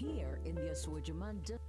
here in the Oswejiman district.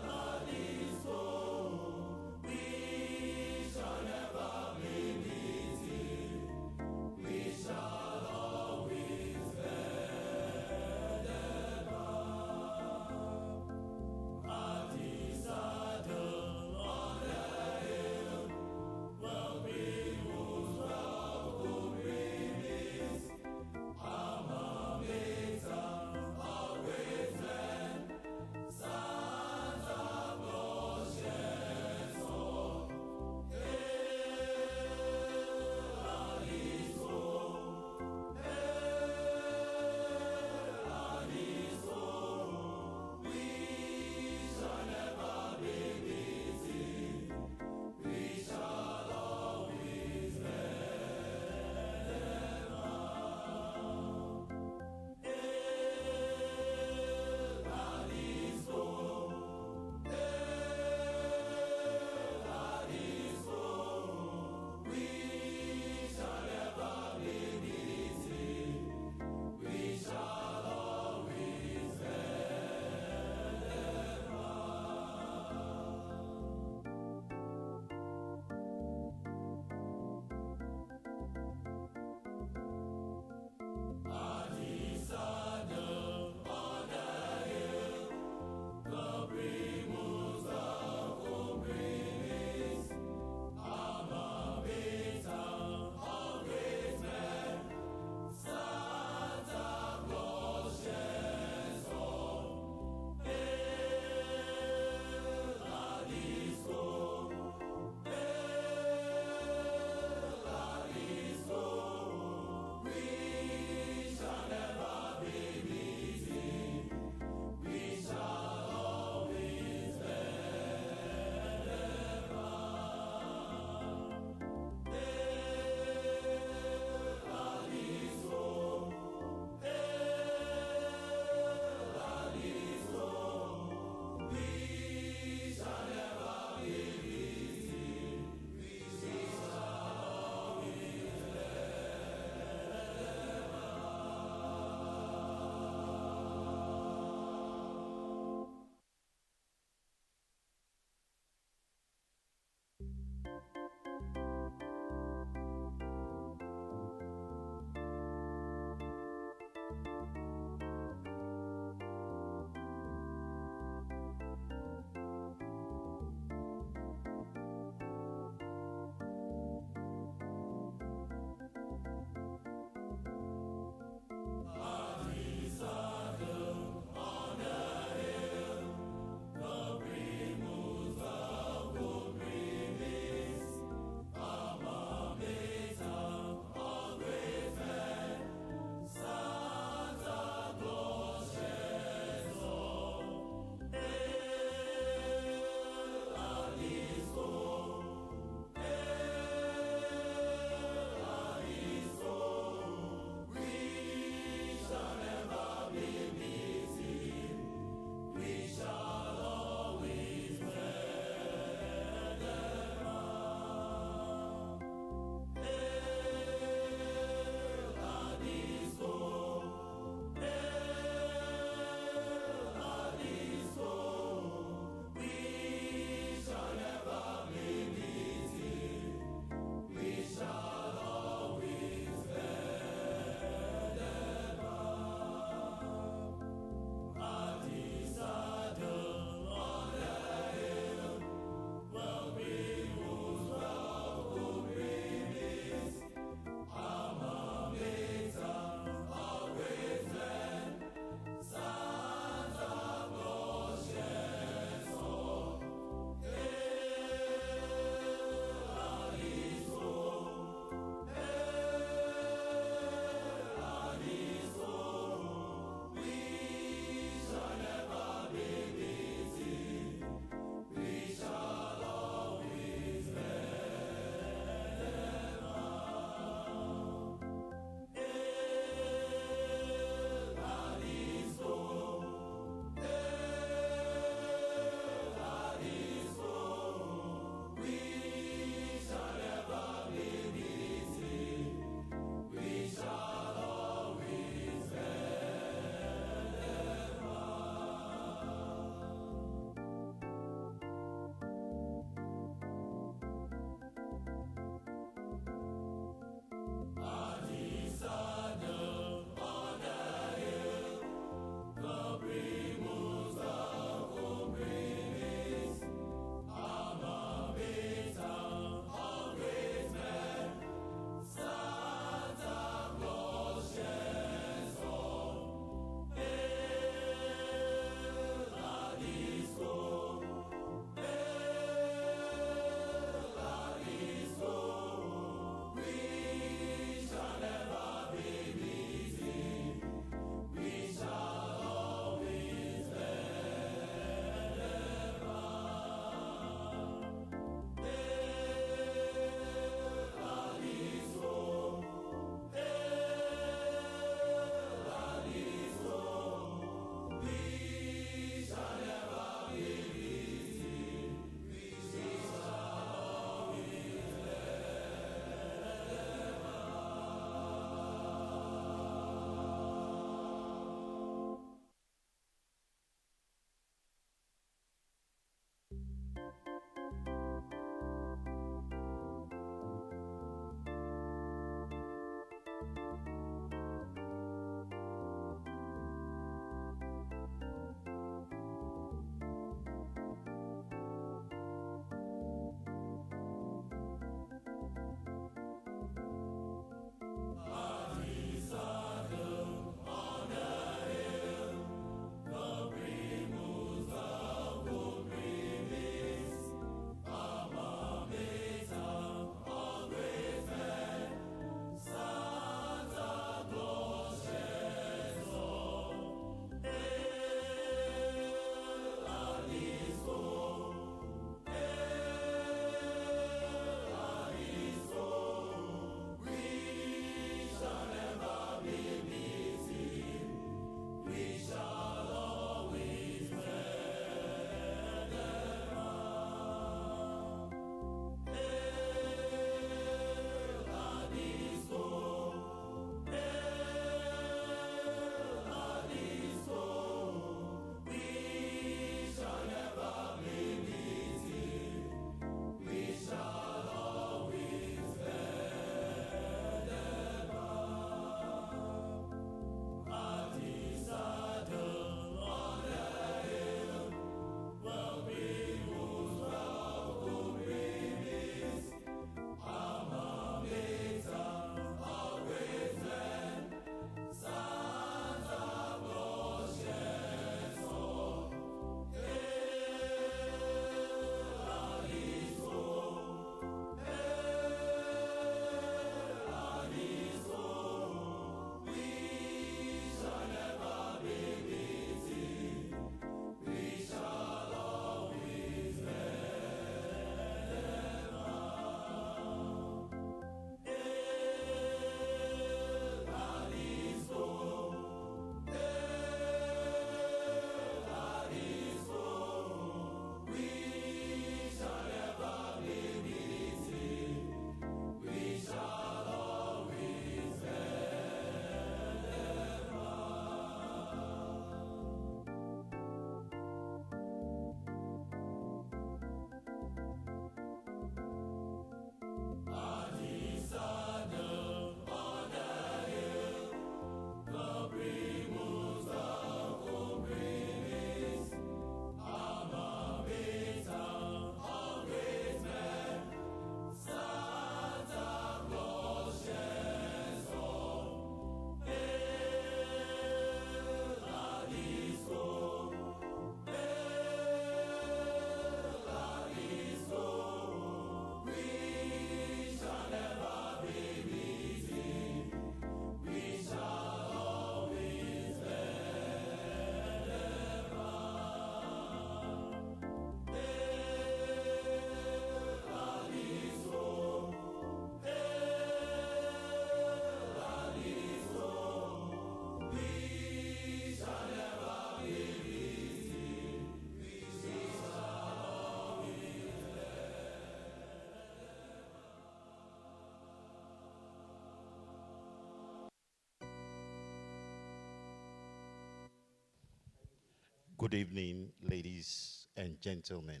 Good evening, ladies and gentlemen.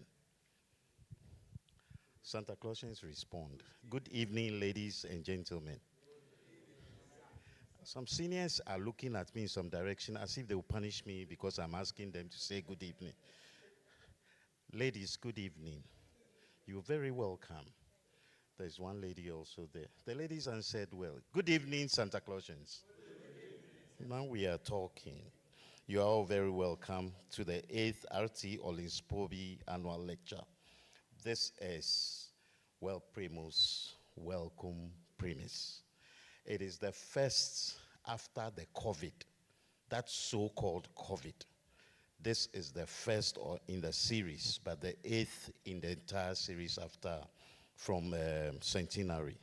Santa Clausians respond. Good evening, ladies and gentlemen. Some seniors are looking at me in some direction as if they will punish me because I'm asking them to say good evening. Ladies, good evening. You're very welcome. There's one lady also there. The ladies answered well. Good evening, Santa Clausians. Now we are talking. You are all very welcome to the 8th RT ORLEANS-POBEE annual lecture. This is, well, Primus, welcome Primis. It is the first after the COVID, that so-called COVID. This is the first in the series, but the 8th in the entire series after, from centenary.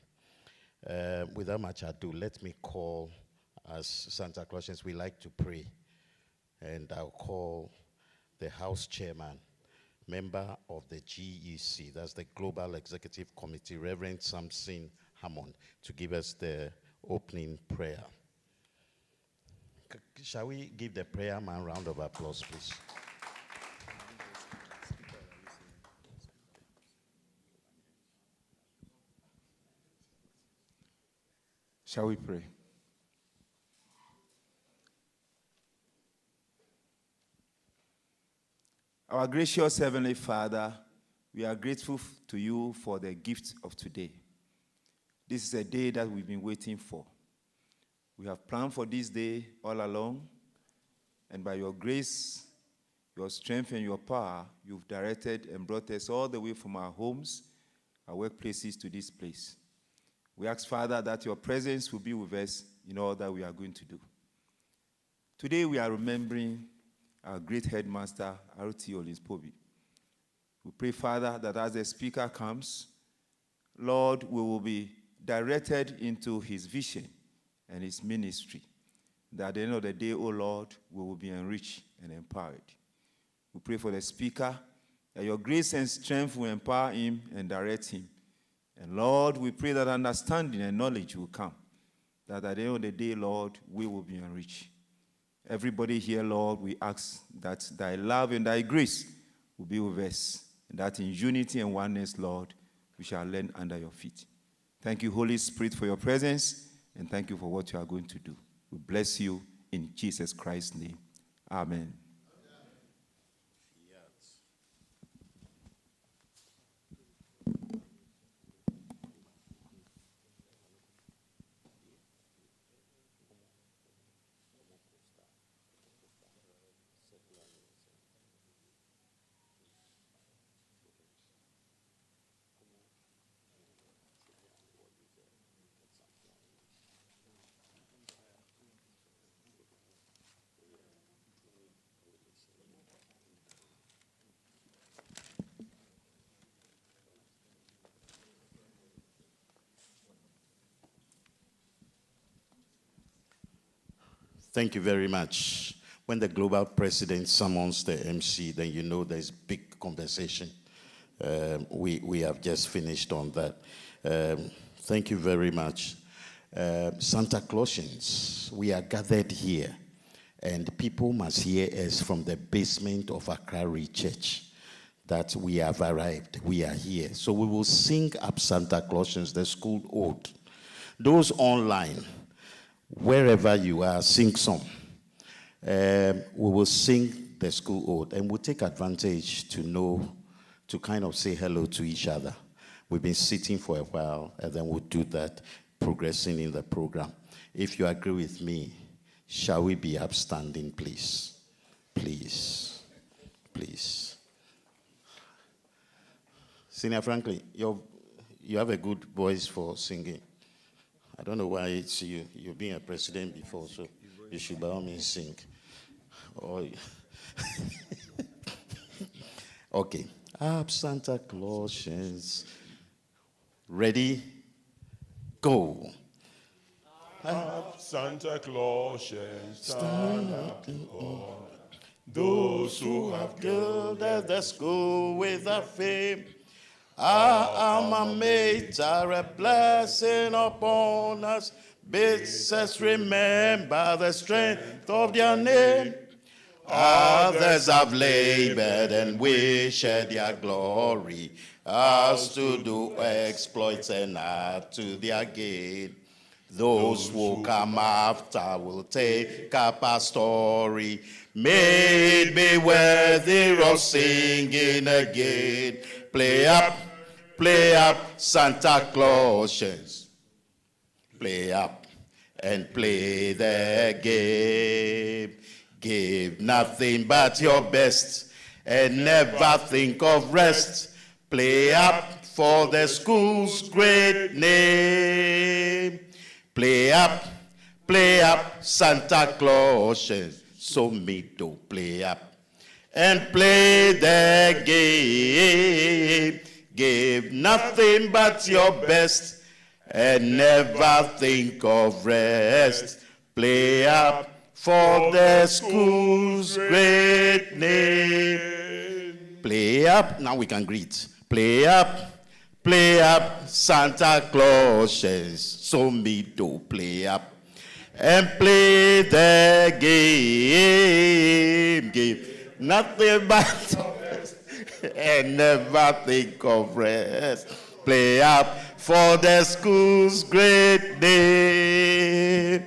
Without much ado, let me call, as Santa Clausians, we like to pray. And I'll call the House Chairman, member of the GEC, that's the Global Executive Committee, Reverend Samson Hammond, to give us the opening prayer. Shall we give the prayer man a round of applause, please? Shall we pray? Our gracious Heavenly Father, we are grateful to you for the gift of today. This is a day that we've been waiting for. We have planned for this day all along, and by your grace, your strength, and your power, you've directed and brought us all the way from our homes, our workplaces to this place. We ask, Father, that your presence will be with us in all that we are going to do. Today we are remembering our great headmaster, ORLEANS-POBEE. We pray, Father, that as the speaker comes, Lord, we will be directed into his vision and his ministry. That at the end of the day, O Lord, we will be enriched and empowered. We pray for the speaker, that your grace and strength will empower him and direct him. And Lord, we pray that understanding and knowledge will come. That at the end of the day, Lord, we will be enriched. Everybody here, Lord, we ask that thy love and thy grace will be with us, and that in unity and oneness, Lord, we shall learn under your feet. Thank you, Holy Spirit, for your presence, and thank you for what you are going to do. We bless you in Jesus Christ's name. Amen. Thank you very much. When the global president summons the MC, then you know there's big conversation. We have just finished on that. Thank you very much. Santa Clausians, we are gathered here, and people must hear us from the basement of Accra Church that we have arrived, we are here. So we will sing up Santa Clausians, the school ode. Those online, wherever you are, sing some. We will sing the school ode, and we'll take advantage to kind of say hello to each other. We've been sitting for a while, and then we'll do that, progressing in the program. If you agree with me, shall we be upstanding, please? Please. Please. Senior Franklin, you have a good voice for singing. I don't know why it's you. You've been a president before, so you should by all means sing. Oh. Okay. Up Santa Clausians. Ready? Go. Up Santa Clausians, stand up to honor those who have Gilded the school with a fame. Our alma mater, a blessing upon us. Bids us remember the strength of their name. Others have labored and wished their glory, us to do exploits and add to their gain. Those who come after will take up our story, made me worthy of singing again. Play up, Santa Clausians. Play up and play the game. Give nothing but your best and never think of rest. Play up for the school's great name. Play up, Santa Clausians. So me to play up and play the game. Give nothing but your best and never think of rest. Play up for the school's great name. Play up. Now we can greet. Play up, Santa Clausians. So me to play up and play the game. Give nothing but and never think of rest. Play up for the school's great name.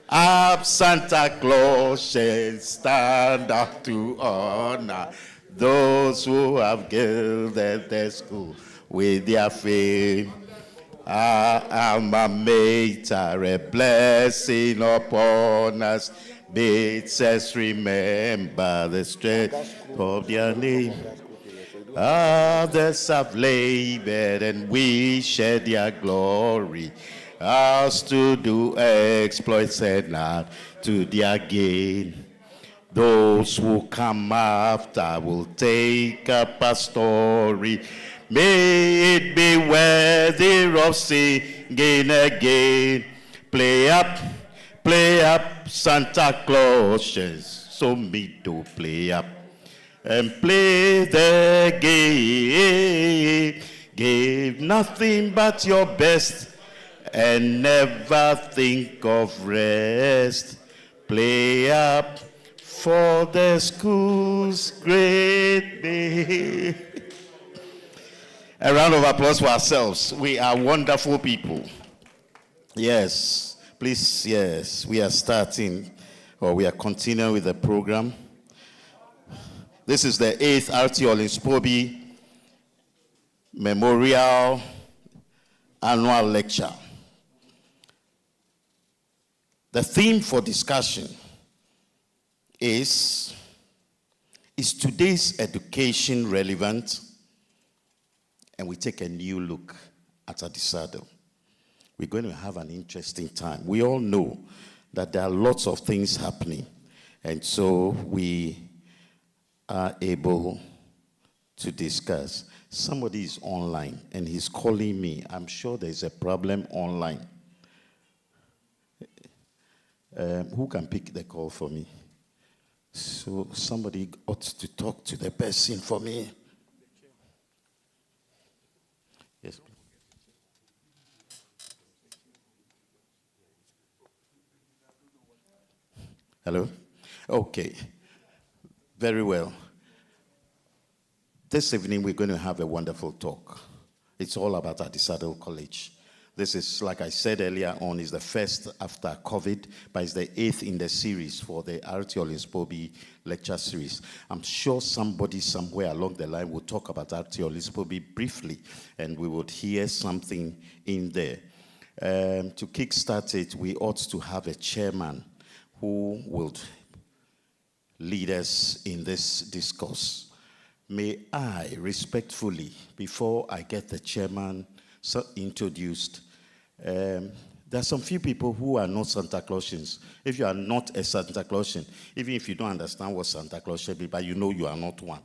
Up Santa Clausians, stand up to honor those who have gilded the school with their fame. Alma Mater, a blessing upon us. Bids us remember the strength of their name. Others have labored and we share their glory. Ours to do exploits and not to their gain. Those who come after will take up a story. May it be worthy of singing again. Play up, Santa Claus. So me to play up and play the game. Give nothing but your best and never think of rest. Play up for the school's great day. A round of applause for ourselves. We are wonderful people. Yes, please, yes, we are starting, or we are continuing with the program. This is the 8th RT ORLEANS-POBEE Memorial Annual Lecture. The theme for discussion is today's education relevant? And we take a new look at Adisadel. We're going to have an interesting time. We all know that there are lots of things happening. And so we are able to discuss. Somebody is online and he's calling me. I'm sure there's a problem online. Who can pick the call for me? So somebody ought to talk to the person for me. Yes, please. Hello? Okay. Very well. This evening we're going to have a wonderful talk. It's all about Adisadel College. This is, like I said earlier on, is the first after COVID, but it's the 8th in the series for the RT ORLEANS-POBEE lecture series. I'm sure somebody somewhere along the line will talk about RT ORLEANS-POBEE briefly, and we would hear something in there. To kickstart it, we ought to have a chairman who will lead us in this discourse. May I respectfully, before I get the chairman introduced, there are some few people who are not Santa Clausians. If you are not a Santa Clausian, even if you don't understand what Santa Claus should be, but you know you are not one,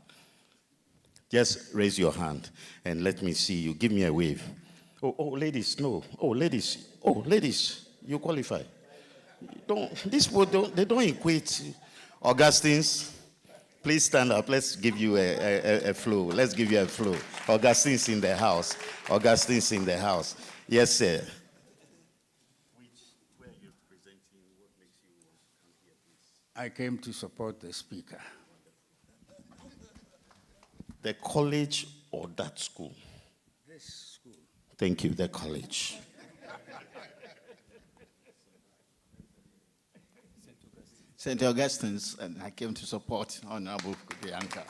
just raise your hand and let me see you. Give me a wave. Oh, ladies, no. Oh, ladies, you qualify. These people they don't equate. Augustines, please stand up. Let's give you a flow. Let's give you a flow. Augustine's in the house. Augustine's in the house. Yes, sir. Where are you presenting? What makes you come here, please? I came to support the speaker. The college or that school? This school. Thank you, the college. St. Augustine's, and I came to support Honorable Kojo Yankah.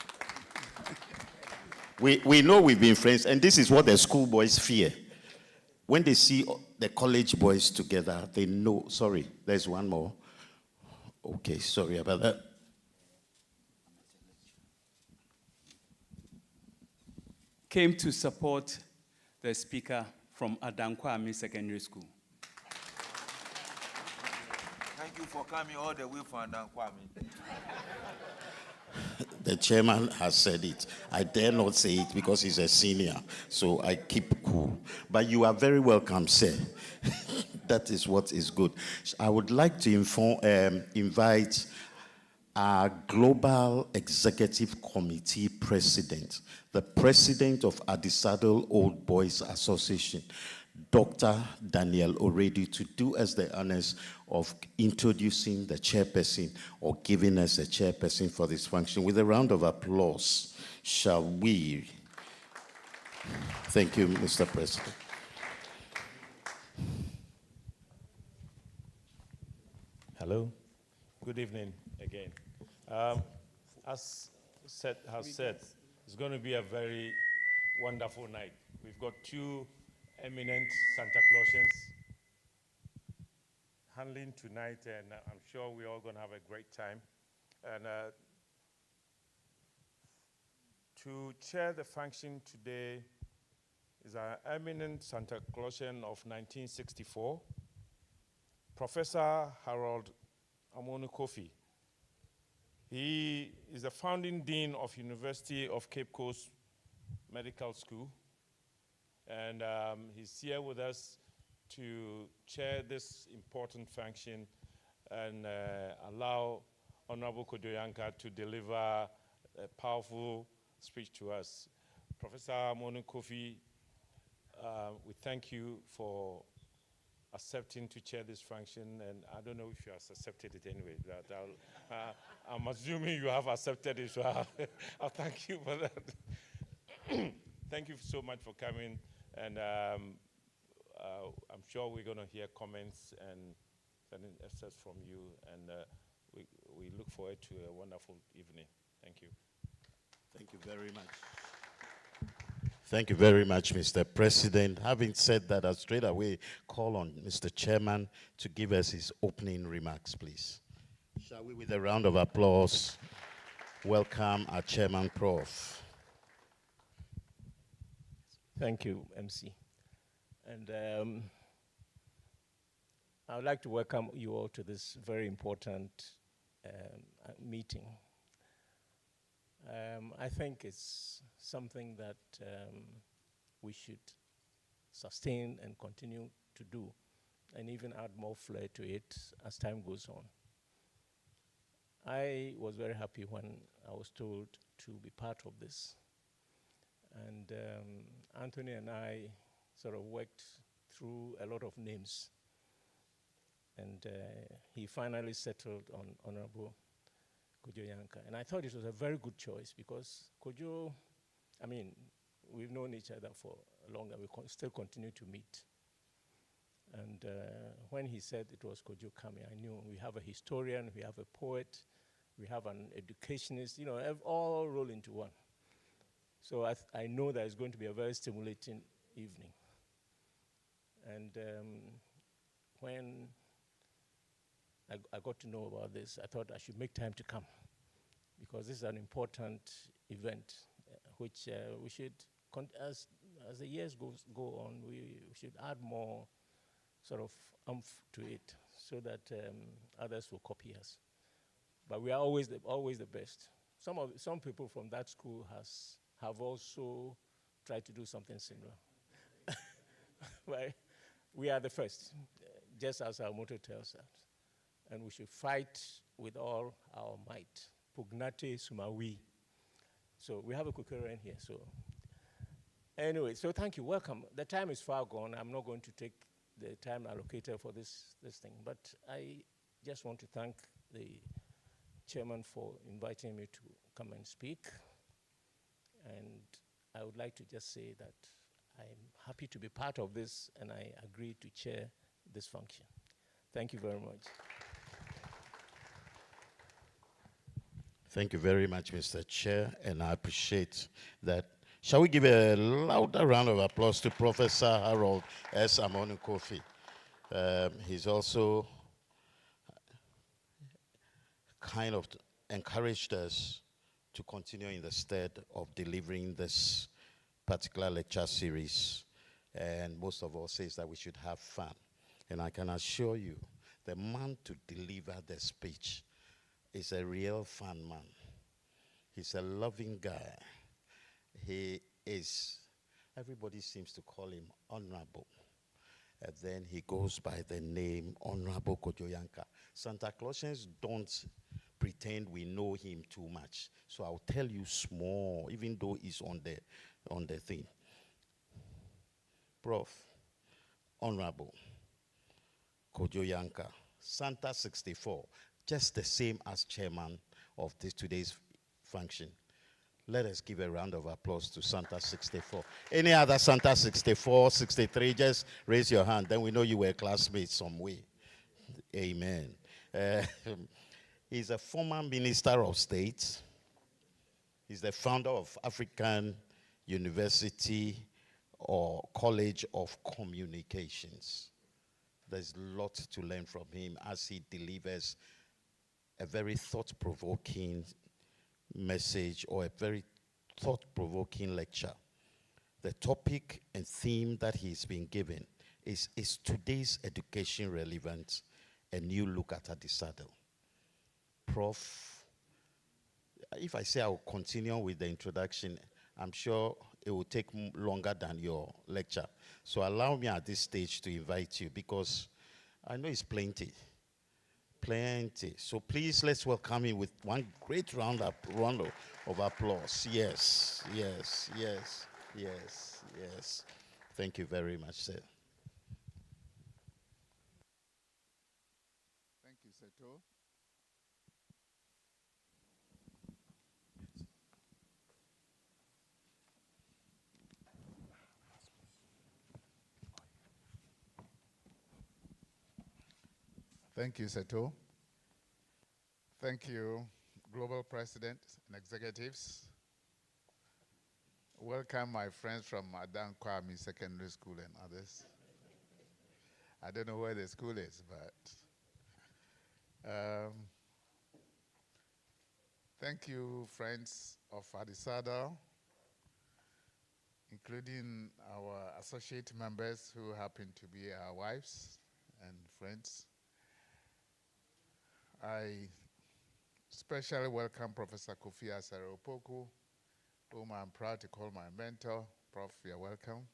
We know we've been friends, and this is what the school boys fear. When they see the college boys together, they know. Sorry, there's one more. Okay, sorry about that. Came to support the speaker from Adankwame Secondary School. Thank you for coming all the way from Adankwame. The chairman has said it. I dare not say it because he's a senior, so I keep cool. But you are very welcome, sir. That is what is good. I would like to invite our Global Executive Committee President, the President of Adisadel Old Boys Association, Dr. Daniel Oredi, to do us the honors of introducing the chairperson or giving us a chairperson for this function. With a round of applause, shall we? Thank you, Mr. President. Hello. Good evening again. As has said, it's going to be a very wonderful night. We've got two eminent Santa Clausians handling tonight, and I'm sure we're all going to have a great time. And to chair the function today is our eminent Santa Clausian of 1964, Professor Harold Amonu Kofi. He is the founding dean of University of Cape Coast Medical School, and he's here with us to chair this important function and allow Honorable Kojo Yankah to deliver a powerful speech to us. Professor Amonu Kofi, we thank you for accepting to chair this function, and I don't know if you have accepted it anyway. I'm assuming you have accepted it, so I'll thank you for that. Thank you so much for coming, and I'm sure we're going to hear comments and certain excerpts from you, and we look forward to a wonderful evening. Thank you. Thank you very much. Thank you very much, Mr. President. Having said that, I'll straight away call on Mr. Chairman to give us his opening remarks, please. Shall we, with a round of applause, welcome our Chairman, Prof. Thank you, MC. And I would like to welcome you all to this very important meeting. I think it's something that we should sustain and continue to do, and even add more flair to it as time goes on. I was very happy when I was told to be part of this. And Anthony and I sort of worked through a lot of names, and he finally settled on Honorable Kojo Yankah. And I thought it was a very good choice because Kojo, I mean, we've known each other for long and we still continue to meet. And when he said it was Kojo coming, I knew we have a historian, we have a poet, we have an educationist, you know, all roll into one. So I know that it's going to be a very stimulating evening. And when I got to know about this, I thought I should make time to come because this is an important event which we should, as the years go on, we should add more sort of oomph to it so that others will copy us. But we are always the best. Some people from that school have also tried to do something similar. Well, we are the first, just as our motto tells us. And we should fight with all our might. Pugnate sumawi. So we have a Kukeren here. So anyway, so thank you, welcome. The time is far gone. I'm not going to take the time allocated for this thing, but I just want to thank the chairman for inviting me to come and speak. And I would like to just say that I'm happy to be part of this, and I agree to chair this function. Thank you very much. Thank you very much, Mr. Chair, and I appreciate that. Shall we give a louder round of applause to Professor Harold S. Amonu Kofi? He's also kind of encouraged us to continue in the stead of delivering this particular lecture series. And most of all says that we should have fun. And I can assure you, the man to deliver the speech is a real fun man. He's a loving guy. He is, everybody seems to call him honorable. And then he goes by the name Honorable Kojo Yankah. Santa Clausians don't pretend we know him too much. So I'll tell you small, even though he's on the thing. Prof, Honorable Kojo Yankah, Santa 64, just the same as chairman of today's function. Let us give a round of applause to Santa 64. Any other Santa 64, 63, just raise your hand. Then we know you were classmates some way. Amen. He's a former minister of state. He's the founder of African University or College of Communications. There's a lot to learn from him as he delivers a very thought-provoking message or a very thought-provoking lecture. The topic and theme that he's been given is today's education relevant? A new look at Adisadel. Prof, if I say I will continue with the introduction, I'm sure it will take longer than your lecture. So allow me at this stage to invite you, because I know it's plenty. Plenty. So please, let's welcome him with one great round of applause. Yes, yes, yes, yes, yes. Thank you very much, sir. Thank you, Seto. Thank you, Seto. Thank you, Global President and executives. Welcome my friends from Adankwa Secondary School and others. I don't know where the school is, but thank you, friends of Adisadel, including our associate members who happen to be our wives and friends. I especially welcome Professor Kofi Asaropoku, whom I'm proud to call my mentor. Prof, you're welcome.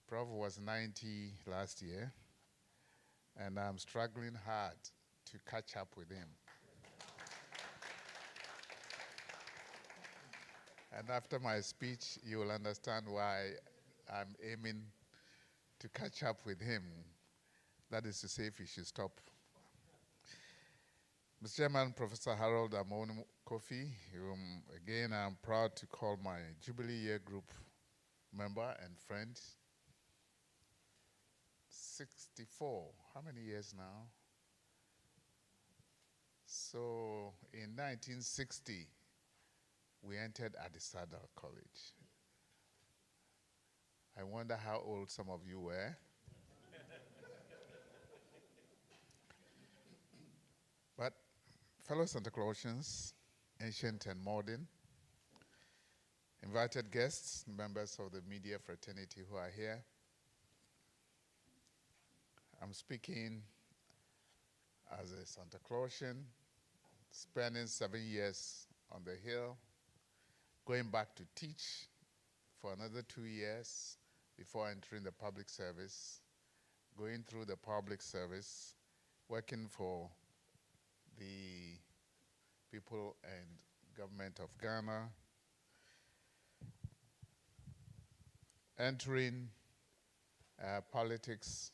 Prof was 90 last year, and I'm struggling hard to catch up with him. And after my speech, you will understand why I'm aiming to catch up with him. That is to say, if he should stop. Mr. Chairman, Professor Harold Amonu Kofi, whom again I'm proud to call my Jubilee Year Group member and friend. 64, how many years now? So in 1960, we entered Adisadel College. I wonder how old some of you were. But fellow Santa Clausians, ancient and modern, invited guests, members of the media fraternity who are here, I'm speaking as a Santa Clausian, spending 7 years on the Hill, going back to teach for another 2 years before entering the public service, going through the public service, working for the people and government of Ghana, entering politics,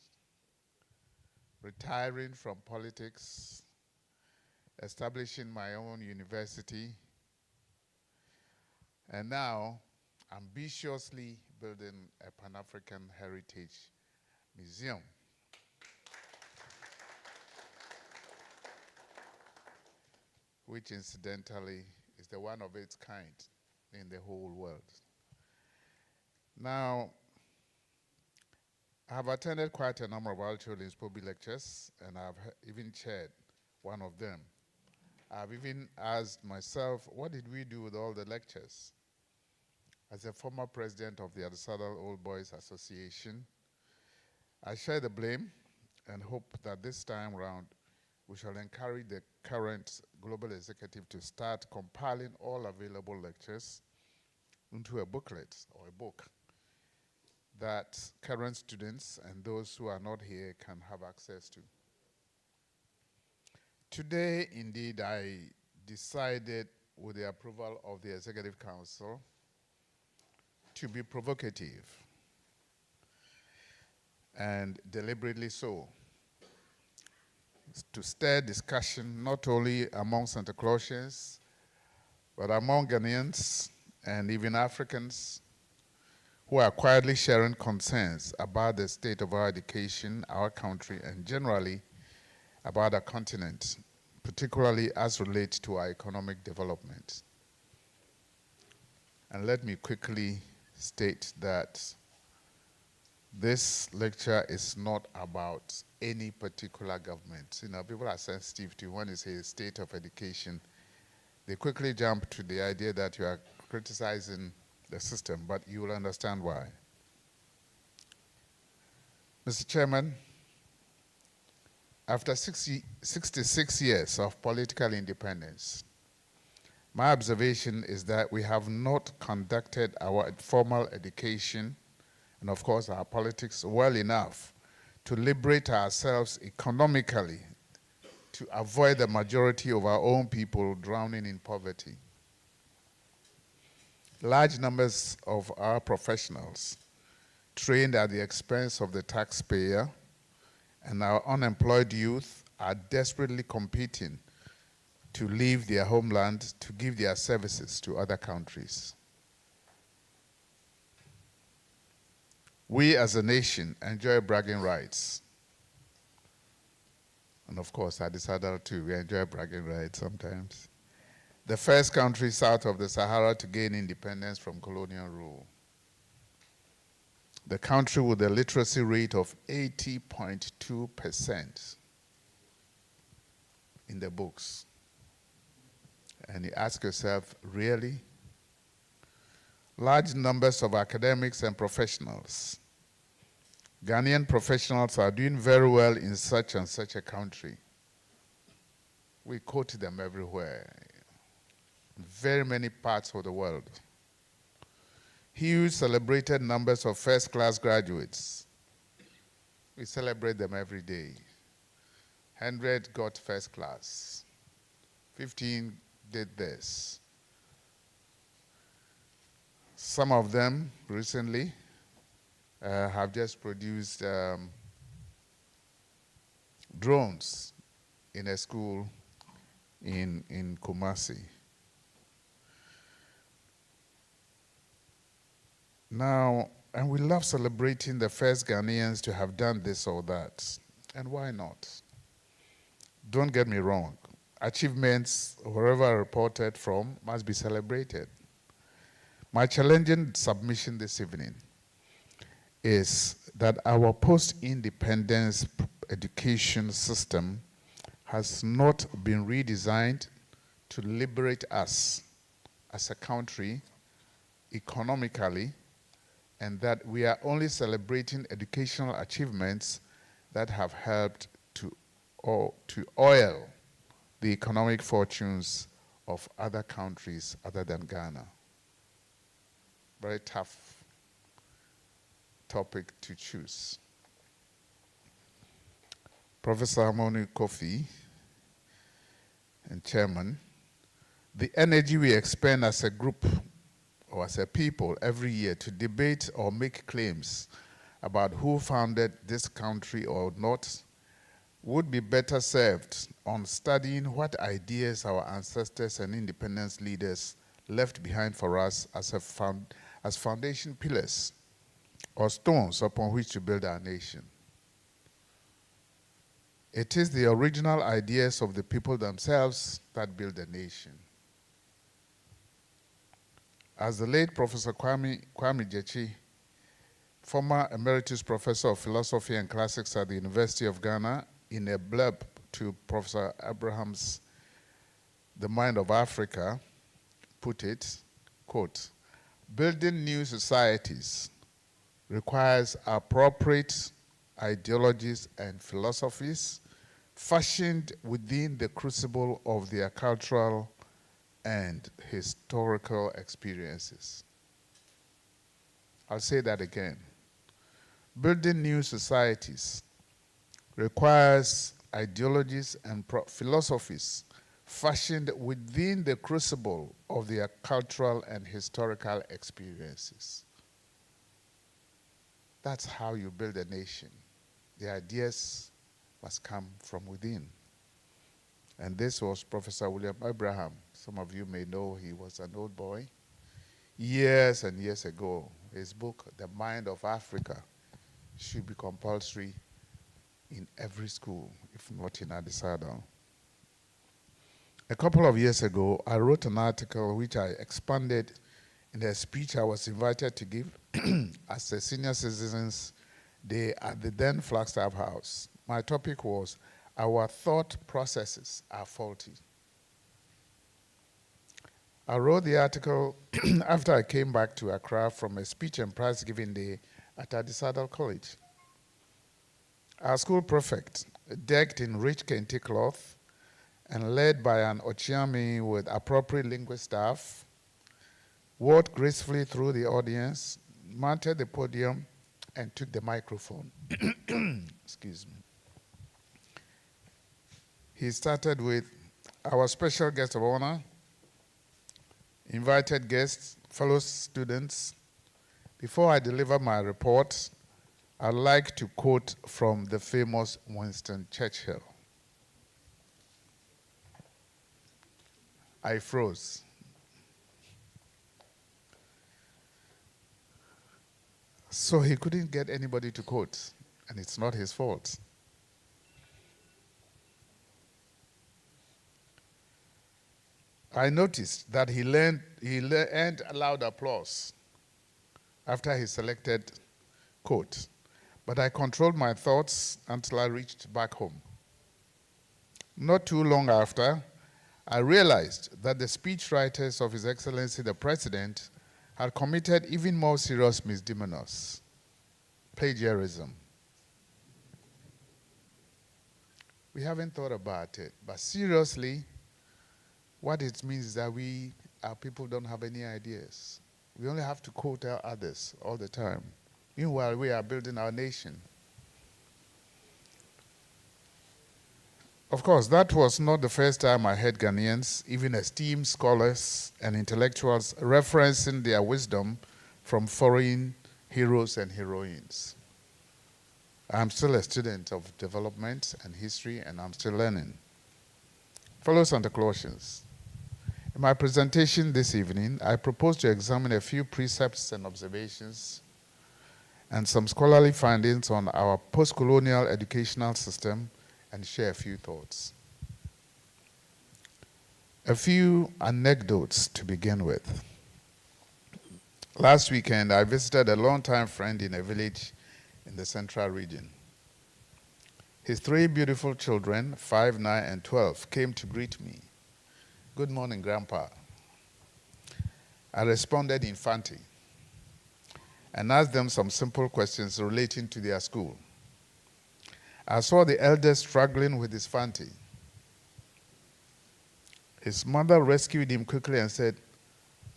retiring from politics, establishing my own university, and now ambitiously building a Pan-African Heritage Museum. Which incidentally is the one of its kind in the whole world. Now, I have attended quite a number of ORLEANS-POBEE lectures, and I've even chaired one of them. I've even asked myself, what did we do with all the lectures? As a former president of the Adisadel Old Boys Association, I share the blame and hope that this time around we shall encourage the current global executive to start compiling all available lectures into a booklet or a book that current students and those who are not here can have access to. Today, indeed, I decided, with the approval of the Executive Council, to be provocative, and deliberately so, to stir discussion not only among Santa Clausians, but among Ghanaians and even Africans who are quietly sharing concerns about the state of our education, our country, and generally about our continent, particularly as relates to our economic development. And let me quickly state that this lecture is not about any particular government. You know, people are sensitive to when you say state of education. They quickly jump to the idea that you are criticizing the system, but you will understand why. Mr. Chairman, after 66 years of political independence, my observation is that we have not conducted our formal education and, of course, our politics well enough to liberate ourselves economically, to avoid the majority of our own people drowning in poverty. Large numbers of our professionals trained at the expense of the taxpayer and our unemployed youth are desperately competing to leave their homeland to give their services to other countries. We as a nation enjoy bragging rights. And of course, Adisadel too, we enjoy bragging rights sometimes. The first country south of the Sahara to gain independence from colonial rule. The country with a literacy rate of 80.2% in the books. And you ask yourself, really? Large numbers of academics and professionals. Ghanaian professionals are doing very well in such and such a country. We quote them everywhere, in very many parts of the world. Huge celebrated numbers of first-class graduates. We celebrate them every day. 100 got first class. 15 did this. Some of them recently have just produced drones in a school in Kumasi. Now, and we love celebrating the first Ghanaians to have done this or that. And why not? Don't get me wrong. Achievements, wherever reported from, must be celebrated. My challenging submission this evening is that our post-independence education system has not been redesigned to liberate us as a country economically, and that we are only celebrating educational achievements that have helped to oil the economic fortunes of other countries other than Ghana. Very tough topic to choose. Professor Harmony Kofi and Chairman, the energy we expend as a group or as a people every year to debate or make claims about who founded this country or not would be better served on studying what ideas our ancestors and independence leaders left behind for us as foundation pillars or stones upon which to build our nation. It is the original ideas of the people themselves that build the nation. As the late Professor Kwame Gyekye, former emeritus professor of philosophy and classics at the University of Ghana, in a blurb to Professor Abraham's The Mind of Africa, put it, quote, building new societies requires appropriate ideologies and philosophies fashioned within the crucible of their cultural and historical experiences. I'll say that again. Building new societies requires ideologies and philosophies fashioned within the crucible of their cultural and historical experiences. That's how you build a nation. The ideas must come from within. And this was Professor William Abraham. Some of you may know he was an old boy. Years and years ago, his book, The Mind of Africa, should be compulsory in every school, if not in Adisadel. A couple of years ago, I wrote an article which I expanded in a speech I was invited to give as a Senior Citizens Day at the then Flagstaff House. My topic was, "Our thought processes are faulty." I wrote the article after I came back to Accra from a speech and prize giving day at Adisadel College. Our school prefect, decked in rich kente cloth and led by an Ochiami with appropriate linguist staff, walked gracefully through the audience, mounted the podium, and took the microphone. Excuse me. He started with our special guest of honor, invited guests, fellow students. Before I deliver my report, I'd like to quote from the famous Winston Churchill. I froze. So he couldn't get anybody to quote, and it's not his fault. I noticed that he earned loud applause after his selected quote, but I controlled my thoughts until I reached back home. Not too long after, I realized that the speechwriters of His Excellency the President had committed even more serious misdemeanors: plagiarism. We haven't thought about it, but seriously, what it means is that our people don't have any ideas. We only have to quote our others all the time. Meanwhile, we are building our nation. Of course, that was not the first time I heard Ghanaians, even esteemed scholars and intellectuals, referencing their wisdom from foreign heroes and heroines. I'm still a student of development and history, and I'm still learning. Fellow Santa Clausians, in my presentation this evening, I propose to examine a few precepts and observations and some scholarly findings on our post-colonial educational system and share a few thoughts. A few anecdotes to begin with. Last weekend, I visited a longtime friend in a village in the central region. His 3 beautiful children, 5, 9, and 12, came to greet me. "Good morning, Grandpa." I responded in Fanti and asked them some simple questions relating to their school. I saw the eldest struggling with his Fanti. His mother rescued him quickly and said,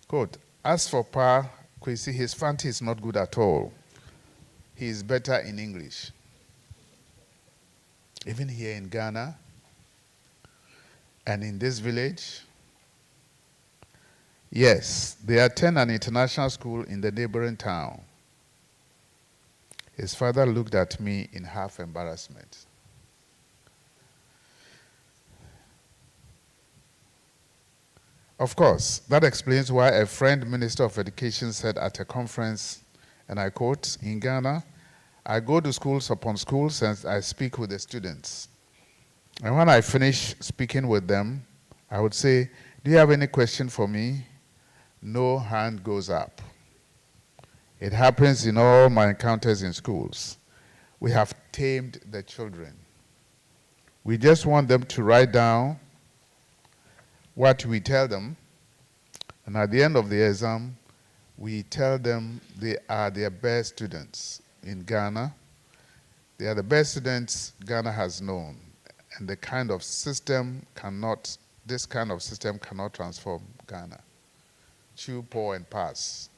quote, "As for Pa Kwesi, his Fanti is not good at all. He is better in English." Even here in Ghana and in this village, yes, they attend an international school in the neighboring town. His father looked at me in half embarrassment. Of course, that explains why a friend minister of education said at a conference, and I quote, "In Ghana, I go to schools upon schools and I speak with the students. And when I finish speaking with them, I would say, 'Do you have any question for me?' No hand goes up. It happens in all my encounters in schools. We have tamed the children. We just want them to write down what we tell them, and at the end of the exam, we tell them they are their best students in Ghana. They are the best students Ghana has known, and this kind of system cannot transform Ghana. Chew, pour, and pass."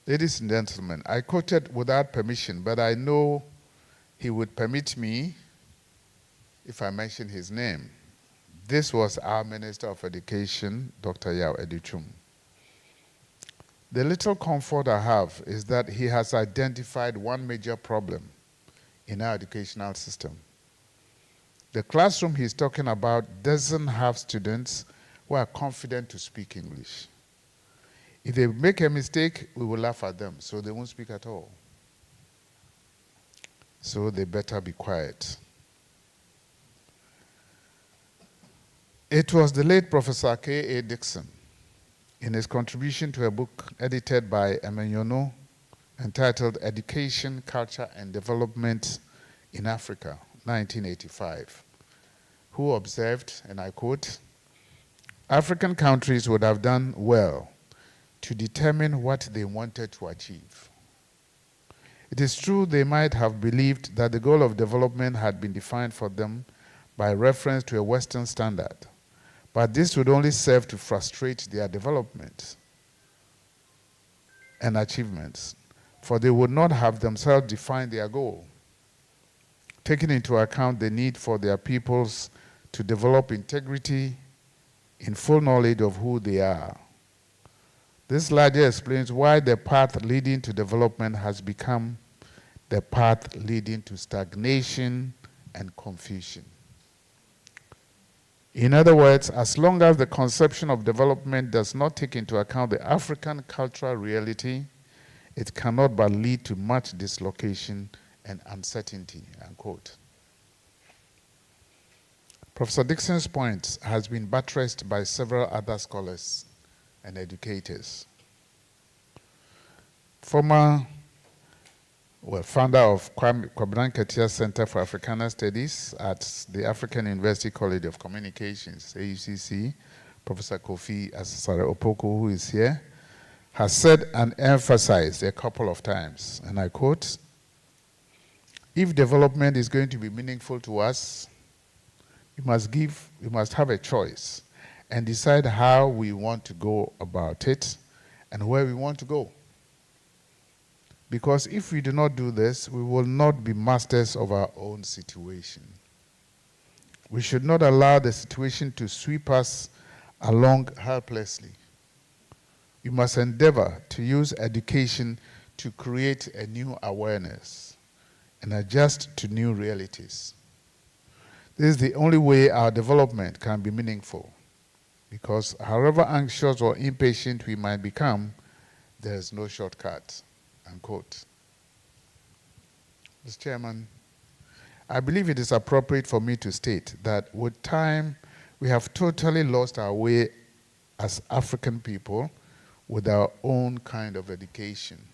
Ladies and gentlemen, I quoted without permission, but I know he would permit me if I mention his name. This was our Minister of Education, Dr. Yao Educhum. The little comfort I have is that he has identified one major problem in our educational system. The classroom he's talking about doesn't have students who are confident to speak English. If they make a mistake, we will laugh at them, so they won't speak at all. So they better be quiet. It was the late Professor K.A. Dixon in his contribution to a book edited by Emenyono entitled Education, Culture and Development in Africa, 1985, who observed, and I quote, "African countries would have done well to determine what they wanted to achieve. It is true they might have believed that the goal of development had been defined for them by reference to a Western standard, but this would only serve to frustrate their development and achievements, for they would not have themselves defined their goal, taking into account the need for their peoples to develop integrity in full knowledge of who they are. This largely explains why the path leading to development has become the path leading to stagnation and confusion." In other words, as long as the conception of development does not take into account the African cultural reality, it cannot but lead to much dislocation and uncertainty, unquote. Professor Dixon's point has been buttressed by several other scholars and educators. Founder of Kwabena Nketia Center for Africana Studies at the African University College of Communications, AUCC, Professor Kofi Asare-Opoku, who is here, has said and emphasized a couple of times, and I quote, "If development is going to be meaningful to us, we must have a choice and decide how we want to go about it and where we want to go. Because if we do not do this, we will not be masters of our own situation. We should not allow the situation to sweep us along helplessly. We must endeavor to use education to create a new awareness and adjust to new realities. This is the only way our development can be meaningful, because however anxious or impatient we might become, there is no shortcut," unquote. Mr. Chairman, I believe it is appropriate for me to state that with time, we have totally lost our way as African people with our own kind of education,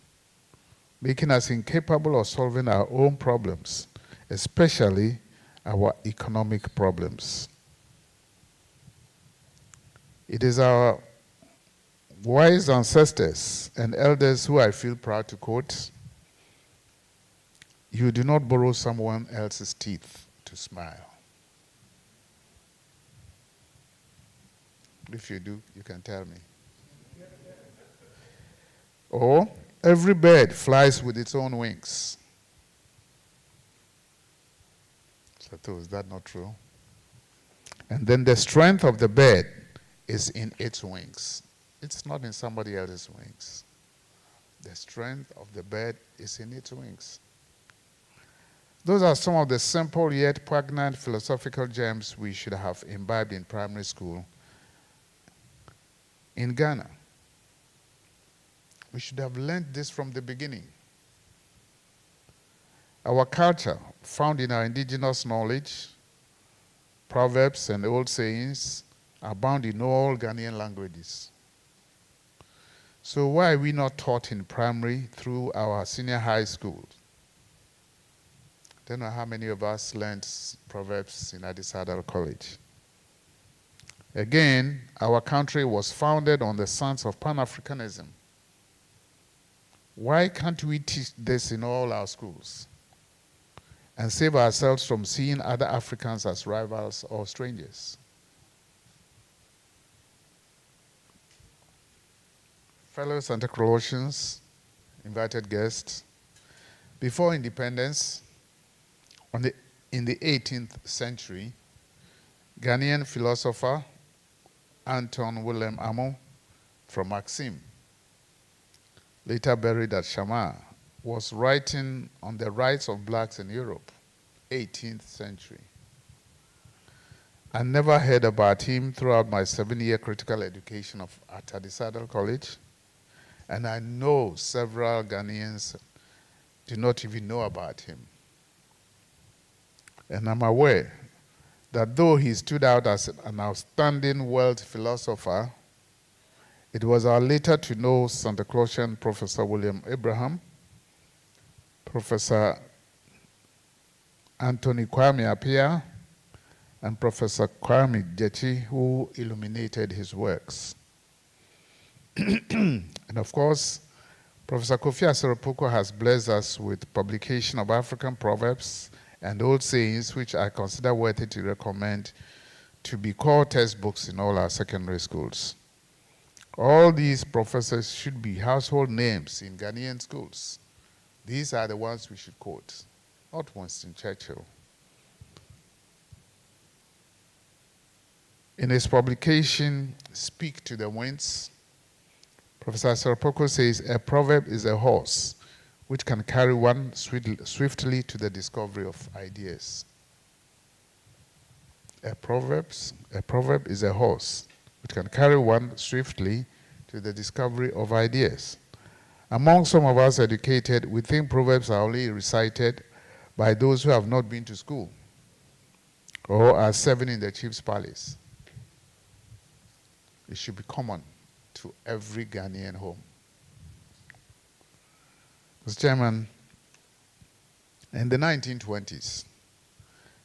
making us incapable of solving our own problems, especially our economic problems. It is our wise ancestors and elders who I feel proud to quote, "You do not borrow someone else's teeth to smile." If you do, you can tell me. Or, "Every bird flies with its own wings." So is that not true? And then the strength of the bird is in its wings. It's not in somebody else's wings. The strength of the bird is in its wings. Those are some of the simple yet poignant philosophical gems we should have imbibed in primary school in Ghana. We should have learned this from the beginning. Our culture, found in our indigenous knowledge, proverbs and old sayings, are bound in all Ghanaian languages. So why are we not taught in primary through our senior high schools? I don't know how many of us learned proverbs in Adisadel College. Again, our country was founded on the sons of Pan-Africanism. Why can't we teach this in all our schools and save ourselves from seeing other Africans as rivals or strangers? Fellow Santa Clausians, invited guests, before independence, in the 18th century, Ghanaian philosopher Anton Willem Amo from Maxim, later buried at Shammar, was writing on the rights of blacks in Europe, 18th century. I never heard about him throughout my 7-year critical education at Adisadel College, and I know several Ghanaians do not even know about him. And I'm aware that though he stood out as an outstanding world philosopher, It was our later to know Santa Clausian Professor William Abraham, Professor Anthony Kwame Appiah, and Professor Kwame Jechi who illuminated his works. And of course, Professor Kofi Aseropoko has blessed us with publication of African proverbs and old sayings, which I consider worthy to recommend to be core textbooks in all our secondary schools. All these professors should be household names in Ghanaian schools. These are the ones we should quote, not Winston Churchill. In his publication, Speak to the Winds, Professor Aseropoko says, a proverb is a horse which can carry one swiftly to the discovery of ideas. A proverb is a horse which can carry one swiftly to the discovery of ideas. Among some of us educated, we think proverbs are only recited by those who have not been to school or are serving in the chief's palace. It should be common to every Ghanaian home. Mr. Chairman, in the 1920s,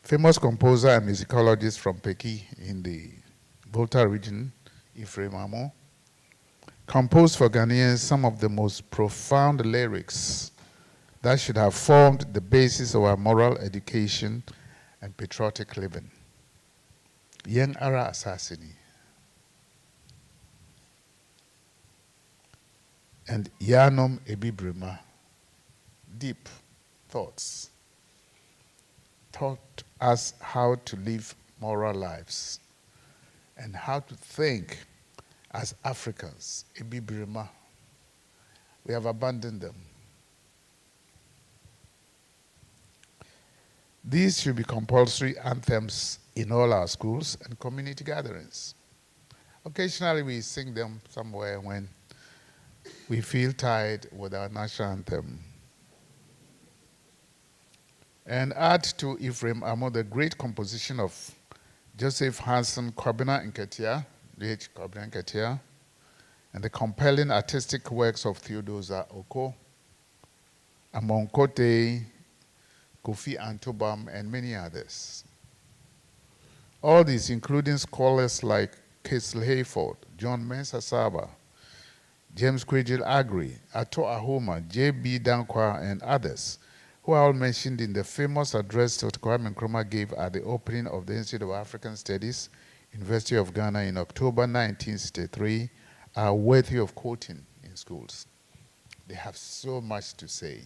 famous composer and musicologist from Peki in the Volta region, Ephraim Amo, composed for Ghanaians some of the most profound lyrics that should have formed the basis of our moral education and patriotic living. Yen Ara Assassini and Yanom Ebibrima, deep thoughts, taught us how to live moral lives and how to think as Africans. Ebibrima, we have abandoned them. These should be compulsory anthems in all our schools and community gatherings. Occasionally we sing them somewhere when we feel tired with our national anthem. And add to Ephraim Amo the great composition of Joseph Hansen Kobina Nketia, D.H. Kobina Nketia, and the compelling artistic works of Theodosia Oko, Amon Kote, Kofi Antobam, and many others. All these, including scholars like Castle Hayford, John Mensah Saba, James Quayle Agri, Ato Ahoma, J.B. Dankwa, and others, who are all mentioned in the famous address that Kwame Nkrumah gave at the opening of the Institute of African Studies, University of Ghana in October 1963, are worthy of quoting in schools. They have so much to say.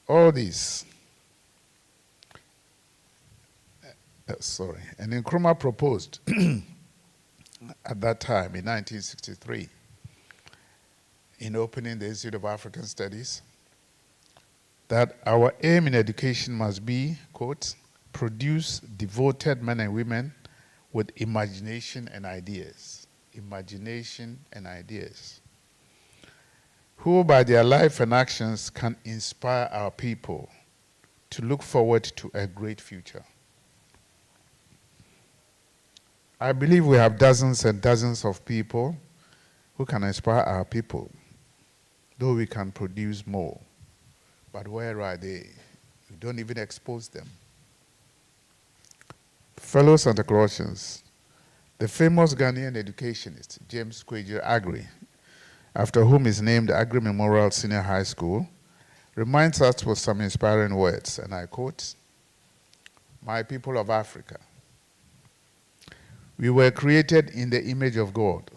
All these, and Nkrumah proposed at that time in 1963, in opening the Institute of African Studies, that our aim in education must be, quote, produce devoted men and women with imagination and ideas. Imagination and ideas. Who by their life and actions can inspire our people to look forward to a great future. I believe we have dozens and dozens of people who can inspire our people, though we can produce more. But where are they? We don't even expose them. Fellow Santa Clausians, the famous Ghanaian educationist, James Quayle Agri, after whom is named Agri Memorial Senior High School, reminds us with some inspiring words, and I quote, "My people of Africa, we were created in the image of God,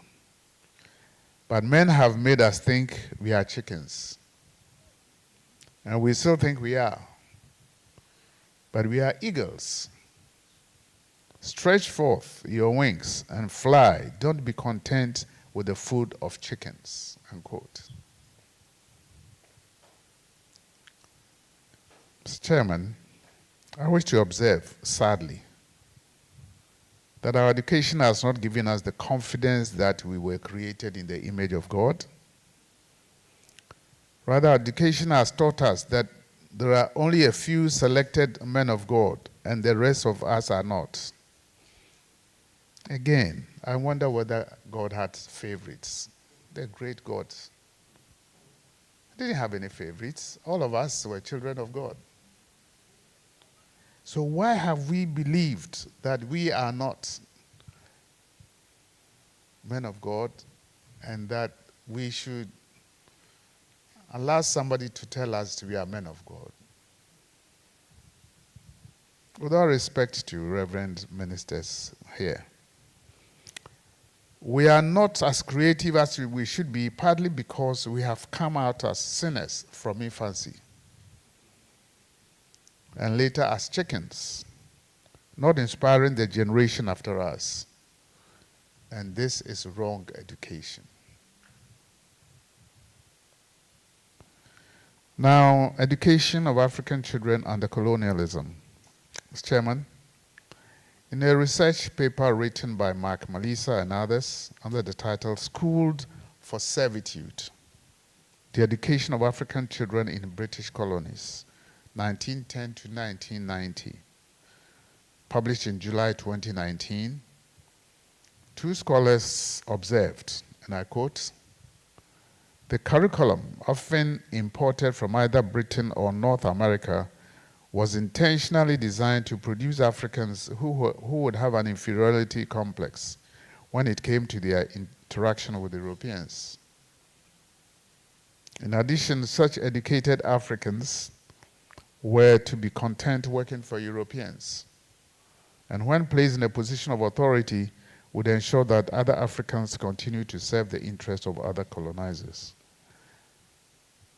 but men have made us think we are chickens. And we still think we are. But we are eagles. Stretch forth your wings and fly. Don't be content with the food of chickens," unquote. Mr. Chairman, I wish to observe, sadly, that our education has not given us the confidence that we were created in the image of God. Rather, education has taught us that there are only a few selected men of God and the rest of us are not. Again, I wonder whether God had favorites. The great God didn't have any favorites. All of us were children of God. So why have we believed that we are not men of God and that we should allow somebody to tell us we are men of God? With all respect to reverend ministers here, we are not as creative as we should be, partly because we have come out as sinners from infancy and later as chickens, not inspiring the generation after us. And this is wrong education. Now, education of African children under colonialism. Mr. Chairman, in a research paper written by Mark Malisa and others under the title Schooled for Servitude, The Education of African Children in British Colonies, 1910 to 1990, published in July 2019, two scholars observed, and I quote, "The curriculum, often imported from either Britain or North America, was intentionally designed to produce Africans who would have an inferiority complex when it came to their interaction with Europeans. In addition, such educated Africans were to be content working for Europeans, and when placed in a position of authority, would ensure that other Africans continue to serve the interests of other colonizers."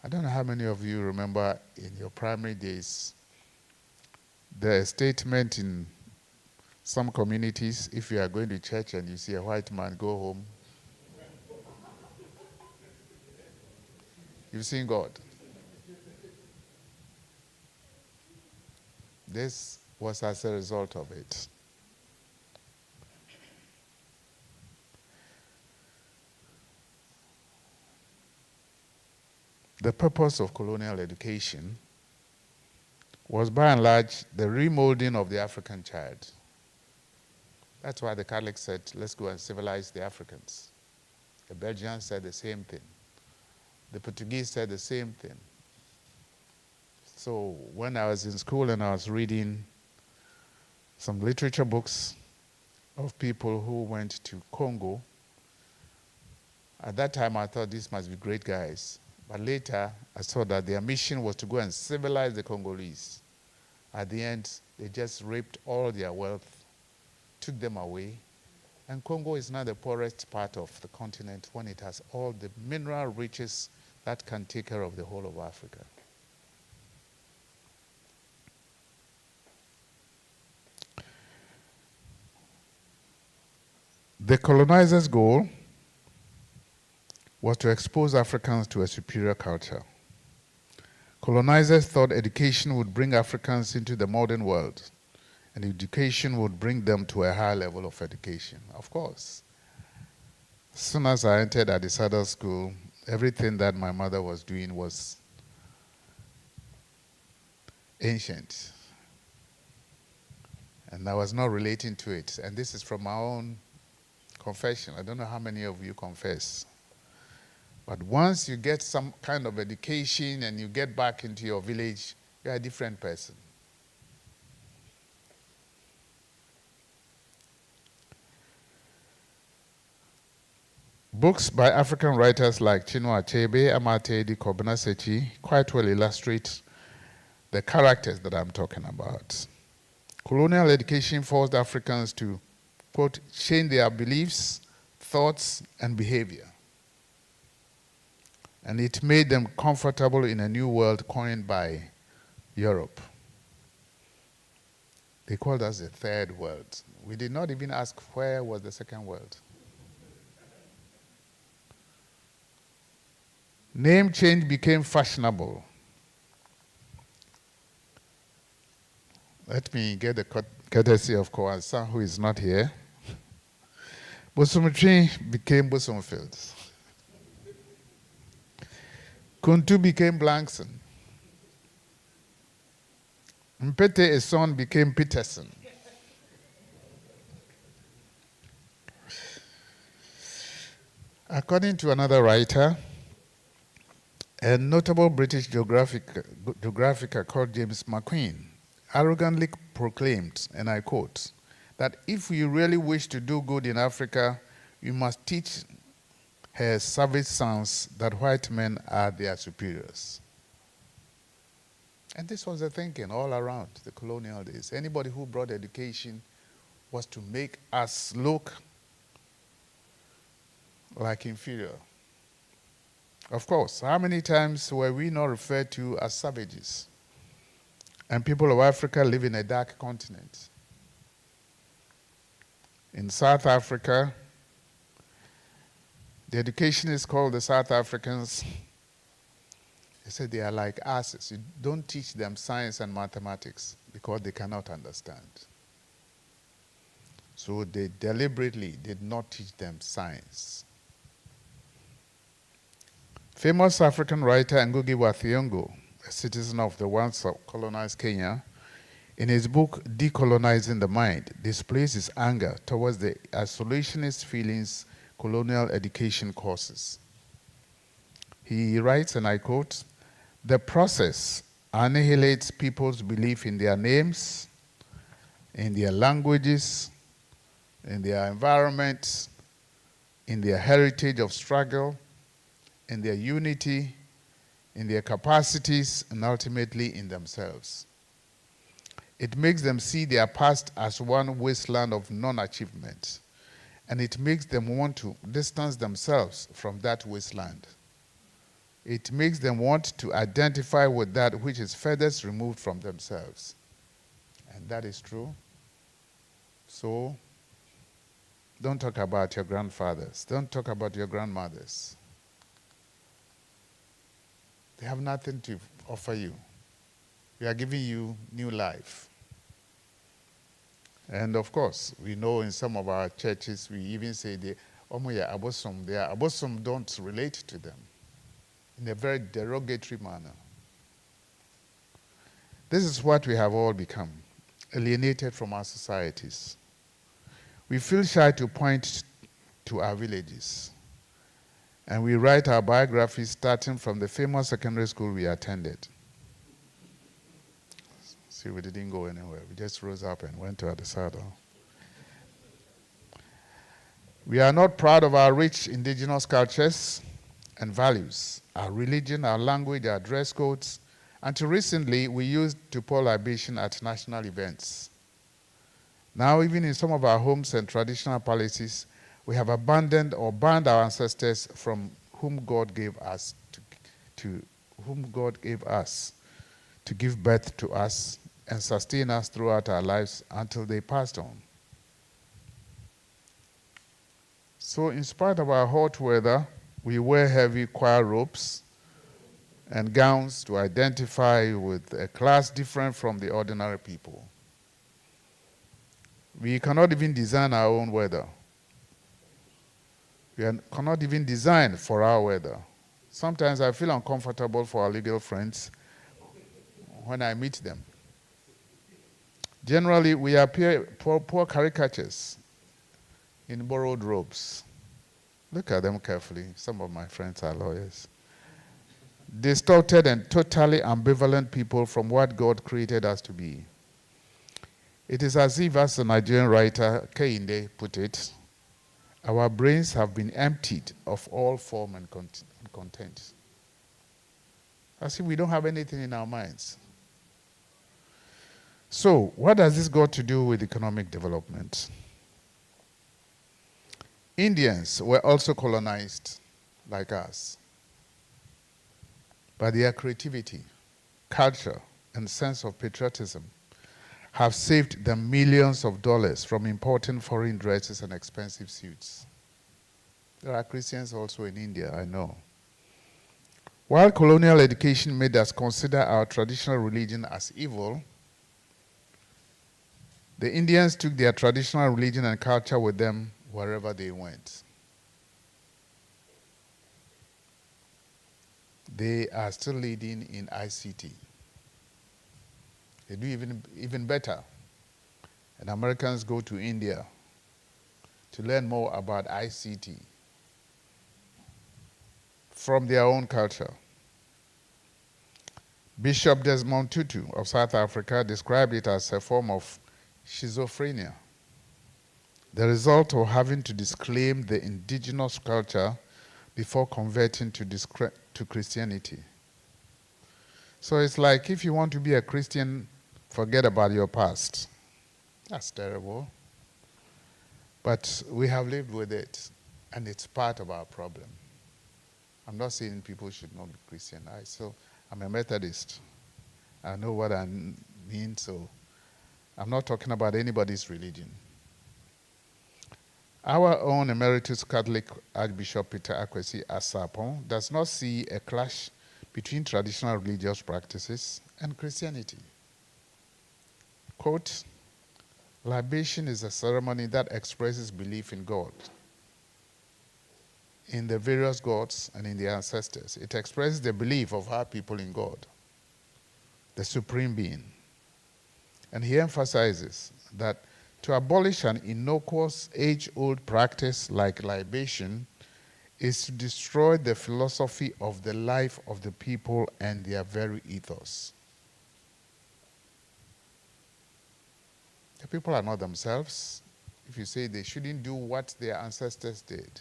I don't know how many of you remember in your primary days the statement in some communities, if you are going to church and you see a white man, go home. You've seen God. This was as a result of it. The purpose of colonial education was by and large the remolding of the African child. That's why the Catholics said, let's go and civilize the Africans. The Belgians said the same thing. The Portuguese said the same thing. So when I was in school and I was reading some literature books of people who went to Congo, at that time I thought these must be great guys. But later, I saw that their mission was to go and civilize the Congolese. At the end, they just raped all their wealth, took them away, and Congo is now the poorest part of the continent when it has all the mineral riches that can take care of the whole of Africa. The colonizers' goal was to expose Africans to a superior culture. Colonizers thought education would bring Africans into the modern world, and education would bring them to a higher level of education. Of course, as soon as I entered Adisadel school, everything that my mother was doing was ancient, and I was not relating to it. And this is from my own confession. I don't know how many of you confess. But once you get some kind of education and you get back into your village, you're a different person. Books by African writers like Chinua Achebe, Amatedi, Kobina Sechi quite well illustrate the characters that I'm talking about. Colonial education forced Africans to, quote, change their beliefs, thoughts, and behavior. And it made them comfortable in a new world coined by Europe. They called us the third world. We did not even ask where was the second world. Name change became fashionable. Let me get the courtesy of Koansan, who is not here. Bosometri became Bosomfields. Kuntu became Blankson. Mpete Eson became Peterson. According to another writer, a notable British geographer called James McQueen arrogantly proclaimed, and I quote, that if we really wish to do good in Africa, we must teach her savage sons that white men are their superiors. And this was the thinking all around the colonial days. Anybody who brought education was to make us look like inferior. Of course, how many times were we not referred to as savages? And people of Africa live in a dark continent. In South Africa, the educationists called the South Africans, they said they are like asses. You don't teach them science and mathematics because they cannot understand. So they deliberately did not teach them science. Famous African writer Ngugi wa Thiong'o, a citizen of the once colonized Kenya, in his book Decolonizing the Mind, displays his anger towards the isolationist feelings colonial education causes. He writes, and I quote, "The process annihilates people's belief in their names, in their languages, in their environment, in their heritage of struggle, in their unity, in their capacities, and ultimately in themselves. It makes them see their past as one wasteland of non-achievement, and it makes them want to distance themselves from that wasteland. It makes them want to identify with that which is furthest removed from themselves." And that is true. So, don't talk about your grandfathers. Don't talk about your grandmothers. They have nothing to offer you. We are giving you new life. And of course, we know in some of our churches, we even say, their abosom don't relate to them in a very derogatory manner. This is what we have all become, alienated from our societies. We feel shy to point to our villages. And we write our biographies starting from the famous secondary school we attended. See, we didn't go anywhere. We just rose up and went to Adisadel. We are not proud of our rich indigenous cultures and values, our religion, our language, our dress codes. Until recently, we used to pour libation at national events. Now, even in some of our homes and traditional palaces, we have abandoned or banned our ancestors from whom God gave us to give birth to us and sustain us throughout our lives until they passed on. So in spite of our hot weather, we wear heavy choir robes and gowns to identify with a class different from the ordinary people. We cannot even design our own weather. We cannot even design for our weather. Sometimes I feel uncomfortable for our legal friends when I meet them. Generally, we appear poor caricatures in borrowed robes. Look at them carefully. Some of my friends are lawyers. Distorted and totally ambivalent people from what God created us to be. It is as if, as the Nigerian writer Kehinde put it, our brains have been emptied of all form and content. As if we don't have anything in our minds. So, what does this got to do with economic development? Indians were also colonized like us. But their creativity, culture, and sense of patriotism have saved them millions of dollars from importing foreign dresses and expensive suits. There are Christians also in India, I know. While colonial education made us consider our traditional religion as evil, the Indians took their traditional religion and culture with them wherever they went. They are still leading in ICT. They do even better. And Americans go to India to learn more about ICT. from their own culture. Bishop Desmond Tutu of South Africa described it as a form of schizophrenia, the result of having to disclaim the indigenous culture before converting to Christianity. So it's like if you want to be a Christian, forget about your past. That's terrible. But we have lived with it, and it's part of our problem. I'm not saying people should not be Christian. I'm a Methodist. I know what I mean, so I'm not talking about anybody's religion. Our own Emeritus Catholic Archbishop Peter Akwesi Asapon does not see a clash between traditional religious practices and Christianity. Quote, libation is a ceremony that expresses belief in God, in the various gods and in the ancestors. It expresses the belief of our people in God, the supreme being. And he emphasizes that to abolish an innocuous, age-old practice like libation is to destroy the philosophy of the life of the people and their very ethos. The people are not themselves if you say they shouldn't do what their ancestors did.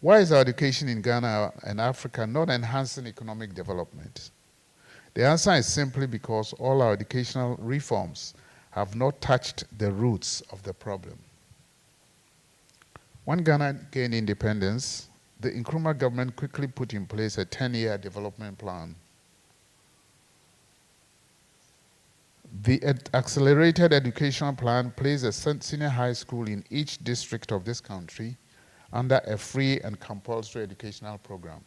Why is our education in Ghana and Africa not enhancing economic development? The answer is simply because all our educational reforms have not touched the roots of the problem. When Ghana gained independence, the Nkrumah government quickly put in place a 10-year development plan. The accelerated educational plan placed a senior high school in each district of this country under a free and compulsory educational program.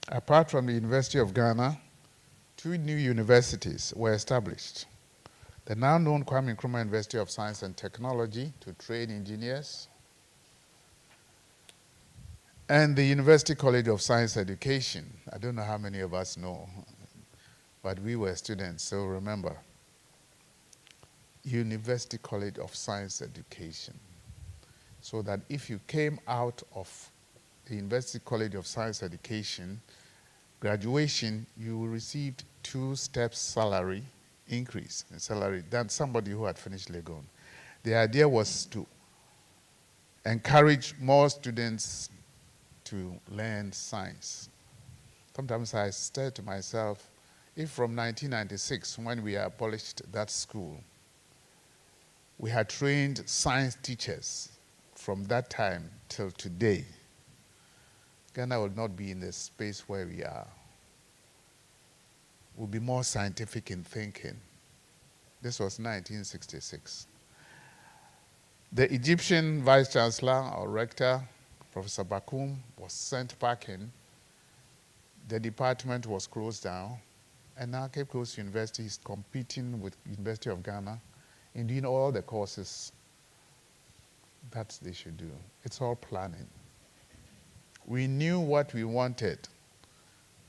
Apart from the University of Ghana, 2 new universities were established. The now known Kwame Nkrumah University of Science and Technology to train engineers, and the University College of Science Education. I don't know how many of us know, but we were students, so remember. University College of Science Education. So that if you came out of the University College of Science Education, graduation, you received 2 steps salary increase in salary than somebody who had finished Legon. The idea was to encourage more students to learn science. Sometimes I say to myself, if from 1996, when we abolished that school, we had trained science teachers from that time till today, Ghana would not be in the space where we are. We'll be more scientific in thinking. This was 1966. The Egyptian vice chancellor or rector, Professor Bakum, was sent back in. The department was closed down, and now Cape Coast University is competing with University of Ghana in doing all the courses that they should do. It's all planning. We knew what we wanted,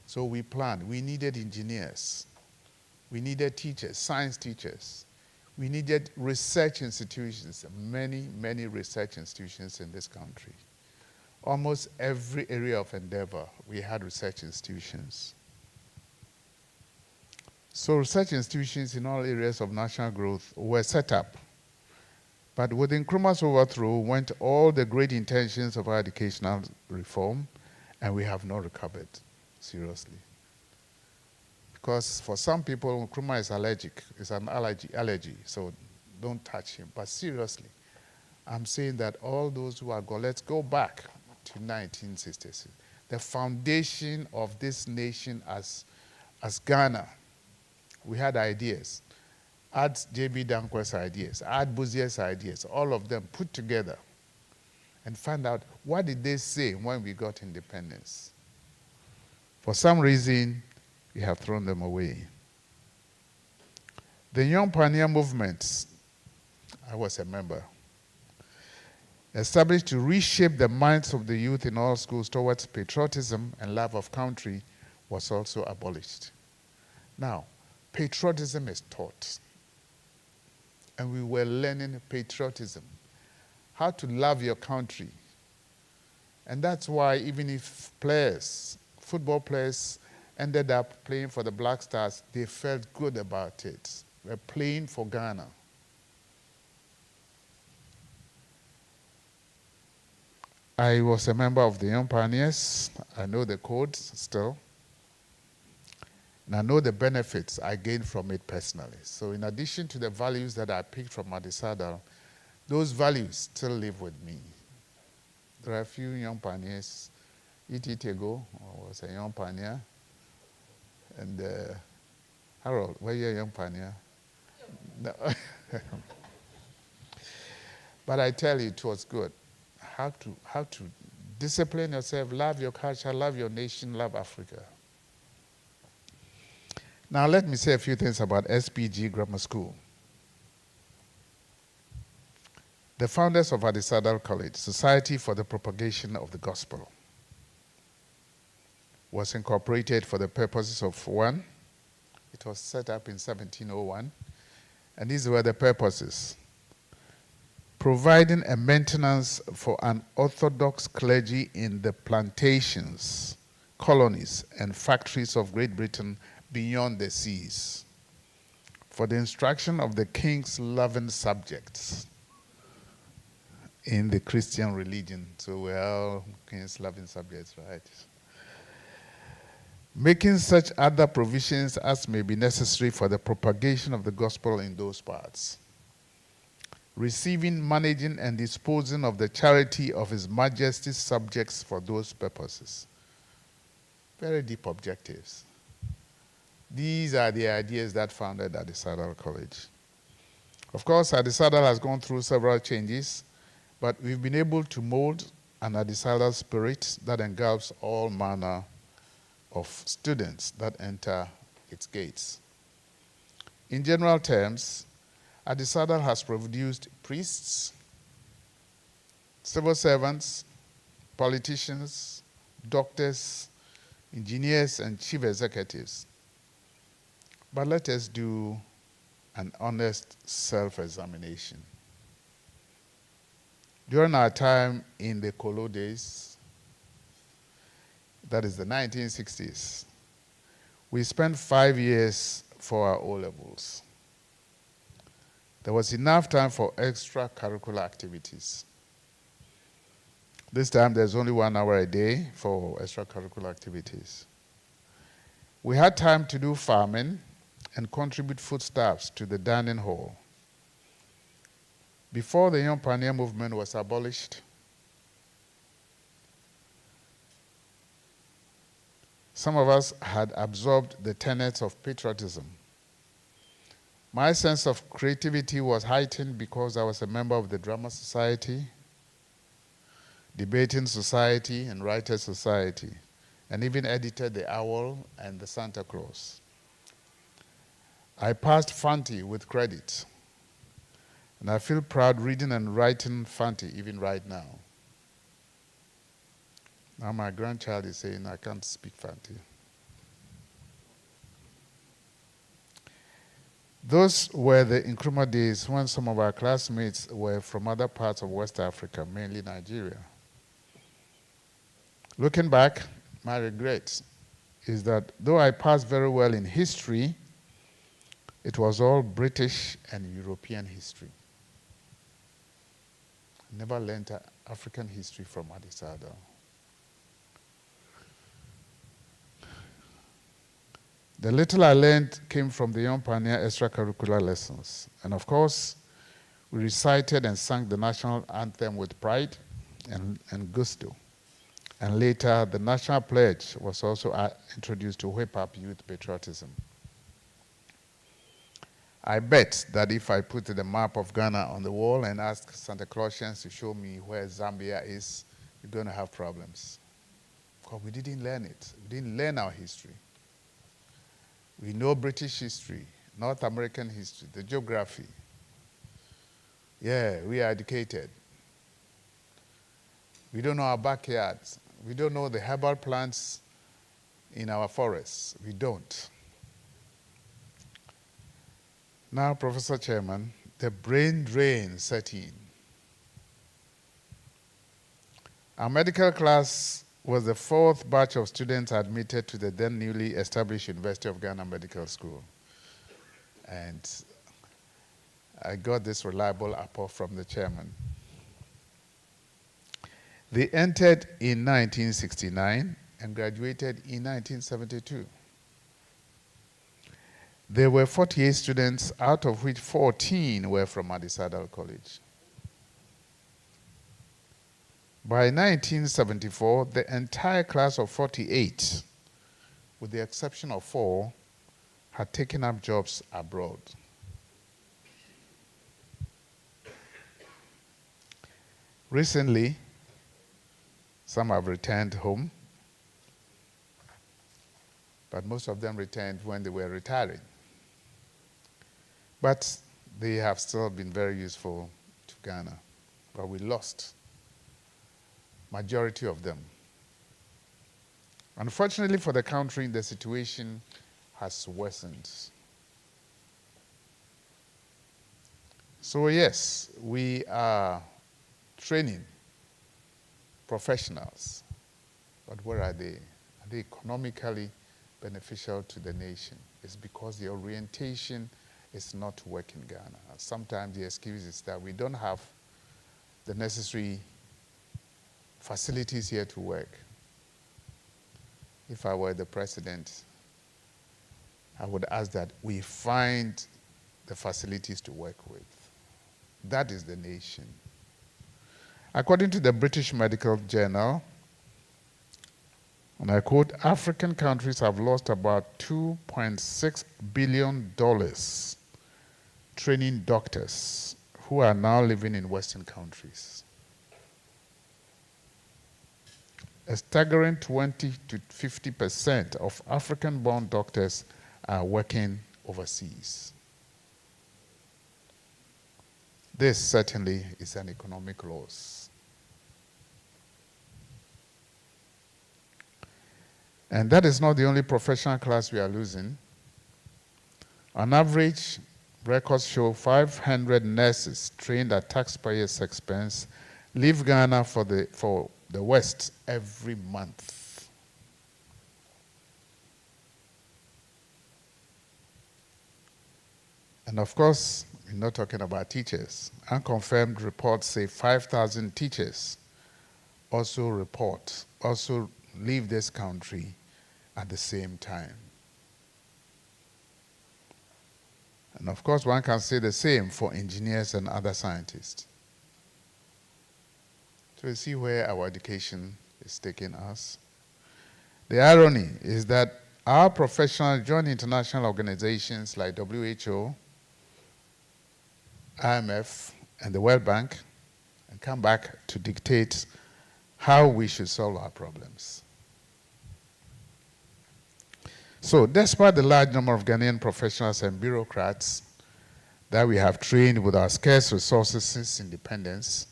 so we planned. We needed engineers. We needed teachers, science teachers. We needed research institutions, many, many research institutions in this country. Almost every area of endeavor, we had research institutions. So research institutions in all areas of national growth were set up. But with Nkrumah's overthrow went all the great intentions of our educational reform, and we have not recovered, seriously. Because for some people, Nkrumah is allergic. It's an allergy, so don't touch him. But seriously, I'm saying that all those who are gone, let's go back to 1966. The foundation of this nation as Ghana, we had ideas. Add J.B. Dankwa's ideas, add Buzier's ideas, all of them put together and find out what did they say when we got independence. For some reason, we have thrown them away. The Young Pioneer Movement, I was a member, established to reshape the minds of the youth in all schools towards patriotism and love of country, was also abolished. Now, patriotism is taught. And we were learning patriotism, how to love your country And that's why even if players, football players, ended up playing for the Black Stars, they felt good about it. They're playing for Ghana. I was a member of the Young Pioneers. I know the codes still. And I know the benefits I gained from it personally. So in addition to the values that I picked from Adisadel, those values still live with me. There are a few Young Pioneers. E.T. Tego was a Young Pioneer. And Harold, were you a Young Pioneer? No. But I tell you, it was good. How to discipline yourself, love your culture, love your nation, love Africa. Now let me say a few things about SPG Grammar School. The founders of Adisadel College, Society for the Propagation of the Gospel, was incorporated for the purposes of one. It was set up in 1701, and these were the purposes: providing a maintenance for an orthodox clergy in the plantations, colonies, and factories of Great Britain beyond the seas, for the instruction of the king's loving subjects in the Christian religion. So we're all king's loving subjects, right? Making such other provisions as may be necessary for the propagation of the gospel in those parts. Receiving, managing, and disposing of the charity of His Majesty's subjects for those purposes. Very deep objectives. These are the ideas that founded Adisadel College. Of course, Adisadel has gone through several changes, but we've been able to mold an Adisadel spirit that engulfs all manner of students that enter its gates. In general terms, Adisadel has produced priests, civil servants, politicians, doctors, engineers, and chief executives. But let us do an honest self-examination. During our time in the Kolo days, that is the 1960s, we spent 5 years for our O-levels. There was enough time for extracurricular activities. This time there's only 1 hour a day for extracurricular activities. We had time to do farming and contribute foodstuffs to the dining hall. Before the Young Pioneer movement was abolished, some of us had absorbed the tenets of patriotism. My sense of creativity was heightened because I was a member of the Drama Society, Debating Society, and Writers Society, and even edited The Owl and the Santa Claus. I passed Fanti with credit, and I feel proud reading and writing Fanti even right now. Now my grandchild is saying I can't speak Fanti. Those were the Nkrumah days when some of our classmates were from other parts of West Africa, mainly Nigeria. Looking back, my regret is that though I passed very well in history, it was all British and European history. I never learned African history from Adisadel. The little I learned came from the Young Pioneer extracurricular lessons. And of course, we recited and sang the national anthem with pride and gusto. And later, the national pledge was also introduced to whip up youth patriotism. I bet that if I put the map of Ghana on the wall and ask Santa Clausians to show me where Zambia is, we're going to have problems. Because we didn't learn it. We didn't learn our history. We know British history, North American history, the geography. Yeah, we are educated. We don't know our backyards. We don't know the herbal plants in our forests. We don't. Now, Professor Chairman, the brain drain set in. Our medical class was the fourth batch of students admitted to the then newly established University of Ghana Medical School. And I got this reliable report from the chairman. They entered in 1969 and graduated in 1972. There were 48 students, out of which 14 were from Adisadel College. By 1974, the entire class of 48, with the exception of 4, had taken up jobs abroad. Recently, some have returned home, but most of them returned when they were retiring. But they have still been very useful to Ghana, but we lost majority of them. Unfortunately for the country, the situation has worsened. So yes, we are training professionals, but where are they? Are they economically beneficial to the nation? It's because the orientation is not to work in Ghana. Sometimes the excuse is that we don't have the necessary facilities here to work. If I were the president, I would ask that we find the facilities to work with. That is the nation. According to the British Medical Journal, and I quote, African countries have lost about $2.6 billion training doctors who are now living in Western countries. A staggering 20 to 50% of African-born doctors are working overseas. This certainly is an economic loss. And that is not the only professional class we are losing. On average, records show 500 nurses trained at taxpayers' expense leave Ghana for the West every month. And of course, we're not talking about teachers. Unconfirmed reports say 5,000 teachers also leave this country at the same time. And of course, one can say the same for engineers and other scientists. So you see where our education is taking us. The irony is that our professionals join international organizations like WHO, IMF, and the World Bank, and come back to dictate how we should solve our problems. So, despite the large number of Ghanaian professionals and bureaucrats that we have trained with our scarce resources since independence,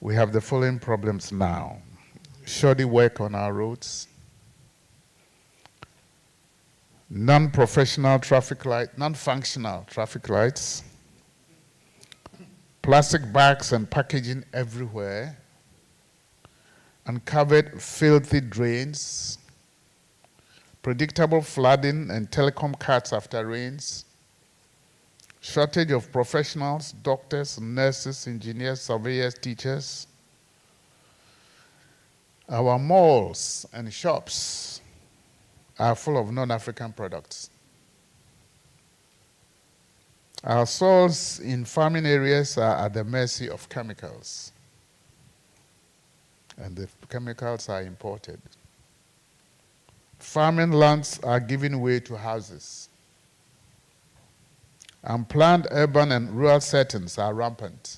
we have the following problems now. Shoddy work on our roads, non-functional traffic lights, plastic bags and packaging everywhere, uncovered filthy drains, predictable flooding and telecom cuts after rains, shortage of professionals, doctors, nurses, engineers, surveyors, teachers. Our malls and shops are full of non-African products. Our soils in farming areas are at the mercy of chemicals, and the chemicals are imported. Farming lands are giving way to houses. Unplanned urban and rural settings are rampant.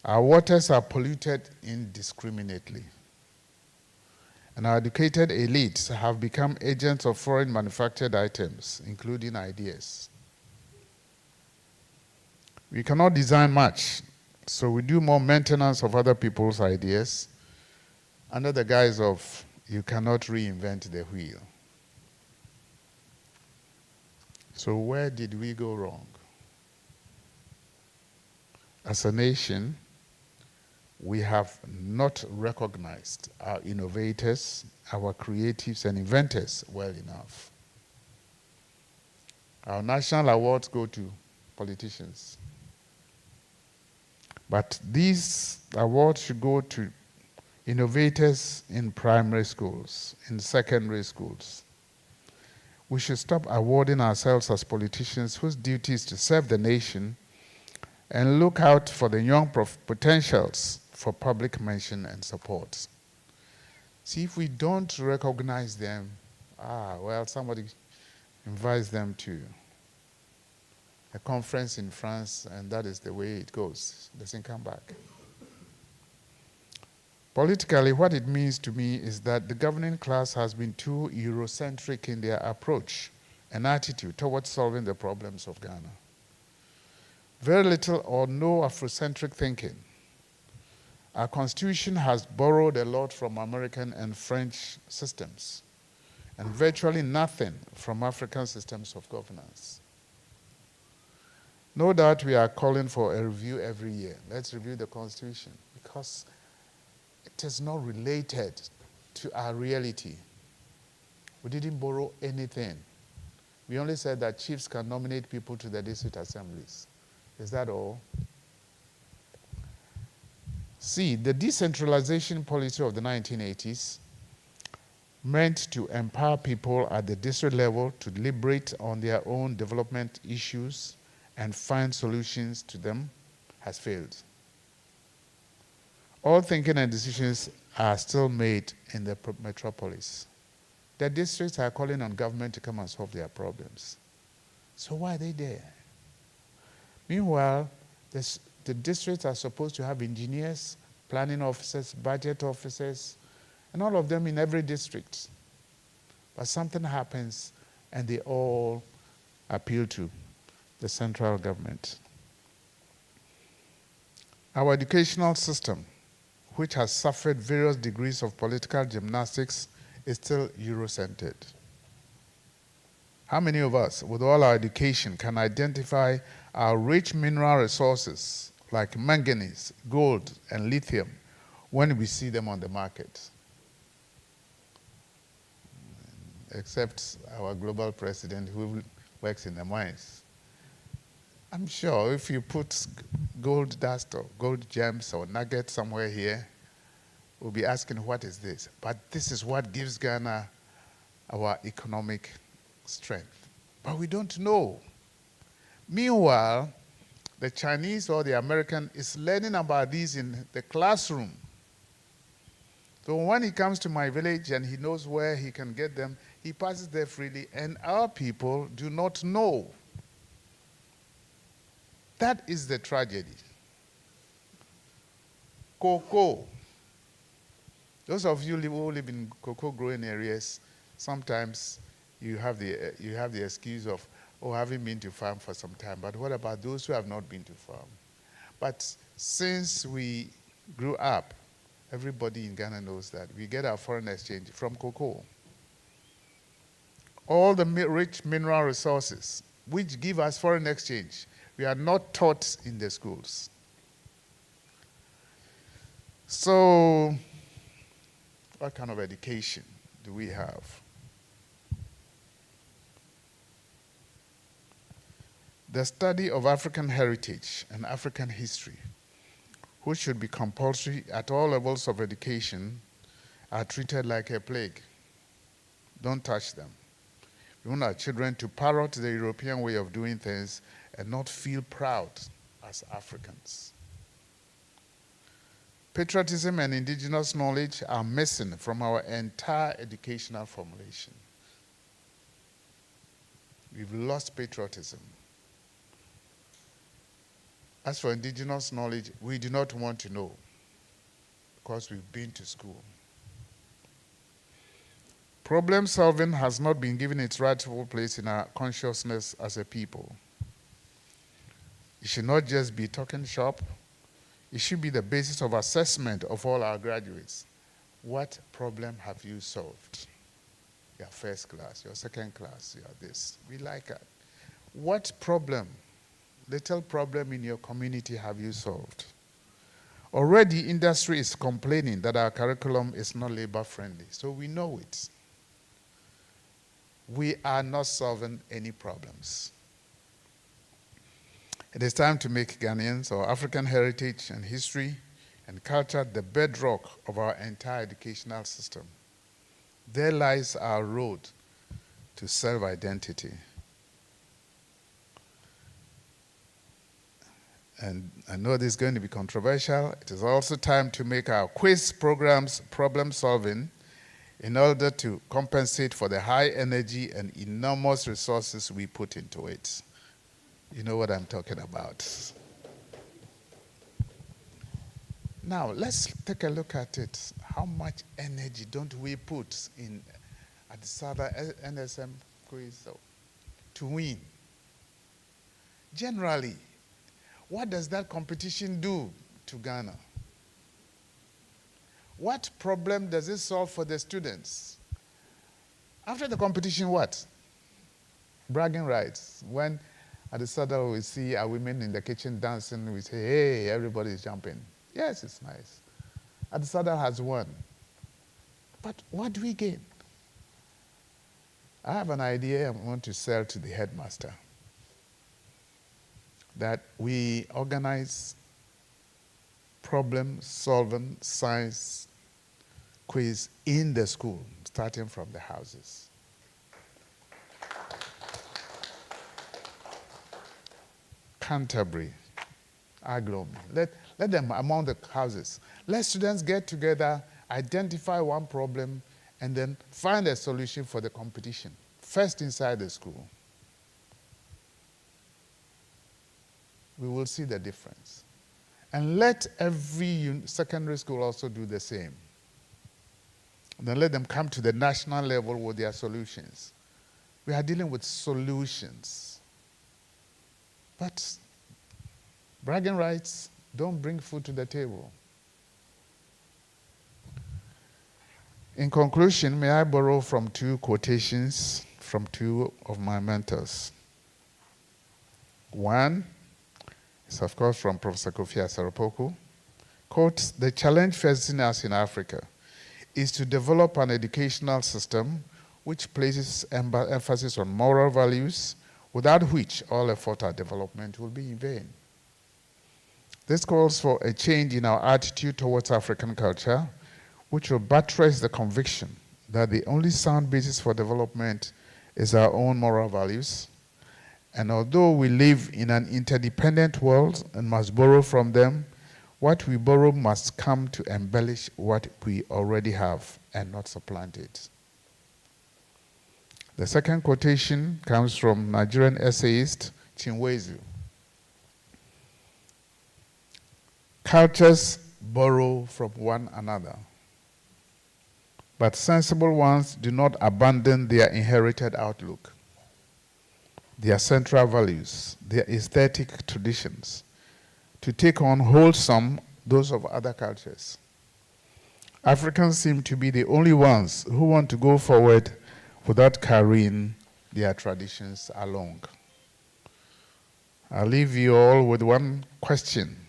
Our waters are polluted indiscriminately. And our educated elites have become agents of foreign manufactured items, including ideas. We cannot design much, so we do more maintenance of other people's ideas under the guise of you cannot reinvent the wheel. So where did we go wrong? As a nation, we have not recognized our innovators, our creatives and inventors well enough. Our national awards go to politicians. But these awards should go to innovators in primary schools, in secondary schools. We should stop awarding ourselves as politicians whose duty is to serve the nation and look out for the young potentials for public mention and support. See, if we don't recognize them, well, somebody invites them to a conference in France, and that is the way it goes. It doesn't come back. Politically, what it means to me is that the governing class has been too Eurocentric in their approach and attitude towards solving the problems of Ghana. Very little or no Afrocentric thinking. Our constitution has borrowed a lot from American and French systems, and virtually nothing from African systems of governance. No doubt we are calling for a review every year. Let's review the constitution, because it is not related to our reality. We didn't borrow anything. We only said that chiefs can nominate people to the district assemblies. Is that all? See, the decentralization policy of the 1980s meant to empower people at the district level to deliberate on their own development issues and find solutions to them has failed. All thinking and decisions are still made in the metropolis. The districts are calling on government to come and solve their problems. So why are they there? Meanwhile, the districts are supposed to have engineers, planning officers, budget officers, and all of them in every district. But something happens and they all appeal to the central government. Our educational system, which has suffered various degrees of political gymnastics, is still Euro-centered. How many of us, with all our education, can identify our rich mineral resources like manganese, gold, and lithium when we see them on the market? Except our global president who works in the mines. I'm sure if you put gold dust or gold gems or nuggets somewhere here, we'll be asking, what is this? But this is what gives Ghana our economic strength. But we don't know. Meanwhile, the Chinese or the American is learning about these in the classroom. So when he comes to my village and he knows where he can get them, he passes there freely, and our people do not know. That is the tragedy. Cocoa. Those of you who live in cocoa growing areas, sometimes you have the excuse of, having been to farm for some time. But what about those who have not been to farm? But since we grew up, everybody in Ghana knows that we get our foreign exchange from cocoa. All the rich mineral resources which give us foreign exchange, we are not taught in the schools. So, what kind of education do we have? The study of African heritage and African history, which should be compulsory at all levels of education, are treated like a plague. Don't touch them. We want our children to parrot the European way of doing things and not feel proud as Africans. Patriotism and indigenous knowledge are missing from our entire educational formulation. We've lost patriotism. As for indigenous knowledge, we do not want to know because we've been to school. Problem solving has not been given its rightful place in our consciousness as a people. It should not just be talking shop. It should be the basis of assessment of all our graduates. What problem have you solved? Your first class, your second class, your this. We like that. What problem, little problem in your community have you solved? Already, industry is complaining that our curriculum is not labor-friendly, so we know it. We are not solving any problems. It is time to make Ghanaians or African heritage and history and culture the bedrock of our entire educational system. There lies our road to self-identity. And I know this is going to be controversial. It is also time to make our quiz programs problem-solving in order to compensate for the high energy and enormous resources we put into it. You know what I'm talking about. Now, let's take a look at it. How much energy don't we put in Adisadel NSM quiz to win? Generally, what does that competition do to Ghana? What problem does it solve for the students? After the competition, what? Bragging rights. When at the Adisadel we see our women in the kitchen dancing, we say, hey, everybody is jumping. Yes, it's nice. Adisadel has won. But what do we gain? I have an idea I want to sell to the headmaster. That we organize problem-solving science quiz in the school, starting from the houses. Canterbury, Aglom, let them among the houses. Let students get together, identify one problem, and then find a solution for the competition, first inside the school. We will see the difference. And let every secondary school also do the same. And then let them come to the national level with their solutions. We are dealing with solutions. But bragging rights don't bring food to the table. In conclusion, may I borrow from two quotations from two of my mentors. One is, of course, from Professor Kofi Asarapoko. Quote, "The challenge facing us in Africa is to develop an educational system which places emphasis on moral values, without which all effort at development will be in vain. This calls for a change in our attitude towards African culture, which will buttress the conviction that the only sound basis for development is our own moral values. And although we live in an interdependent world and must borrow from them, what we borrow must come to embellish what we already have and not supplant it." The second quotation comes from Nigerian essayist Chinwezu. "Cultures borrow from one another, but sensible ones do not abandon their inherited outlook, their central values, their aesthetic traditions, to take on wholesome those of other cultures. Africans seem to be the only ones who want to go forward without carrying their traditions along." I'll leave you all with one question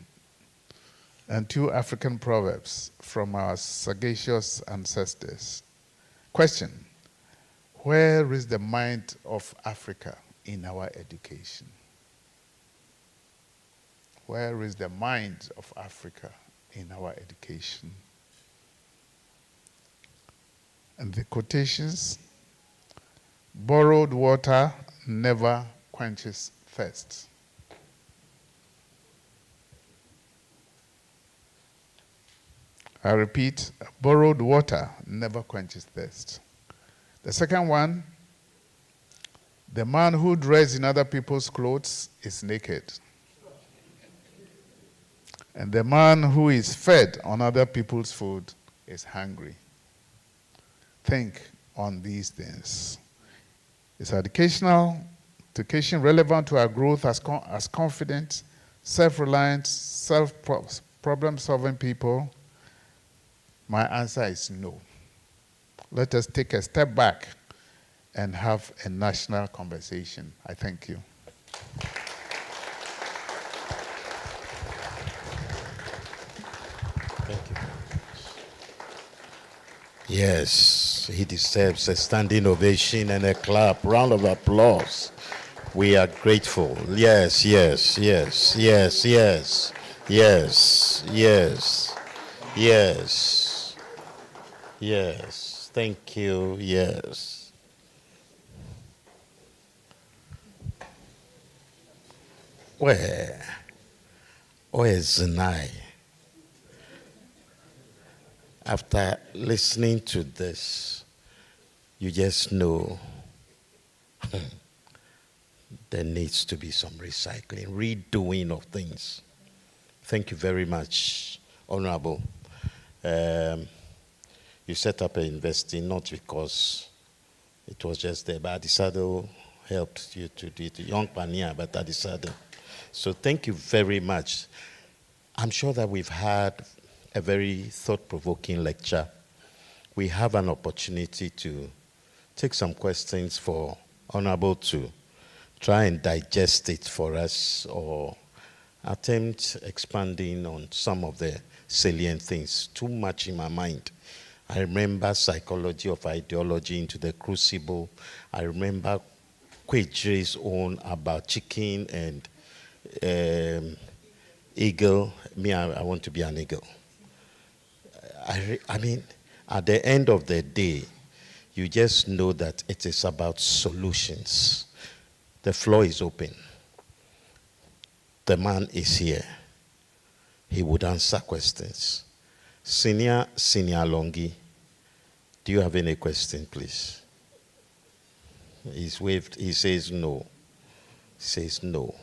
and two African proverbs from our sagacious ancestors. Question: where is the mind of Africa in our education? Where is the mind of Africa in our education? And the quotations: borrowed water never quenches thirst. I repeat, borrowed water never quenches thirst. The second one: the man who dresses in other people's clothes is naked. And the man who is fed on other people's food is hungry. Think on these things. Is education relevant to our growth as confident, self-reliant, problem-solving people? My answer is no. Let us take a step back and have a national conversation. I thank you. Yes, he deserves a standing ovation and a clap, round of applause. We are grateful. Yes, yes, yes, yes, yes, yes, yes, yes, yes. Thank you. Yes. Where is Zanai? After listening to this, you just know there needs to be some recycling, redoing of things. Thank you very much, Honorable. You set up an investing not because it was just there, but Adisadel helped you to do it. Young pioneer, but Adisadel. So thank you very much. I'm sure that we've had a very thought-provoking lecture. We have an opportunity to take some questions for Honorable to try and digest it for us or attempt expanding on some of the salient things. Too much in my mind. I remember psychology of ideology into the crucible. I remember Kweje's own about chicken and eagle. Me, I want to be an eagle. I mean, at the end of the day, you just know that it is about solutions. The floor is open. The man is here. He would answer questions. Senior Longi, do you have any question, please? He's waved. He says no. He says no.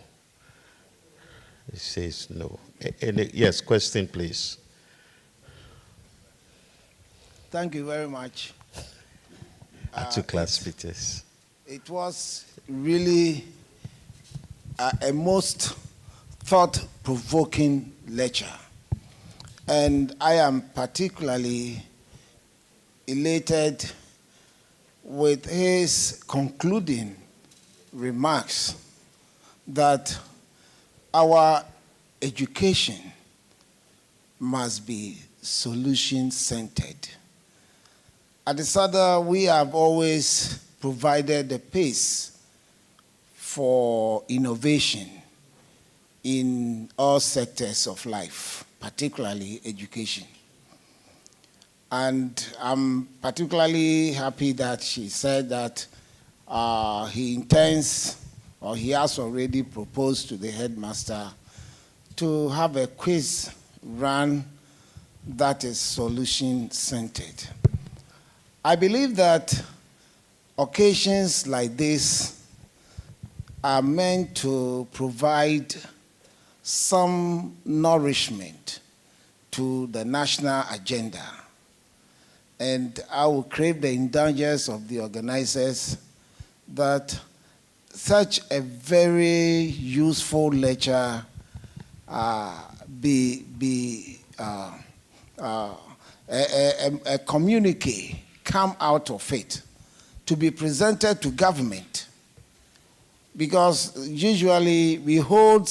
He says no. Yes, question, please. Thank you very much. To class speeches. It was really a most thought-provoking lecture. And I am particularly elated with his concluding remarks that our education must be solution-centered. At Adisadel, we have always provided the pace for innovation in all sectors of life, particularly education. And I'm particularly happy that she said that he intends, or he has already proposed to the headmaster to have a quiz run that is solution-centered. I believe that occasions like this are meant to provide some nourishment to the national agenda. And I will crave the indulgence of the organizers that such a very useful lecture be a communique come out of it to be presented to government. Because usually we hold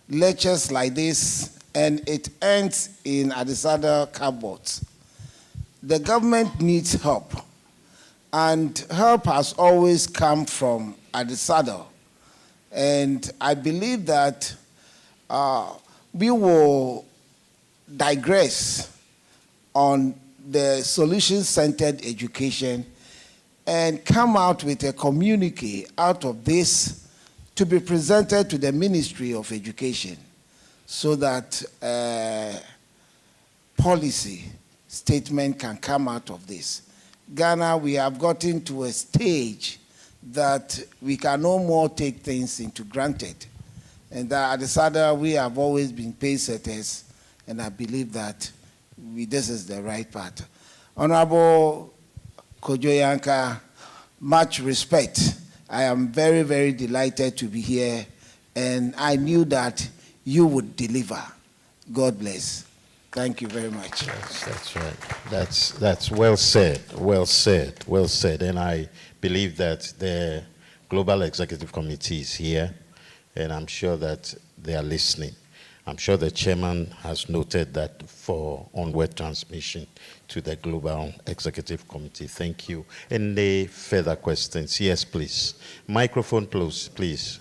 lectures like this and it ends in Adisadel cupboards. The government needs help, and help has always come from Adisadel. And I believe that we will digress on the solution-centered education and come out with a communique out of this to be presented to the Ministry of Education so that policy statement can come out of this. Ghana, we have gotten to a stage that we can no more take things into granted. And at Adisadel, we have always been pace setters, and I believe that this is the right path. Honorable Kojo Yankah, much respect. I am very, very delighted to be here, and I knew that you would deliver. God bless. Thank you very much. Yes, that's right. That's well said, well said, well said. And I believe that the Global Executive Committee is here, and I'm sure that they are listening. I'm sure the chairman has noted that for onward transmission to the Global Executive Committee. Thank you. Any further questions? Yes, please. Microphone close, please.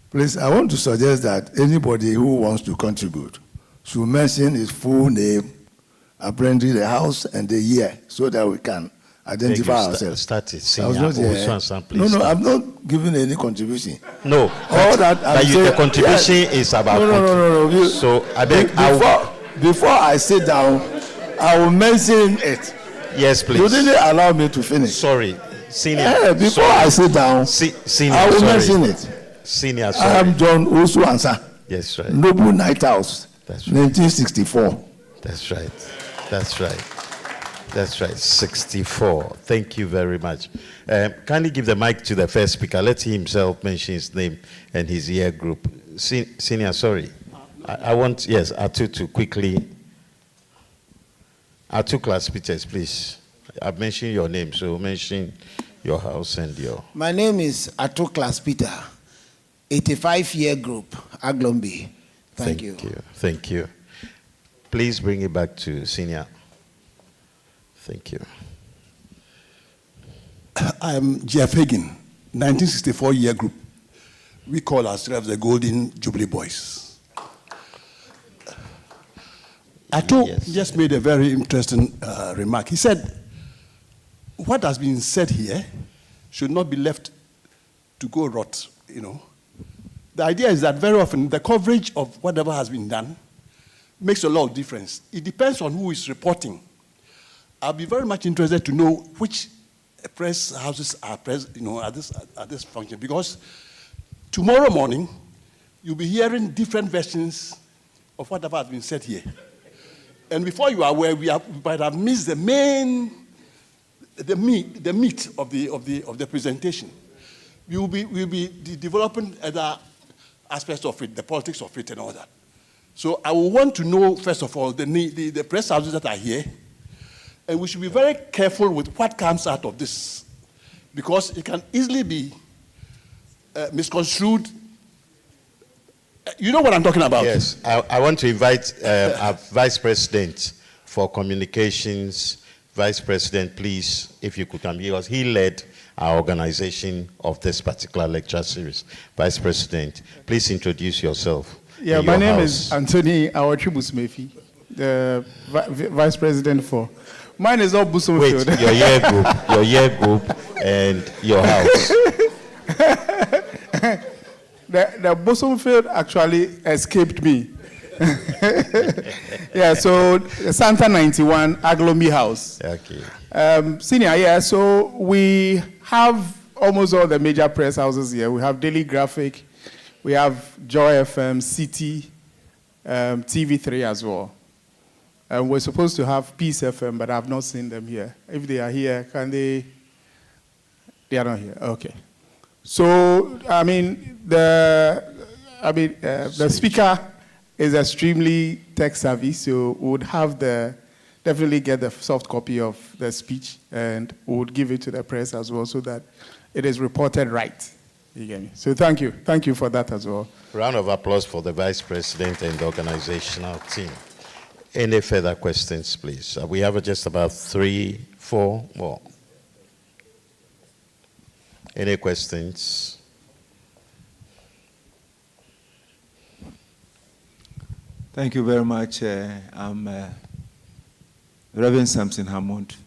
Please, I want to suggest that anybody who wants to contribute should mention his full name, apparently the house and the year, so that we can identify ourselves. Start it. I was not here. No, I'm not giving any contribution. No, all that I'm saying, the contribution is about. No. So I beg, before I sit down, I will mention it. Yes, please. You didn't allow me to finish. Sorry, senior. Yeah, before I sit down, senior, I will mention it. Senior, sorry. I am John Osu Ansah. Yes, right. Noble Night House. That's right. 1964. That's right. That's right. That's right. 64. Thank you very much. Kindly give the mic to the first speaker. Let him himself mention his name and his year group. Senior, sorry. I want, yes, Atu to quickly. Atu class Peters, please. I've mentioned your name, so mention your house and your. My name is Atu Class Peter, 85-year group, Aglombi. Thank you. Thank you. Please bring it back to senior. Thank you. I'm Jeff Hagen, 1964-year group. We call ourselves the Golden Jubilee Boys. Ato just made a very interesting remark. He said, what has been said here should not be left to go rot, you know. The idea is that very often the coverage of whatever has been done makes a lot of difference. It depends on who is reporting. I'll be very much interested to know which press houses are at this function, because tomorrow morning you'll be hearing different versions of whatever has been said here. And before you are aware, we might have missed the meat of the presentation. We'll be developing other aspects of it, the politics of it and all that. So I will want to know, first of all, the press houses that are here, and we should be very careful with what comes out of this, because it can easily be misconstrued. You know what I'm talking about? Yes, I want to invite our Vice President for Communications. Vice President, please, if you could come, because he led our organization of this particular lecture series. Vice President, please introduce yourself. Yeah, my name is Anthony Awachibusmefi, the Vice President for. Mine is not Busumfield. Wait, your year group, and your house. The Busumfield actually escaped me. Yeah, so Santa 91, Aglombi House. Okay. Senior, yeah, so we have almost all the major press houses here. We have Daily Graphic, we have Joy FM, City, TV3 as well. And we're supposed to have Peace FM, but I've not seen them here. If they are here, can they? They are not here. Okay. So, the speaker is extremely tech savvy, so we would have definitely get the soft copy of the speech, and we would give it to the press as well, so that it is reported right. You get me? So thank you. Thank you for that as well. Round of applause for the Vice President and the organizational team. Any further questions, please? We have just about 3, 4 more. Any questions? Thank you very much. I'm Reverend Samson Hammond,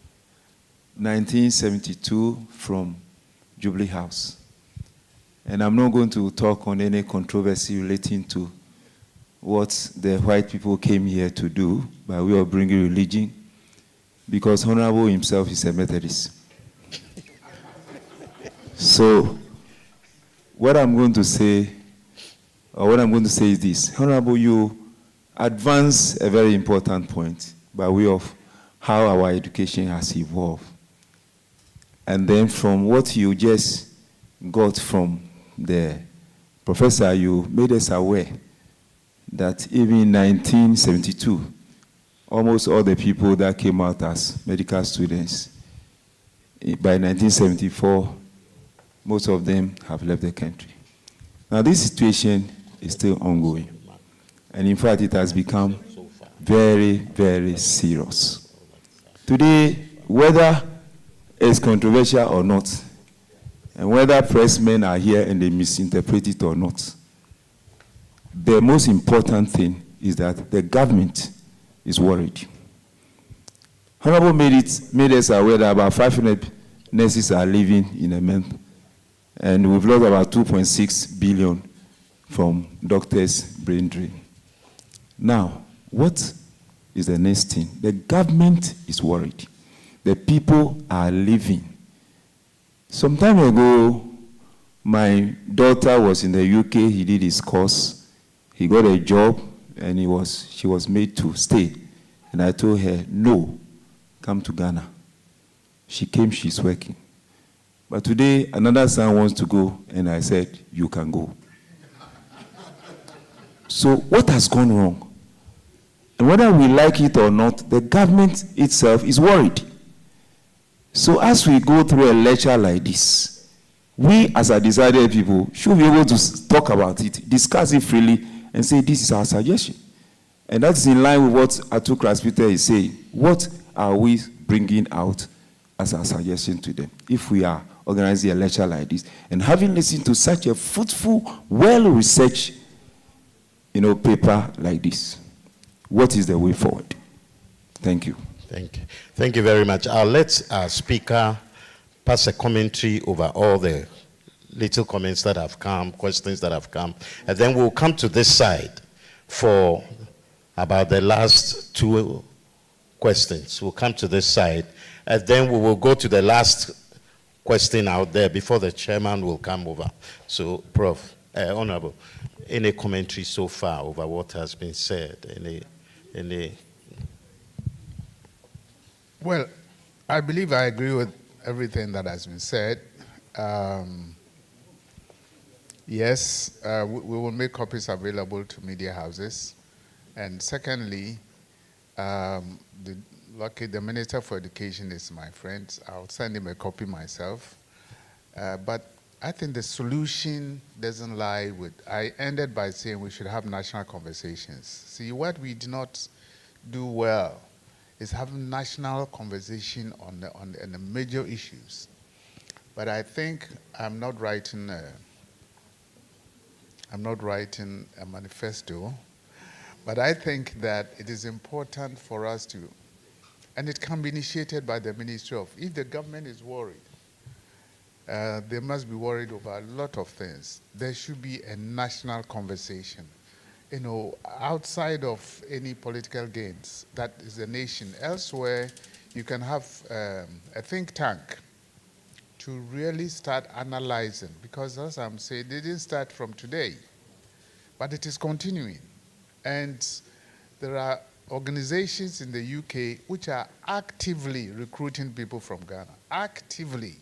1972 from Jubilee House. And I'm not going to talk on any controversy relating to what the white people came here to do by way of bringing religion, because Honorable himself is a Methodist. So what I'm going to say is this. Honorable, you advance a very important point by way of how our education has evolved. And then from what you just got from the professor, you made us aware that even in 1972, almost all the people that came out as medical students by 1974, most of them have left the country. Now, this situation is still ongoing. And in fact, it has become very, very serious. Today, whether it's controversial or not, and whether pressmen are here and they misinterpret it or not, the most important thing is that the government is worried. Honorable made us aware that about 500 nurses are leaving in a month, and we've lost about 2.6 billion from doctors' brain drain. Now, what is the next thing? The government is worried. The people are leaving. Some time ago, my daughter was in the UK. He did his course. He got a job, and she was made to stay. And I told her, no, come to Ghana. She came, she's working. But today, another son wants to go, and I said, you can go. So what has gone wrong? And whether we like it or not, the government itself is worried. So as we go through a lecture like this, we as Adisadel people should be able to talk about it, discuss it freely, and say this is our suggestion. And that's in line with what Atu Kraspiter is saying. What are we bringing out as our suggestion to them if we are organizing a lecture like this? And having listened to such a fruitful, well-researched paper like this, what is the way forward? Thank you. Thank you. Thank you very much. I'll let our speaker pass a commentary over all the little comments that have come, questions that have come, and then we'll come to this side for about the last two questions. We'll come to this side, and then we will go to the last question out there before the chairman will come over. So, Prof, Honorable, any commentary so far over what has been said? Any? Well, I believe I agree with everything that has been said. Yes, we will make copies available to media houses. And secondly, the Minister for Education is my friend. I'll send him a copy myself. But I think the solution doesn't lie with, I ended by saying we should have national conversations. See, what we do not do well is having national conversation on the major issues. But I think I'm not writing a manifesto, but I think that it is important for us to, and it can be initiated by the Ministry of, if the government is worried, they must be worried over a lot of things. There should be a national conversation. Outside of any political gains, that is the nation. Elsewhere, you can have a think tank to really start analyzing, because as I'm saying, they didn't start from today, but it is continuing. And there are organizations in the UK which are actively recruiting people from Ghana, actively.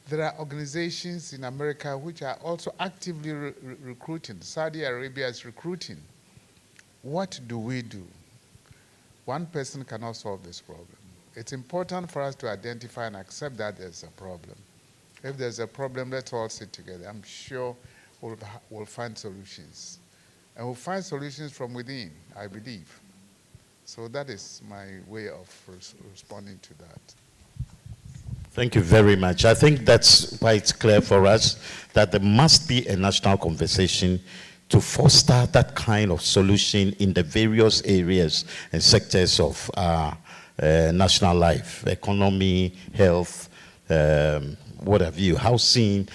There are organizations in America which are also actively recruiting. Saudi Arabia is recruiting. What do we do? One person cannot solve this problem. It's important for us to identify and accept that there's a problem. If there's a problem, let's all sit together. I'm sure we'll find solutions. And we'll find solutions from within, I believe. So that is my way of responding to that. Thank you very much. I think that's why it's clear for us that there must be a national conversation to foster that kind of solution in the various areas and sectors of national life, economy, health, what have you, housing,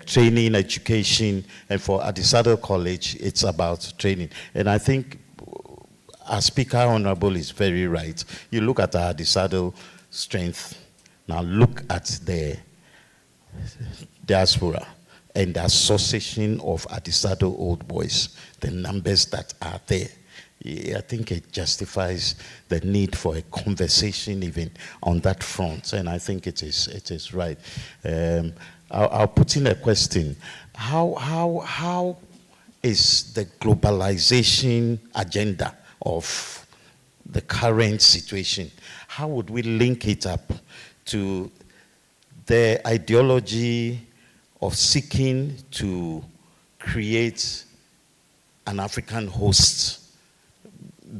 training, education, and for Adisadel College, it's about training. And I think our Speaker Honorable is very right. You look at our Adisadel strength. Now look at the diaspora and the association of Adisadel old boys, the numbers that are there. I think it justifies the need for a conversation even on that front, and I think it is right. I'll put in a question. How is the globalization agenda of the current situation, how would we link it up to their ideology of seeking to create an African host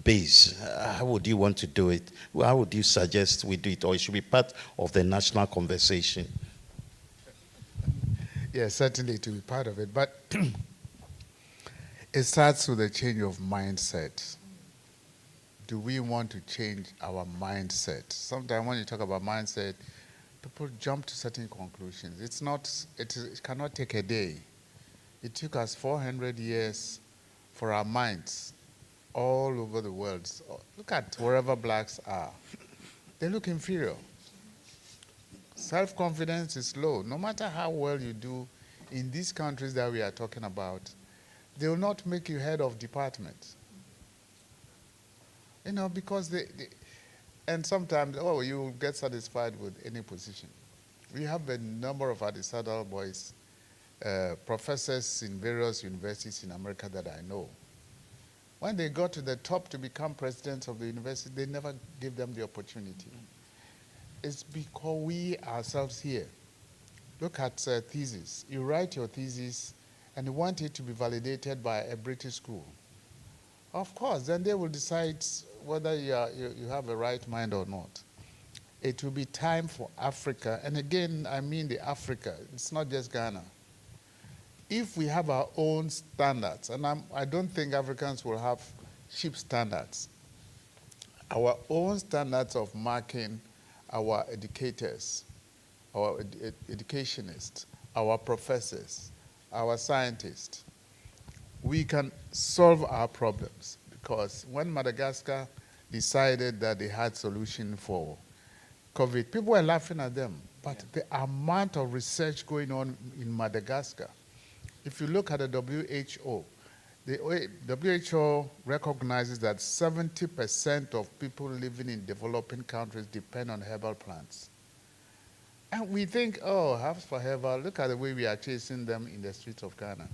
base? How would you want to do it? How would you suggest we do it? Or it should be part of the national conversation? Yes, certainly to be part of it. But it starts with a change of mindset. Do we want to change our mindset? Sometimes when you talk about mindset, people jump to certain conclusions. It cannot take a day. It took us 400 years for our minds all over the world. Look at wherever blacks are. They look inferior. Self-confidence is low. No matter how well you do in these countries that we are talking about, they will not make you head of department. You know, because and sometimes, oh, you will get satisfied with any position. We have a number of Adisadel boys, professors in various universities in America that I know. When they got to the top to become presidents of the university, they never gave them the opportunity. It's because we ourselves here, look at thesis. You write your thesis and you want it to be validated by a British school. Of course, then they will decide whether you have a right mind or not. It will be time for Africa, and again, I mean the Africa, it's not just Ghana. If we have our own standards, and I don't think Africans will have cheap standards, our own standards of marking our educators, our educationists, our professors, our scientists, we can solve our problems. Because when Madagascar decided that they had solution for COVID, people were laughing at them. But the amount of research going on in Madagascar, if you look at the WHO recognizes that 70% of people living in developing countries depend on herbal plants. And we think, oh, herbs for herbal, look at the way we are chasing them in the streets of Ghana.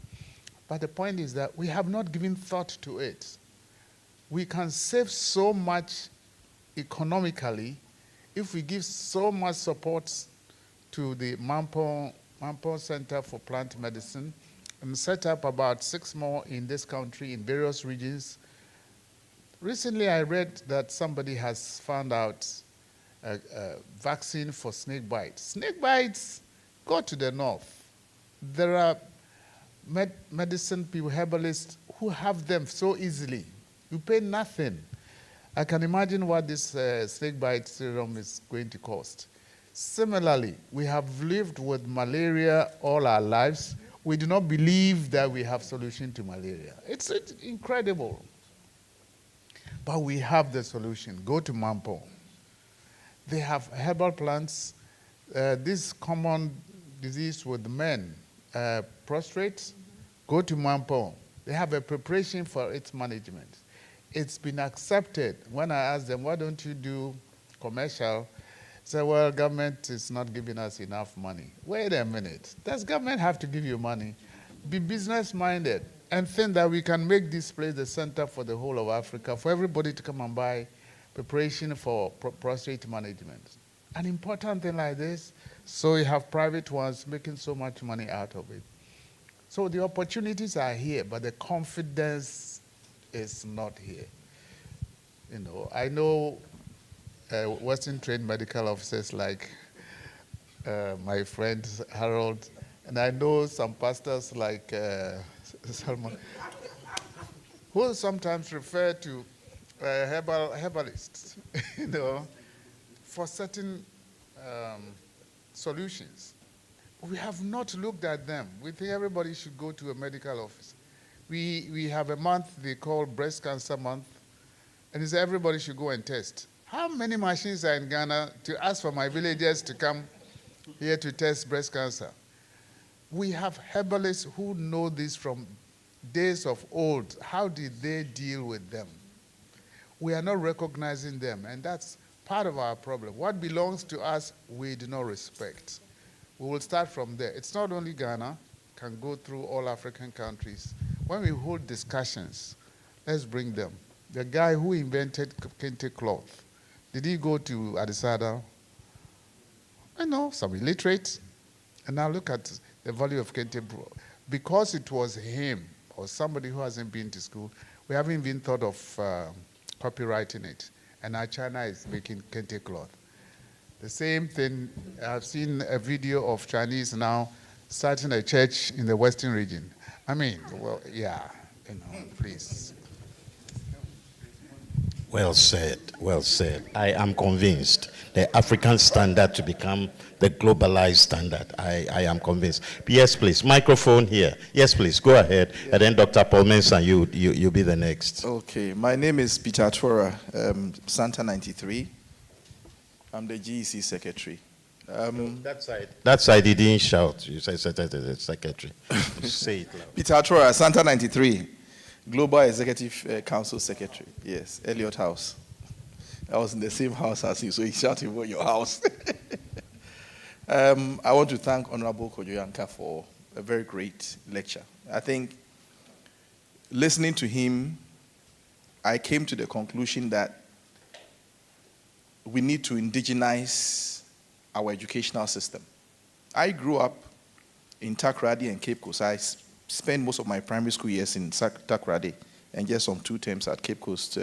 But the point is that we have not given thought to it. We can save so much economically if we give so much support to the Mampo Center for Plant Medicine and set up about 6 more in this country in various regions. Recently, I read that somebody has found out a vaccine for snake bites. Snake bites, go to the north. There are medicine people, herbalists, who have them so easily. You pay nothing. I can imagine what this snake bite serum is going to cost. Similarly, we have lived with malaria all our lives. We do not believe that we have solution to malaria. It's incredible. But we have the solution. Go to Mampo. They have herbal plants. This common disease with men, prostrate, go to Mampo. They have a preparation for its management. It's been accepted. When I asked them, why don't you do commercial? They said, well, government is not giving us enough money. Wait a minute. Does government have to give you money? Be business-minded and think that we can make this place the center for the whole of Africa, for everybody to come and buy preparation for prostate management. An important thing like this, so you have private ones making so much money out of it. So the opportunities are here, but the confidence is not here. You know, I know Western trained medical officers like my friend Harold, and I know some pastors like Salman, who sometimes refer to herbalists, you know, for certain solutions. We have not looked at them. We think everybody should go to a medical office. We have a month they call Breast Cancer Month, and it's everybody should go and test. How many machines are in Ghana to ask for my villagers to come here to test breast cancer? We have herbalists who know this from days of old. How did they deal with them? We are not recognizing them, and that's part of our problem. What belongs to us, we do not respect. We will start from there. It's not only Ghana, can go through all African countries. When we hold discussions, let's bring them. The guy who invented kente cloth, did he go to Adisadel? I know some illiterate. And now look at the value of Kente. Because it was him or somebody who hasn't been to school, we haven't even thought of copywriting it. And now China is making Kente cloth. The same thing, I've seen a video of Chinese now starting a church in the Western region. I mean, well, yeah, please. Well said, well said. I am convinced the African standard to become the globalized standard. I am convinced. Yes, please. Microphone here. Yes, please. Go ahead. Yes. And then Dr. Paul Mensah, you'll be the next. Okay. My name is Peter Atora, Santa 93. I'm the GEC secretary. That side he didn't shout. You said secretary. Say it loud. Peter Atora, Santa 93. Global Executive Council Secretary. Yes, Elliott House. I was in the same house as you, so he shouted about your house. I want to thank Honorable Kojo Yankah for a very great lecture. I think listening to him, I came to the conclusion that we need to indigenize our educational system. I grew up in Takoradi and Cape Coast. I spent most of my primary school years in Takoradi and just some 2 terms at Cape Coast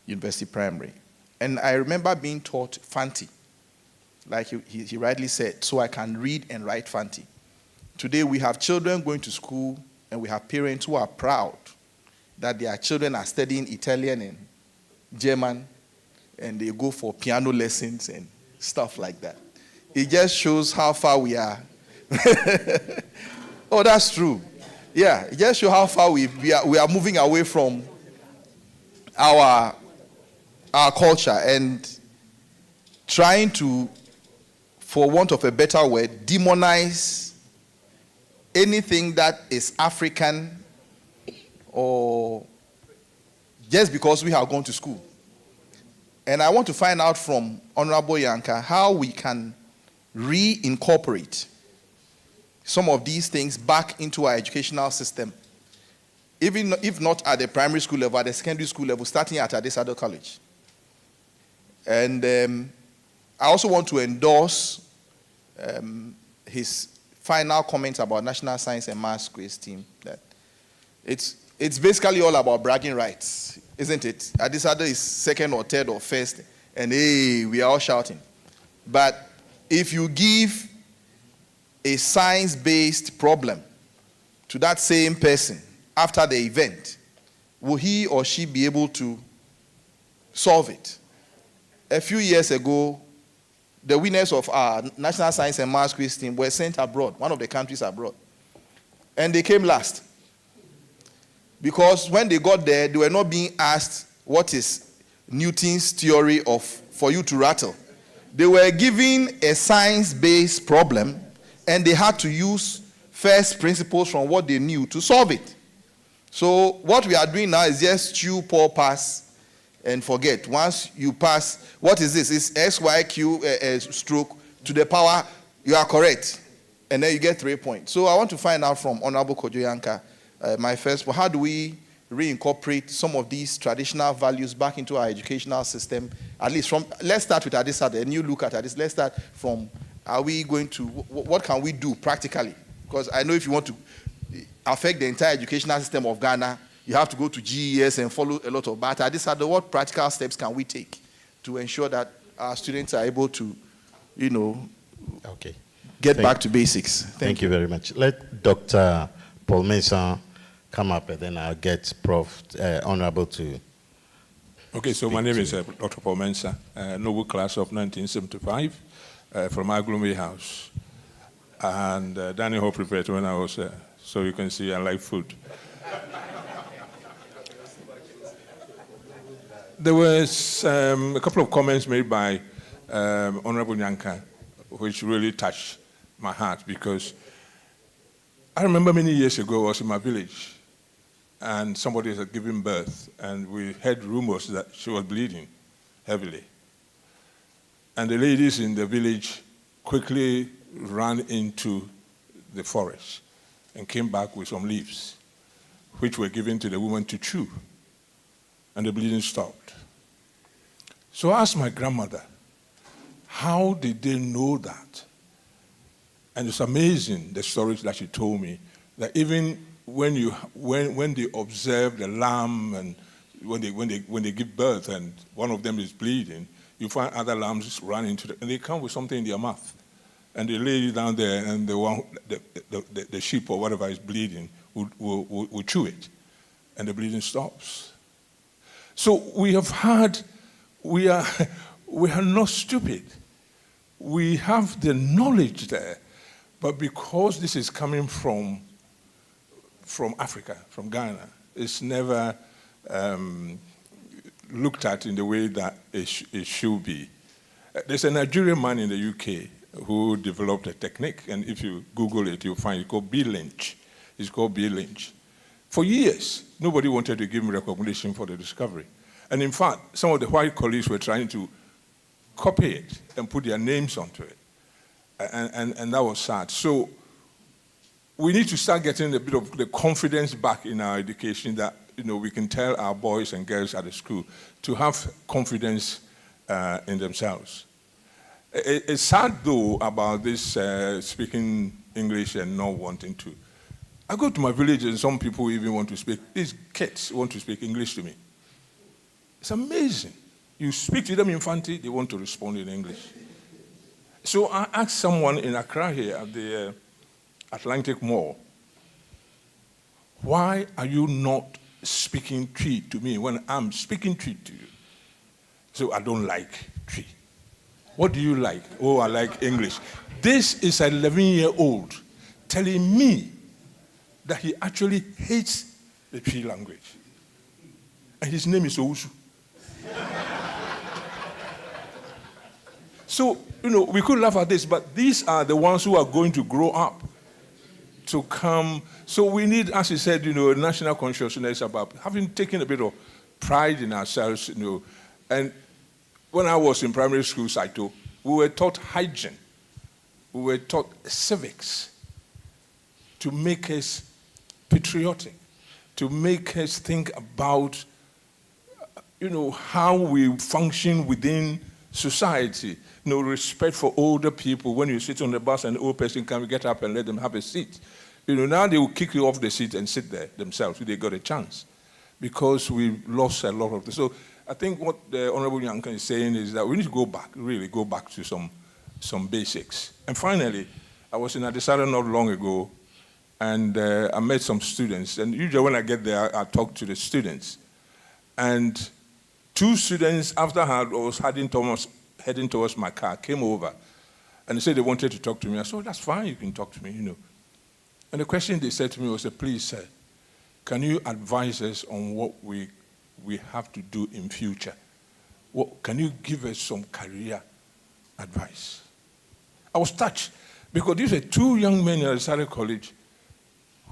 University Primary. And I remember being taught Fanti, like he rightly said, so I can read and write Fanti. Today we have children going to school and we have parents who are proud that their children are studying Italian and German and they go for piano lessons and stuff like that. It just shows how far we are. Oh, that's true. Yeah, it just shows how far we are moving away from our culture and trying to, for want of a better word, demonize anything that is African or just because we have gone to school. And I want to find out from Honorable Yankah how we can reincorporate some of these things back into our educational system, even if not at the primary school level, at the secondary school level, starting at Adisadel College. And I also want to endorse his final comments about National Science and Maths quiz team. That it's basically all about bragging rights, isn't it? Adisadel is second or third or first, and hey, we are all shouting. But if you give a science-based problem to that same person after the event, will he or she be able to solve it? A few years ago, the winners of our National Science and Maths quiz team were sent abroad, one of the countries abroad. And they came last. Because when they got there, they were not being asked what is Newton's theory of for you to rattle. They were given a science-based problem and they had to use first principles from what they knew to solve it. So what we are doing now is just chew, pour, pass, and forget. Once you pass, what is this? It's SYQ stroke to the power, you are correct. And then you get 3 points. So I want to find out from Honorable Kojo Yankah, my first point, how do we reincorporate some of these traditional values back into our educational system? At least from, let's start with Adisadel, and you look at this. Let's start from, are we going to, what can we do practically? Because I know if you want to affect the entire educational system of Ghana, you have to go to GES and follow a lot of, but Adisadel, what practical steps can we take to ensure that our students are able to, get back to basics? Thank you very much. Let Dr. Paul Mensah come up, and then I'll get Prof. Honorable to. Okay, so my name is Dr. Paul Mensah, Noble Class of 1975 from Aglume House. And Daniel Ho prepared when I was there, so you can see I like food. There was a couple of comments made by Honorable Yankah, which really touched my heart, because I remember many years ago I was in my village and somebody had given birth and we heard rumors that she was bleeding heavily. And the ladies in the village quickly ran into the forest and came back with some leaves, which were given to the woman to chew, and the bleeding stopped. So I asked my grandmother, How did they know that? And it's amazing, the stories that she told me, that even when they observe the lamb and when they give birth and one of them is bleeding, you find other lambs run into and they come with something in their mouth. And they lay it down there, and the sheep or whatever is bleeding will chew it, and the bleeding stops. So we are not stupid. We have the knowledge there, but because this is coming from Africa, from Ghana, it's never looked at in the way that it should be. There's a Nigerian man in the UK who developed a technique, and if you Google it, you'll find it called bee lynch. It's called bee lynch. For years, nobody wanted to give him recognition for the discovery. And in fact, some of the white colleagues were trying to copy it and put their names onto it. And that was sad. So we need to start getting a bit of the confidence back in our education that we can tell our boys and girls at the school to have confidence in themselves. It's sad, though, about this speaking English and not wanting to. I go to my village and some people even want to speak. These kids want to speak English to me. It's amazing. You speak to them in Fanti, they want to respond in English. So I asked someone in Accra here at the Atlantic Mall, why are you not speaking Twi to me when I'm speaking Twi to you? So I don't like Twi. What do you like? Oh, I like English. This is an 11-year-old telling me that he actually hates the Twi language. And his name is Owusu. So, we could laugh at this, but these are the ones who are going to grow up to come. So we need, as he said, a national consciousness about having taken a bit of pride in ourselves, And when I was in primary school, Saito, we were taught hygiene. We were taught civics to make us patriotic, to make us think about, how we function within society. Respect for older people. When you sit on the bus and the old person can get up and let them have a seat. Now they will kick you off the seat and sit there themselves if they got a chance. Because we've lost a lot of this. So I think what the Honorable Yankah is saying is that we need to go back, really go back to some basics. And finally, I was in Adisadel not long ago, and I met some students. And usually when I get there, I talk to the students. And 2 students, after I was heading towards my car, came over, and they said they wanted to talk to me. I said, oh, that's fine, you can talk to me, And the question they said to me was, please, sir, can you advise us on what we have to do in future? Can you give us some career advice? I was touched, because these are 2 young men at Adisadel College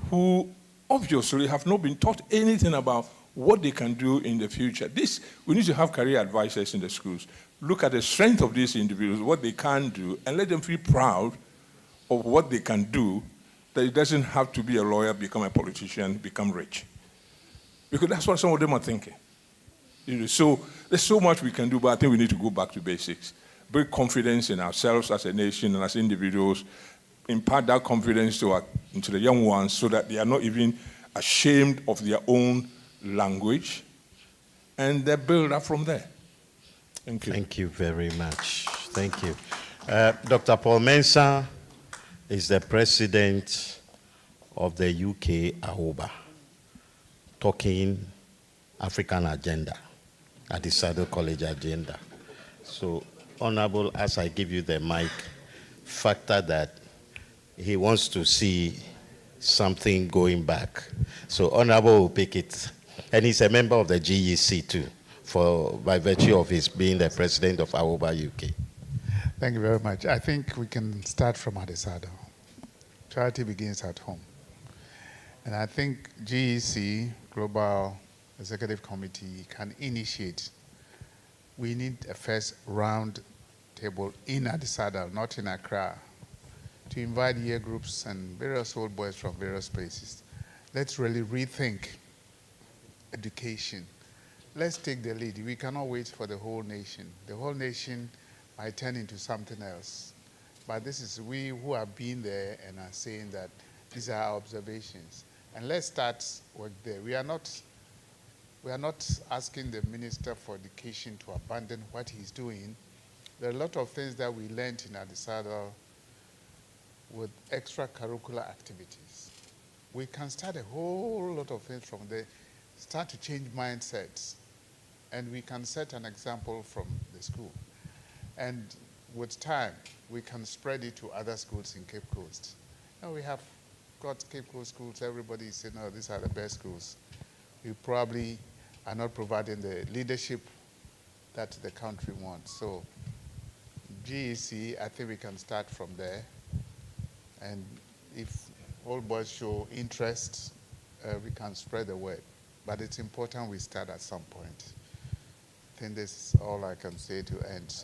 who obviously have not been taught anything about what they can do in the future. We need to have career advisors in the schools. Look at the strength of these individuals, what they can do, and let them feel proud of what they can do, that it doesn't have to be a lawyer, become a politician, become rich. Because that's what some of them are thinking. So there's so much we can do, but I think we need to go back to basics. Build confidence in ourselves as a nation and as individuals, impart that confidence into the young ones so that they are not even ashamed of their own language, and they build up from there. Thank you. Thank you very much. Thank you. Dr. Paul Mensah is the president of the UK AOBA, talking African agenda, Adisadel College agenda. So, Honorable, as I give you the mic, factor that he wants to see something going back. So, Honorable will pick it. And he's a member of the GEC too, by virtue of his being the president of AOBA UK. Thank you very much. I think we can start from Adisadel. Charity begins at home. And I think GEC, Global Executive Committee, can initiate. We need a first round table in Adisadel, not in Accra, to invite year groups and various old boys from various places. Let's really rethink education. Let's take the lead. We cannot wait for the whole nation. The whole nation might turn into something else. But this is we who have been there and are saying that these are our observations. And let's start work there. We are not asking the Minister for Education to abandon what he's doing. There are a lot of things that we learned in Adisadel with extracurricular activities. We can start a whole lot of things from there, start to change mindsets, and we can set an example from the school. And with time, we can spread it to other schools in Cape Coast. Now we have got Cape Coast schools, everybody is saying, no, these are the best schools. We probably are not providing the leadership that the country wants. So GEC, I think we can start from there. And if all boys show interest, we can spread the word. But it's important we start at some point. I think this is all I can say to end.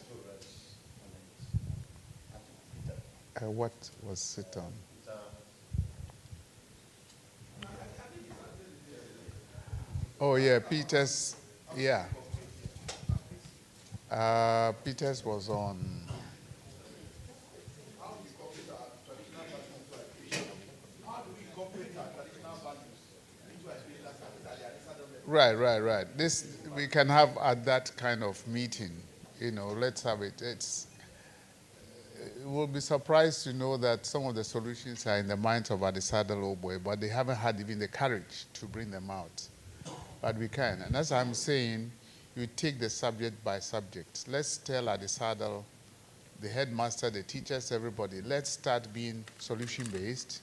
What was it on? Oh yeah, Peter's, yeah. Peter's was on. Right. This we can have at that kind of meeting. You know, let's have it. We'll be surprised to know that some of the solutions are in the minds of Adisadel Oboe, but they haven't had even the courage to bring them out. But we can. And as I'm saying, you take the subject by subject. Let's tell Adisadel, the headmaster, the teachers, everybody, let's start being solution-based.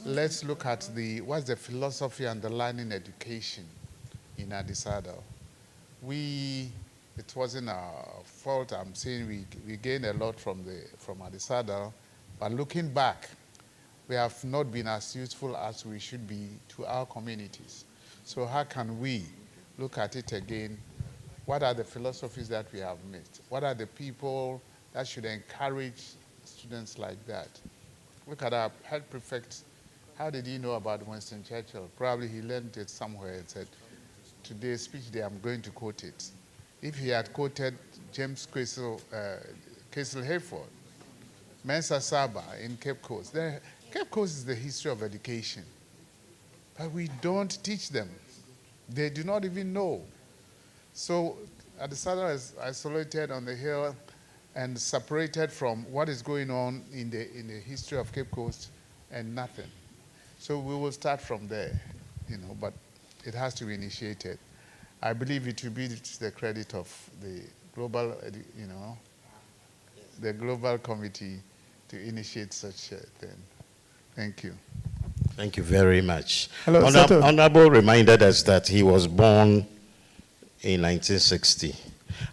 Let's look at what's the philosophy underlying education in Adisadel. It wasn't our fault. I'm saying we gained a lot from Adisadel, but looking back, we have not been as useful as we should be to our communities. So how can we look at it again? What are the philosophies that we have missed? What are the people that should encourage students like that? Look at our head prefect. How did he know about Winston Churchill? Probably he learned it somewhere and said, today's speech day, I'm going to quote it. If he had quoted James Castle Hayford, Mensa Saba in Cape Coast. Cape Coast is the history of education. But we don't teach them. They do not even know. So Adisadel is isolated on the hill and separated from what is going on in the history of Cape Coast and nothing. So we will start from there, but it has to be initiated. I believe it will be to the credit of the global, the global committee to initiate such a thing. Thank you. Thank you very much. Hello, Honorable reminded us that he was born in 1960.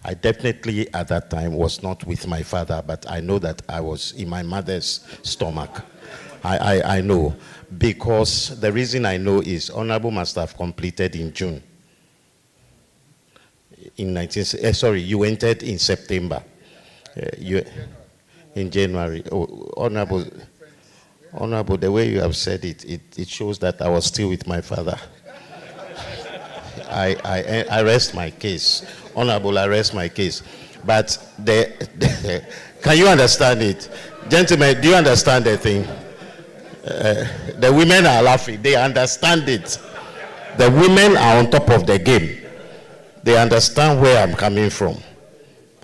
I definitely at that time was not with my father, but I know that I was in my mother's stomach. I know, because the reason I know is Honorable must have completed in June. You entered in September. In January. Oh, Honorable, the way you have said it shows that I was still with my father. I rest my case. Honorable, I rest my case. But can you understand it? Gentlemen, do you understand the thing? The women are laughing. They understand it. The women are on top of the game. They understand where I'm coming from.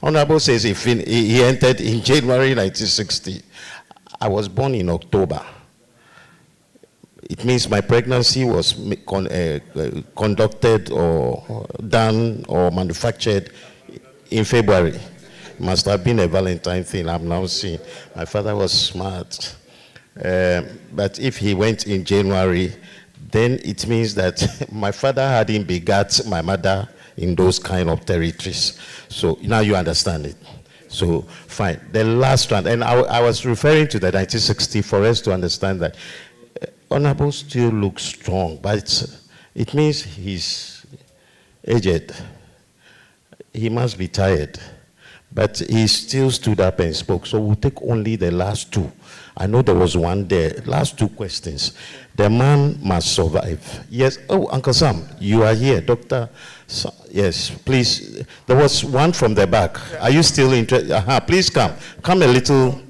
Honorable says he entered in January 1960. I was born in October. It means my pregnancy was conducted or done or manufactured in February. It must have been a Valentine thing. I'm now seeing. My father was smart. But if he went in January, then it means that my father hadn't begat my mother in those kind of territories. So now you understand it. So fine. The last one, and I was referring to the 1960 for us to understand that Honorable still looks strong, but it means he's aged. He must be tired. But he still stood up and spoke. So we'll take only the last two. I know there was one there. Last two questions. The man must survive. Yes. Oh, Uncle Sam, you are here. Dr. So, yes, please. There was one from the back. Are you still interested? Please come. Come a little.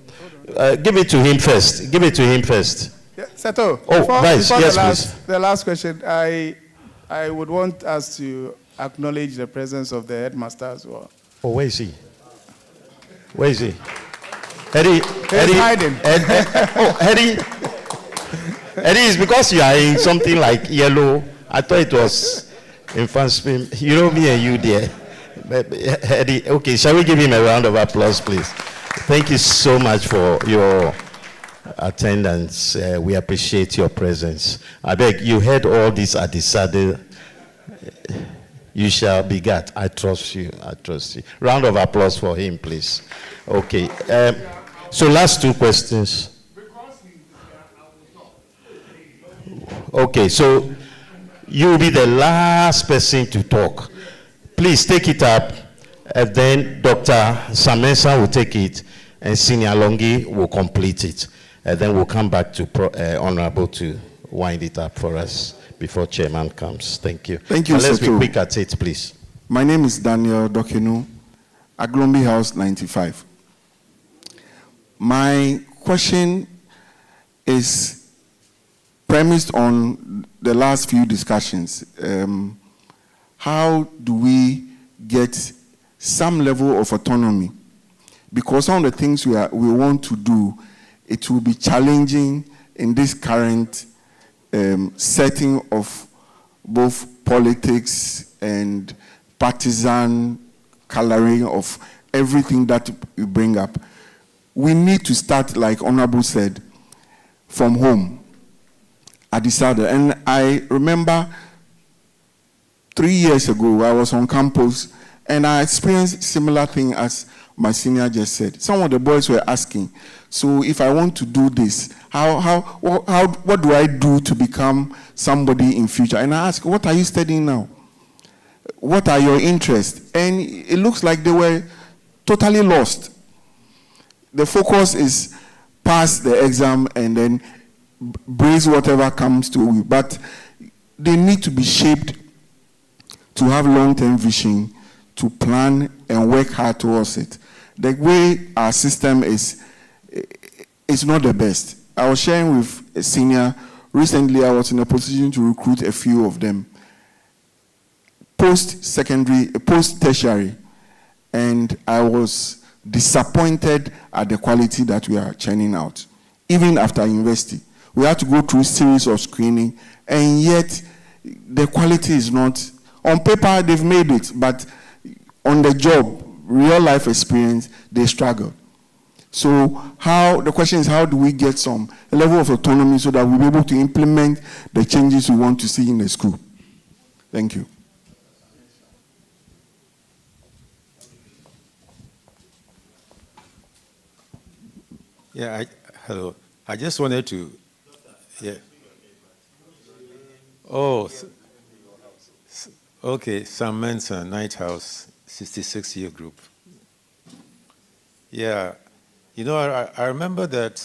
Give it to him first. Give it to him first. Yeah, Seto, Oh, before Vice, yes, please. the last question, I would want us to acknowledge the presence of the headmaster as well. Oh, where is he? Where is he? Eddie. He's hiding. Eddie. Eddie, is because you are in something like yellow. I thought it was in France. You know me and you there. Eddie, okay, shall we give him a round of applause, please? Thank you so much for your attendance. We appreciate your presence. I beg, you heard all this Adisadel. You shall be God. I trust you. I trust you. Round of applause for him, please. Okay. So last two questions. Okay, so you will be the last person to talk. Please take it up, and then Dr. Samensa will take it, and Senior Longi will complete it. And then we'll come back to Honorable to wind it up for us before Chairman comes. Thank you. Thank you, and let's be Seto. quick at it, please. My name is Daniel Dokenu, Aglombi House 95. My question is premised on the last few discussions. How do we get some level of autonomy? Because some of the things we want to do, it will be challenging in this current setting of both politics and partisan coloring of everything that we bring up. We need to start, like Honorable said, from home, Adisadel. And I remember 3 years ago, I was on campus, and I experienced similar thing as my senior just said. Some of the boys were asking, so if I want to do this, what do I do to become somebody in future? And I asked, what are you studying now? What are your interests? And it looks like they were totally lost. The focus is pass the exam and then brace whatever comes to you. But they need to be shaped to have long-term vision, to plan and work hard towards it. The way our system is not the best. I was sharing with a senior, recently I was in a position to recruit a few of them. Post-secondary, post-tertiary, and I was disappointed at the quality that we are churning out. Even after university, we had to go through a series of screening, and yet the quality is not, on paper they've made it, but on the job, real life experience, they struggle. So the question is, how do we get a level of autonomy so that we'll be able to implement the changes we want to see in the school? Thank you. Yeah, hello. I just wanted to, yeah. Oh, okay, Sam Manson, Night House, 66-year group. Yeah, you know, I remember that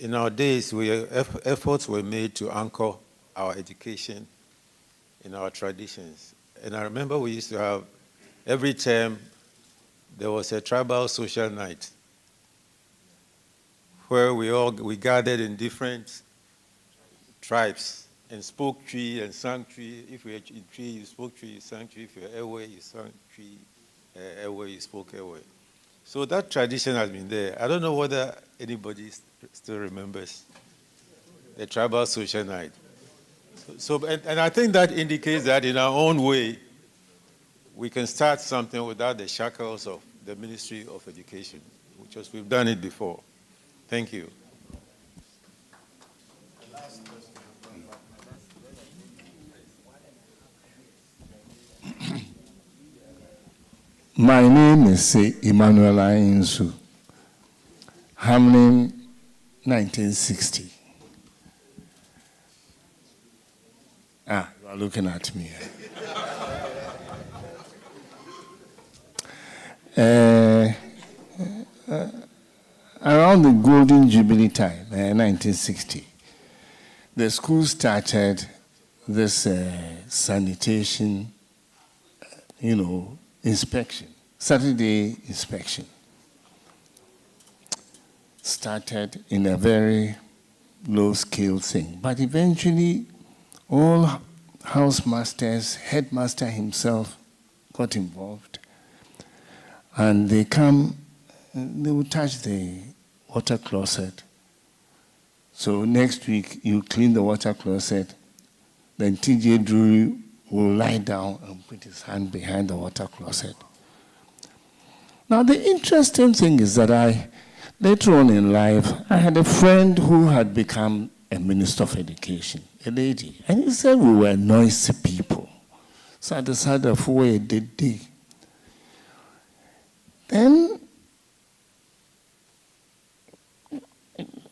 in our days, efforts were made to anchor our education in our traditions. And I remember we used to have, every term, there was a tribal social night where we gathered in different tribes and spoke tree and sang tree. If we were in tree, you spoke tree, you sang tree. If you were airway, you sang tree, airway, you spoke airway. So that tradition has been there. I don't know whether anybody still remembers the tribal social night. And I think that indicates that in our own way, we can start something without the shackles of the Ministry of Education, which we've done it before. Thank you. My name is Emmanuel Insu, Hamlin, 1960. You are looking at me. Around the Golden Jubilee time, 1960, the school started this sanitation inspection, Saturday inspection. Started in a very low-scale thing, but eventually all housemasters, headmaster himself got involved, and they come, they will touch the water closet. So next week, you clean the water closet, then TJ Drury will lie down and put his hand behind the water closet. Now, the interesting thing is that later on in life, I had a friend who had become a minister of education, a lady, and he said we were noisy people. So I decided for a day. Then,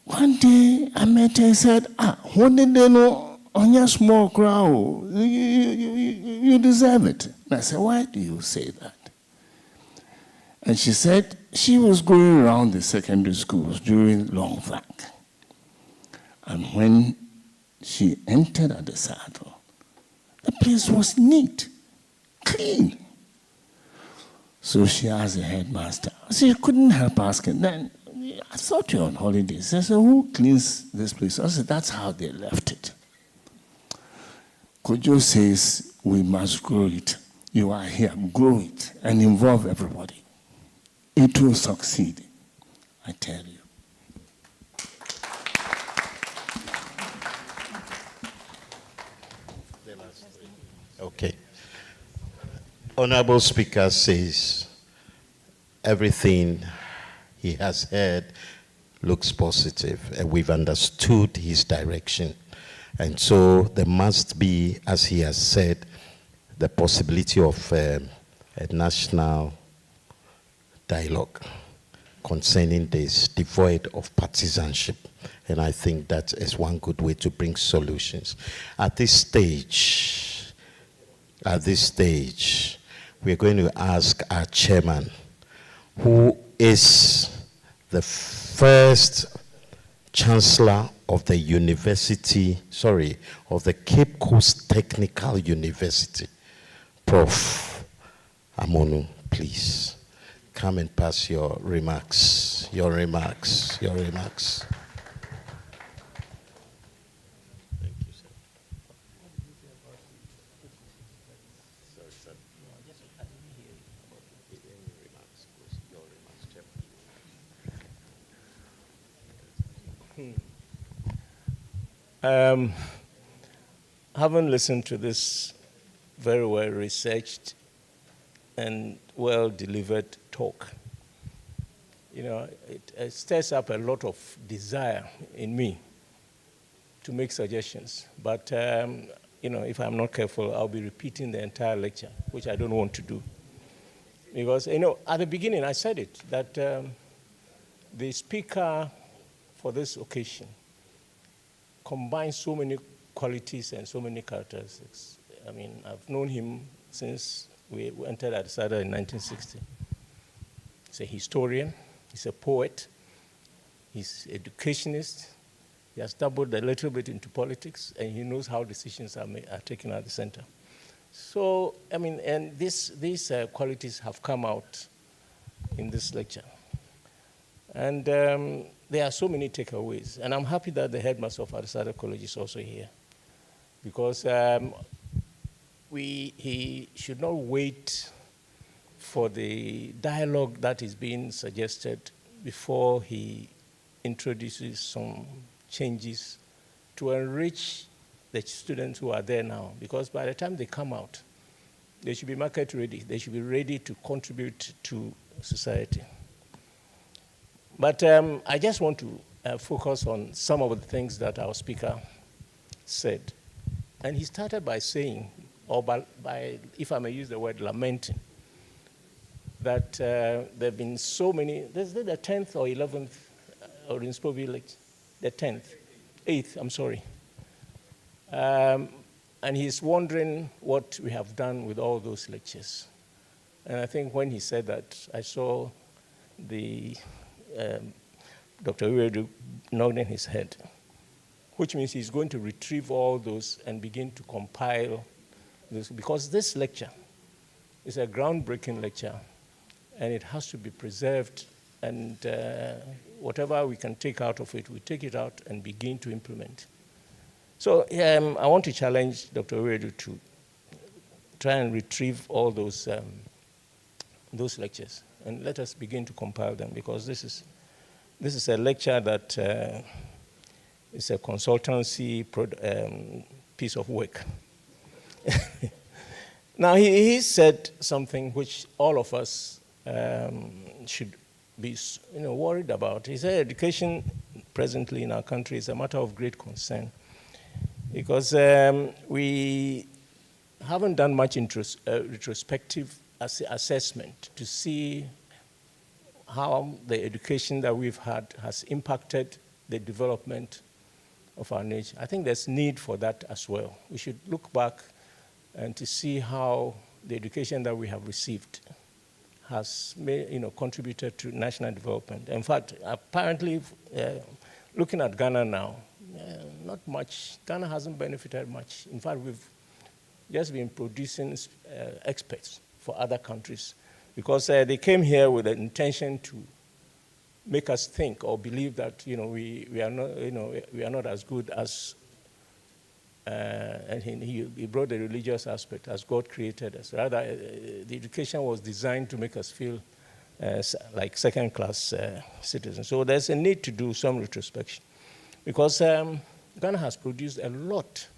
one day I met her and said, when did they know on your small crowd? You deserve it. And I said, why do you say that? And she said she was going around the secondary schools during long vac. And when she entered Adisadel, the place was neat, clean. So she asked the headmaster. She couldn't help asking. Then, I thought you were on holidays. I said, who cleans this place? I said, that's how they left it. Kojo says, we must grow it. You are here, grow it, and involve everybody. It will succeed, I tell you. Okay. Honorable Speaker says everything he has heard looks positive, and we've understood his direction. And so there must be, as he has said, the possibility of a national dialogue concerning this, devoid of partisanship. And I think that is one good way to bring solutions. At this stage, we're going to ask our chairman, who is the first chancellor of the of the Cape Coast Technical University, Prof. Amonu, please come and pass your remarks. Having listened to this very well researched and well delivered talk, it stirs up a lot of desire in me to make suggestions. But if I'm not careful, I'll be repeating the entire lecture, which I don't want to do. Because at the beginning I said it, that the speaker for this occasion combines so many qualities and so many characteristics. I mean, I've known him since we entered Adisadel in 1960. He's a historian, he's a poet, he's an educationist, he has dabbled a little bit into politics, and he knows how decisions are taken at the center. So, I mean, and these qualities have come out in this lecture. And there are so many takeaways. And I'm happy that the headmaster of Adisadel College is also here, because he should not wait for the dialogue that is being suggested before he introduces some changes to enrich the students who are there now. Because by the time they come out, they should be market ready. They should be ready to contribute to society. But I just want to focus on some of the things that our speaker said. And he started by saying, or by if I may use the word, lamenting, that there have been so many. This is the 10th or 11th ORLEANS-POBEE lecture? The 10th, 8th, I'm sorry. And he's wondering what we have done with all those lectures. And I think when he said that, I saw the Dr. Uwedu nodding his head, which means he's going to retrieve all those and begin to compile this, because this lecture It's a groundbreaking lecture, and it has to be preserved, and whatever we can take out of it, we take it out and begin to implement. So I want to challenge Dr. Oredu to try and retrieve all those lectures, and let us begin to compile them, because this is a lecture that is a consultancy piece of work. Now, he said something which all of us should be worried about. He said education presently in our country is a matter of great concern, because we haven't done much retrospective assessment to see how the education that we've had has impacted the development of our nation. I think there's need for that as well. We should look back and to see how the education that we have received has contributed to national development. In fact, apparently, looking at Ghana now, not much. Ghana hasn't benefited much. In fact, we've just been producing experts for other countries, because they came here with the intention to make us think or believe that we are not as good as. And he brought the religious aspect as God created us. Rather, the education was designed to make us feel like second-class citizens. So there's a need to do some retrospection, because Ghana has produced a lot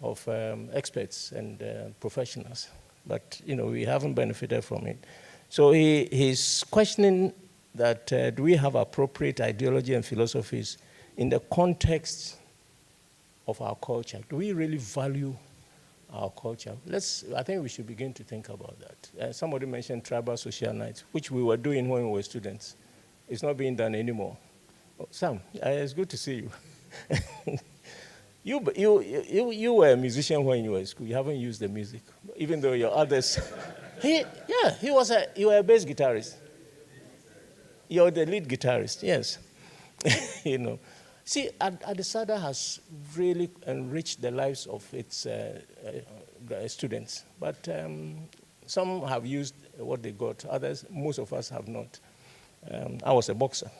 of experts and professionals, but we haven't benefited from it. So he's questioning that do we have appropriate ideology and philosophies in the context of our culture? Do we really value our culture? I think we should begin to think about that. Somebody mentioned tribal social nights, which we were doing when we were students. It's not being done anymore. Oh, Sam, it's good to see you. You were a musician when you were in school. You haven't used the music, even though your others. You were a bass guitarist. You're the lead guitarist, yes. See, Adisadel has really enriched the lives of its students, but some have used what they got. Others, most of us have not. I was a boxer.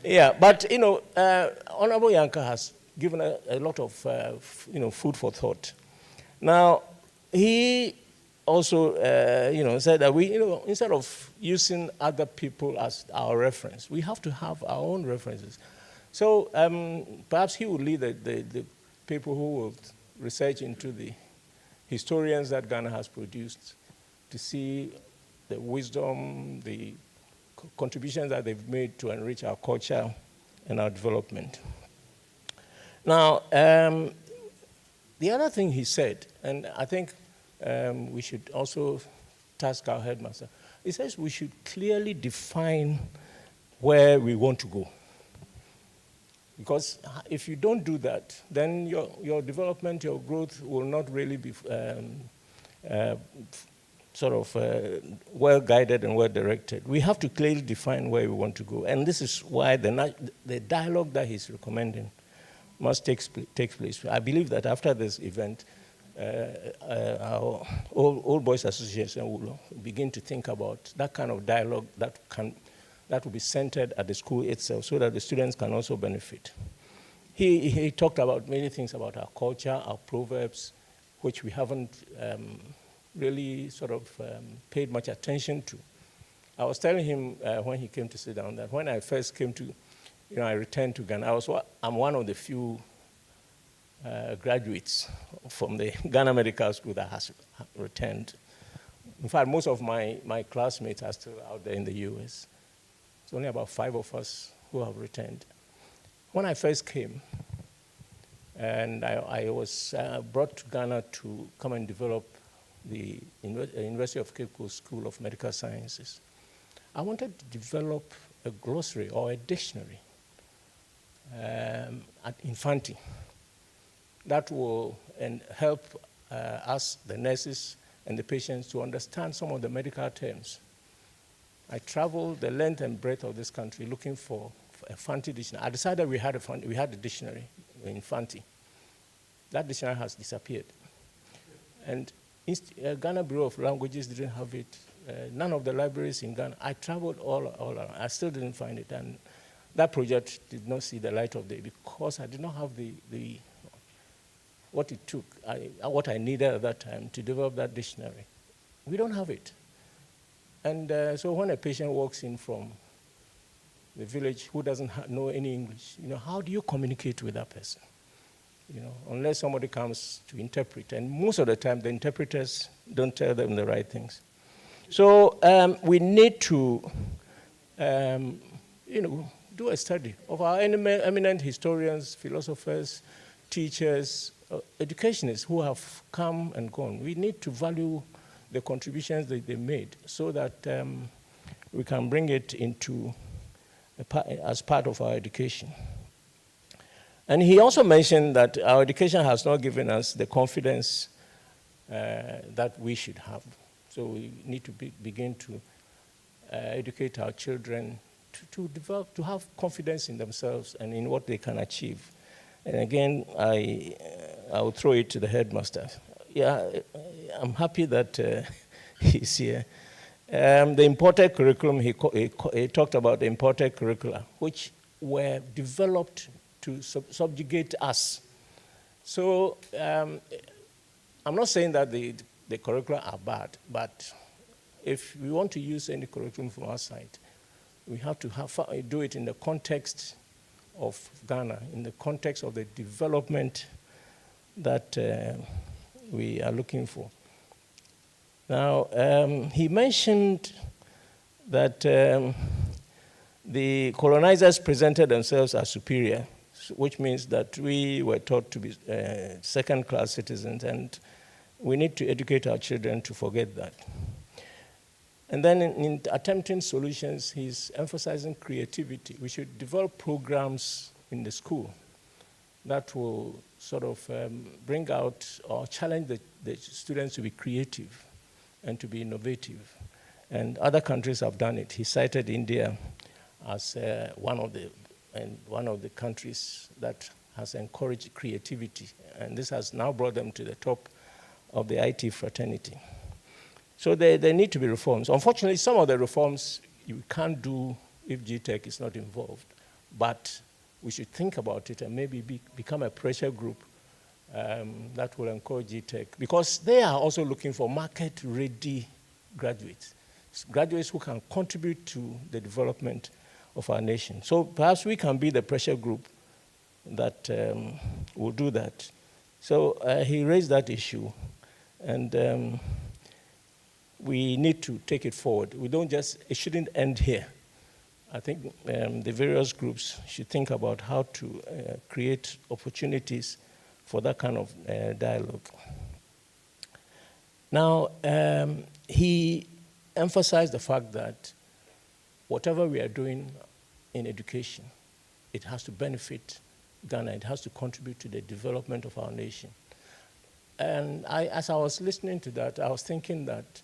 Yeah, but Honorable Yankah has given a lot of food for thought. Now, he also said that we instead of using other people as our reference, we have to have our own references. So perhaps he will lead the people who will research into the historians that Ghana has produced to see the wisdom, the contributions that they've made to enrich our culture and our development. Now, the other thing he said, and I think we should also task our headmaster, he says we should clearly define where we want to go. Because if you don't do that, then your development, your growth will not really be well-guided and well-directed. We have to clearly define where we want to go. And this is why the dialogue that he's recommending must take place. I believe that after this event, our Old Boys Association will begin to think about that kind of dialogue that will be centered at the school itself so that the students can also benefit. He talked about many things about our culture, our proverbs, which we haven't really paid much attention to. I was telling him when he came to sit down that when I first came to, I returned to Ghana, I'm one of the few graduates from the Ghana Medical School that has returned. In fact, most of my classmates are still out there in the US. It's only about 5 of us who have returned. When I first came, and I was brought to Ghana to come and develop the University of Cape Coast School of Medical Sciences, I wanted to develop a glossary or a dictionary at Infanti that will help us, the nurses and the patients, to understand some of the medical terms. I traveled the length and breadth of this country looking for a Fanti dictionary. I decided we had a dictionary Infanti. That dictionary has disappeared. And Ghana Bureau of Languages didn't have it. None of the libraries in Ghana. I traveled all around. I still didn't find it. And that project did not see the light of day because I did not have what it took, what I needed at that time to develop that dictionary. We don't have it. And so when a patient walks in from the village who doesn't know any English, how do you communicate with that person? Unless somebody comes to interpret. And most of the time, the interpreters don't tell them the right things. So we need to, do a study of our eminent historians, philosophers, teachers, educationists who have come and gone. We need to value the contributions that they made so that we can bring it into as part of our education. And he also mentioned that our education has not given us the confidence that we should have. So we need to begin to educate our children to develop, to have confidence in themselves and in what they can achieve. And again, I will throw it to the headmaster. Yeah, I'm happy that he's here. The imported curriculum, he talked about the imported curricula, which were developed to subjugate us. So I'm not saying that the curricula are bad, but if we want to use any curriculum from our side, we have to do it in the context of Ghana, in the context of the development that we are looking for. Now, he mentioned that the colonizers presented themselves as superior, which means that we were taught to be second-class citizens, and we need to educate our children to forget that. And then in attempting solutions, he's emphasizing creativity. We should develop programs in the school that will sort of bring out or challenge the students to be creative and to be innovative. And other countries have done it. He cited India as one of the countries that has encouraged creativity. And this has now brought them to the top of the IT fraternity. So there need to be reforms. Unfortunately, some of the reforms you can't do if GTech is not involved. But we should think about it and maybe become a pressure group that will encourage GTech. Because they are also looking for market-ready graduates. Graduates who can contribute to the development of our nation. So perhaps we can be the pressure group that will do that. So he raised that issue. And we need to take it forward. It shouldn't end here. I think the various groups should think about how to create opportunities for that kind of dialogue. Now, he emphasized the fact that whatever we are doing in education, it has to benefit Ghana. It has to contribute to the development of our nation. And as I was listening to that, I was thinking that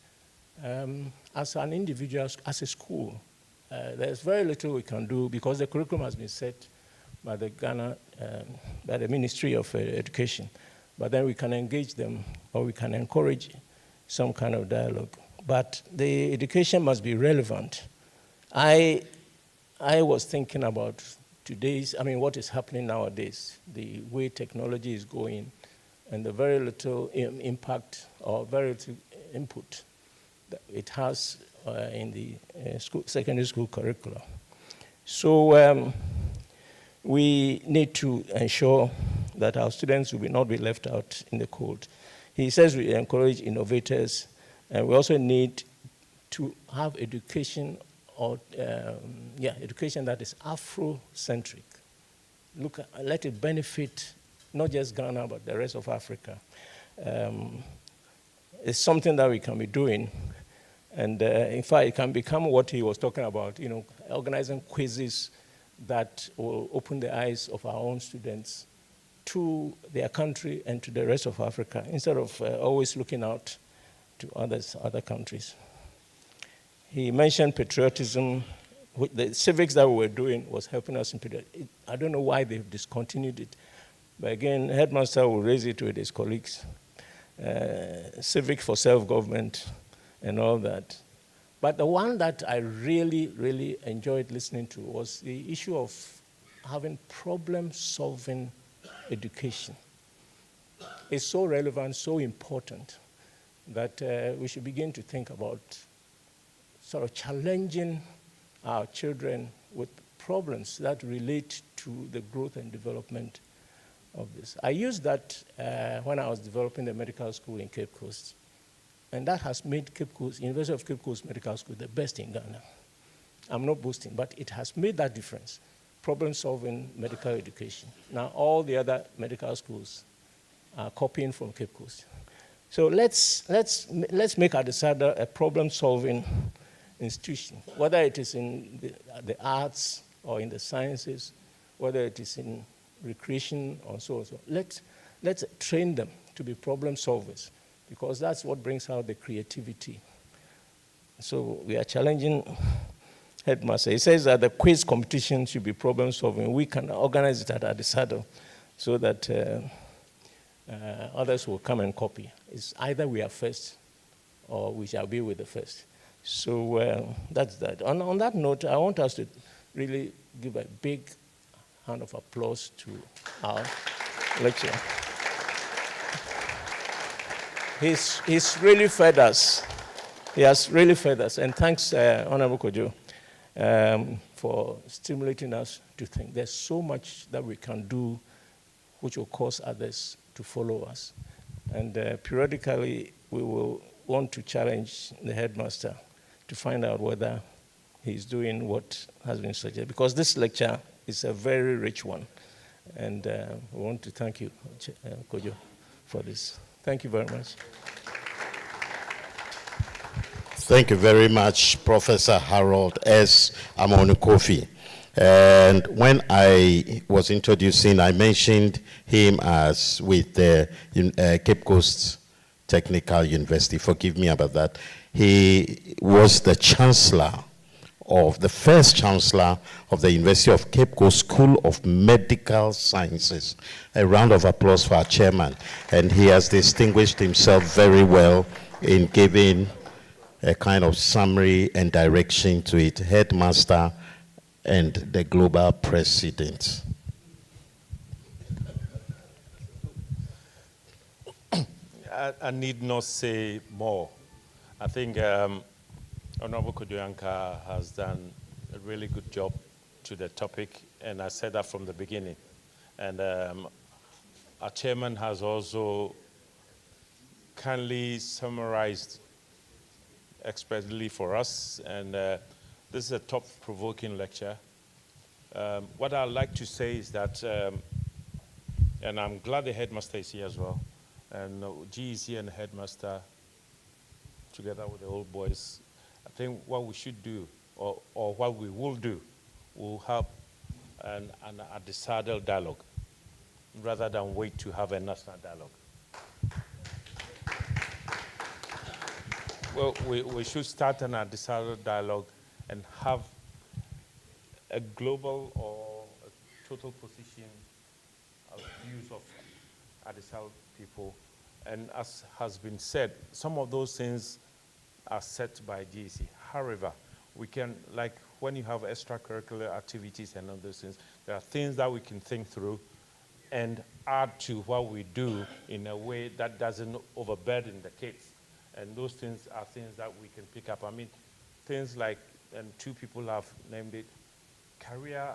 as an individual, as a school, there's very little we can do because the curriculum has been set by the by the Ministry of Education. But then we can engage them or we can encourage some kind of dialogue. But the education must be relevant. I was thinking about what is happening nowadays, the way technology is going, and the very little impact or very little input that it has in the secondary school curricula. So we need to ensure that our students will not be left out in the cold. He says we encourage innovators, and we also need to have education education that is Afrocentric. Let it benefit not just Ghana, but the rest of Africa. It's something that we can be doing. And in fact, it can become what he was talking about, organizing quizzes that will open the eyes of our own students to their country and to the rest of Africa, instead of always looking out to other countries. He mentioned patriotism. The civics that we were doing was helping us in patriotism. I don't know why they've discontinued it, But again, headmaster will raise it with his colleagues, civic for self-government and all that. But the one that I really, really enjoyed listening to was the issue of having problem-solving education. It's so relevant, so important, that we should begin to think about sort of challenging our children with problems that relate to the growth and development of this. I used that when I was developing the medical school in Cape Coast. And that has made Cape Coast, University of Cape Coast Medical School the best in Ghana. I'm not boasting, but it has made that difference. Problem-solving medical education. Now all the other medical schools are copying from Cape Coast. So let's make Adisadel a problem-solving institution, whether it is in the arts or in the sciences, whether it is in recreation or so and so. Let's train them to be problem solvers, because that's what brings out the creativity. So we are challenging headmaster. He says that the quiz competition should be problem solving. We can organize it at Adisadel so that others will come and copy. It's either we are first or we shall be with the first. So that's that. On that note, I want us to really give a big hand of applause to our lecturer. He's really fed us. He has really fed us. And thanks, Honorable Kojo, for stimulating us to think. There's so much that we can do which will cause others to follow us. And periodically, we will want to challenge the headmaster to find out whether he's doing what has been suggested. Because this lecture is a very rich one. And we want to thank you, Kojo, for this. Thank you very much. Thank you very much, Professor Harold S. Amonu-Kofi. And when I was introducing, I mentioned him as with the Cape Coast Technical University. Forgive me about that. He was the chancellor of the first chancellor of the University of Cape Coast School of Medical Sciences. A round of applause for our chairman. And he has distinguished himself very well in giving a kind of summary and direction to it. Headmaster and the global president. I need not say more. I think Honorable Kojo Yankah has done a really good job to the topic, and I said that from the beginning. And our chairman has also kindly summarized expertly for us, and this is a thought-provoking lecture. What I'd like to say is that, and I'm glad the headmaster is here as well, and GEC and the headmaster, together with the old boys, I think what we should do, or what we will do, we'll have an Adisadel dialogue, rather than wait to have a national dialogue. Well, we should start an Adisadel dialogue and have a global or a total position of views of Adisadel people. And as has been said, some of those things are set by GEC. However, we can, like when you have extracurricular activities and all those things, there are things that we can think through and add to what we do in a way that doesn't overburden the kids. And those things are things that we can pick up. I mean, things like, and two people have named it, career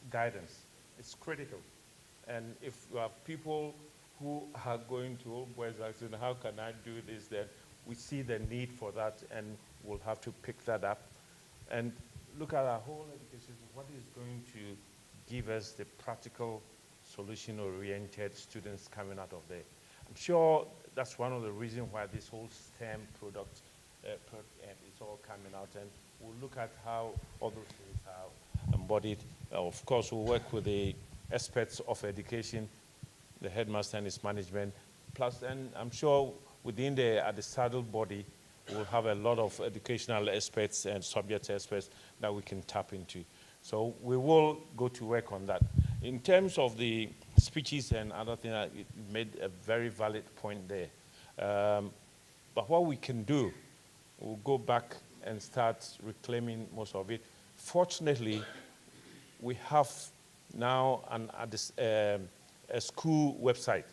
guidance. It's critical. And if you have people who are going to old boys asking, how can I do this, then we see the need for that, and we'll have to pick that up. And look at our whole education. What is going to give us the practical, solution-oriented students coming out of there? I'm sure that's one of the reasons why this whole STEM product is all coming out, and we'll look at how all those things are embodied. Of course, we'll work with the experts of education, the headmaster and his management, plus, and I'm sure within the Adisadel body, we'll have a lot of educational experts and subject experts that we can tap into. So we will go to work on that. In terms of the speeches and other things, you made a very valid point there. But what we can do, we'll go back and start reclaiming most of it. Fortunately, we have now a school website.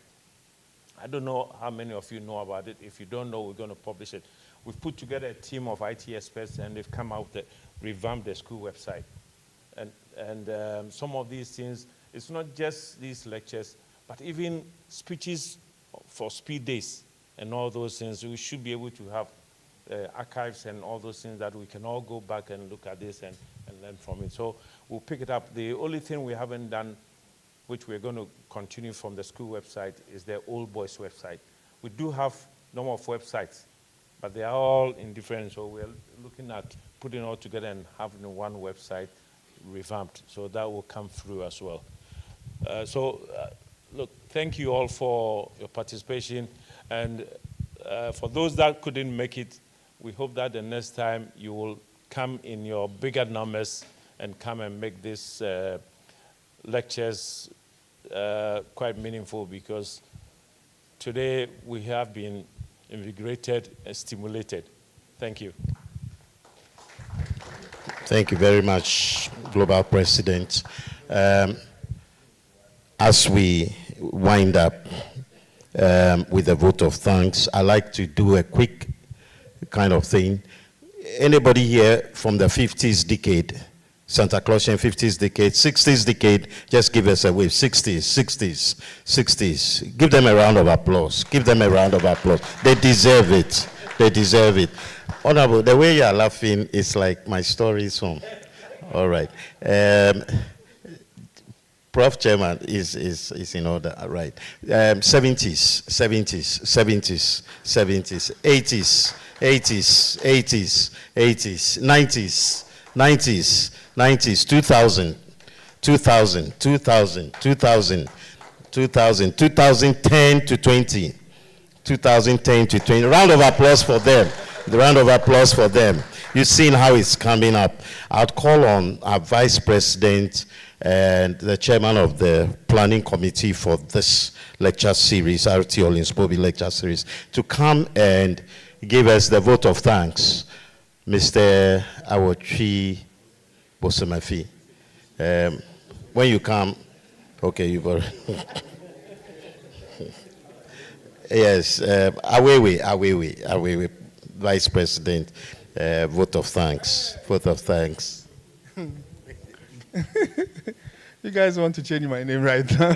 I don't know how many of you know about it. If you don't know, we're going to publish it. We've put together a team of IT experts, and they've come out to revamp the school website. And some of these things, it's not just these lectures, but even speeches for speed days and all those things. We should be able to have archives and all those things that we can all go back and look at this and learn from it. So we'll pick it up. The only thing we haven't done, which we're going to continue from the school website, is the Old Boys website. We do have a number of websites, but they are all in different, so we're looking at putting it all together and having one website revamped. So that will come through as well. Look, thank you all for your participation. And for those that couldn't make it, we hope that the next time you will come in your bigger numbers and come and make these lectures quite meaningful, because today we have been invigorated and stimulated. Thank you. Thank you very much, Global President. As we wind up with a vote of thanks, I'd like to do a quick kind of thing. Anybody here from the 50s decade, Santa Clausian 50s decade, 60s decade, just give us a wave. 60s, 60s, 60s. Give them a round of applause. Give them a round of applause. They deserve it. They deserve it. Honorable, the way you are laughing is like my story is home. All right. Prof. Chairman is in order, right. 70s, 70s, 70s, 70s, 80s, 80s, 80s, 80s, 90s, 90s, 90s, 2000, 2000, 2000, 2000, 2000, 2010 to 20, 2010 to 20. Round of applause for them. The round of applause for them. You've seen how it's coming up. I'd call on our Vice President and the Chairman of the Planning Committee for this lecture series, RT ORLEANS-POBEE lecture series, to come and give us the vote of thanks. Mr. Awotri Bosemafi. When you come, okay, you've already. Yes, Awewe, Vice President, vote of thanks, vote of thanks. You guys want to change my name right now?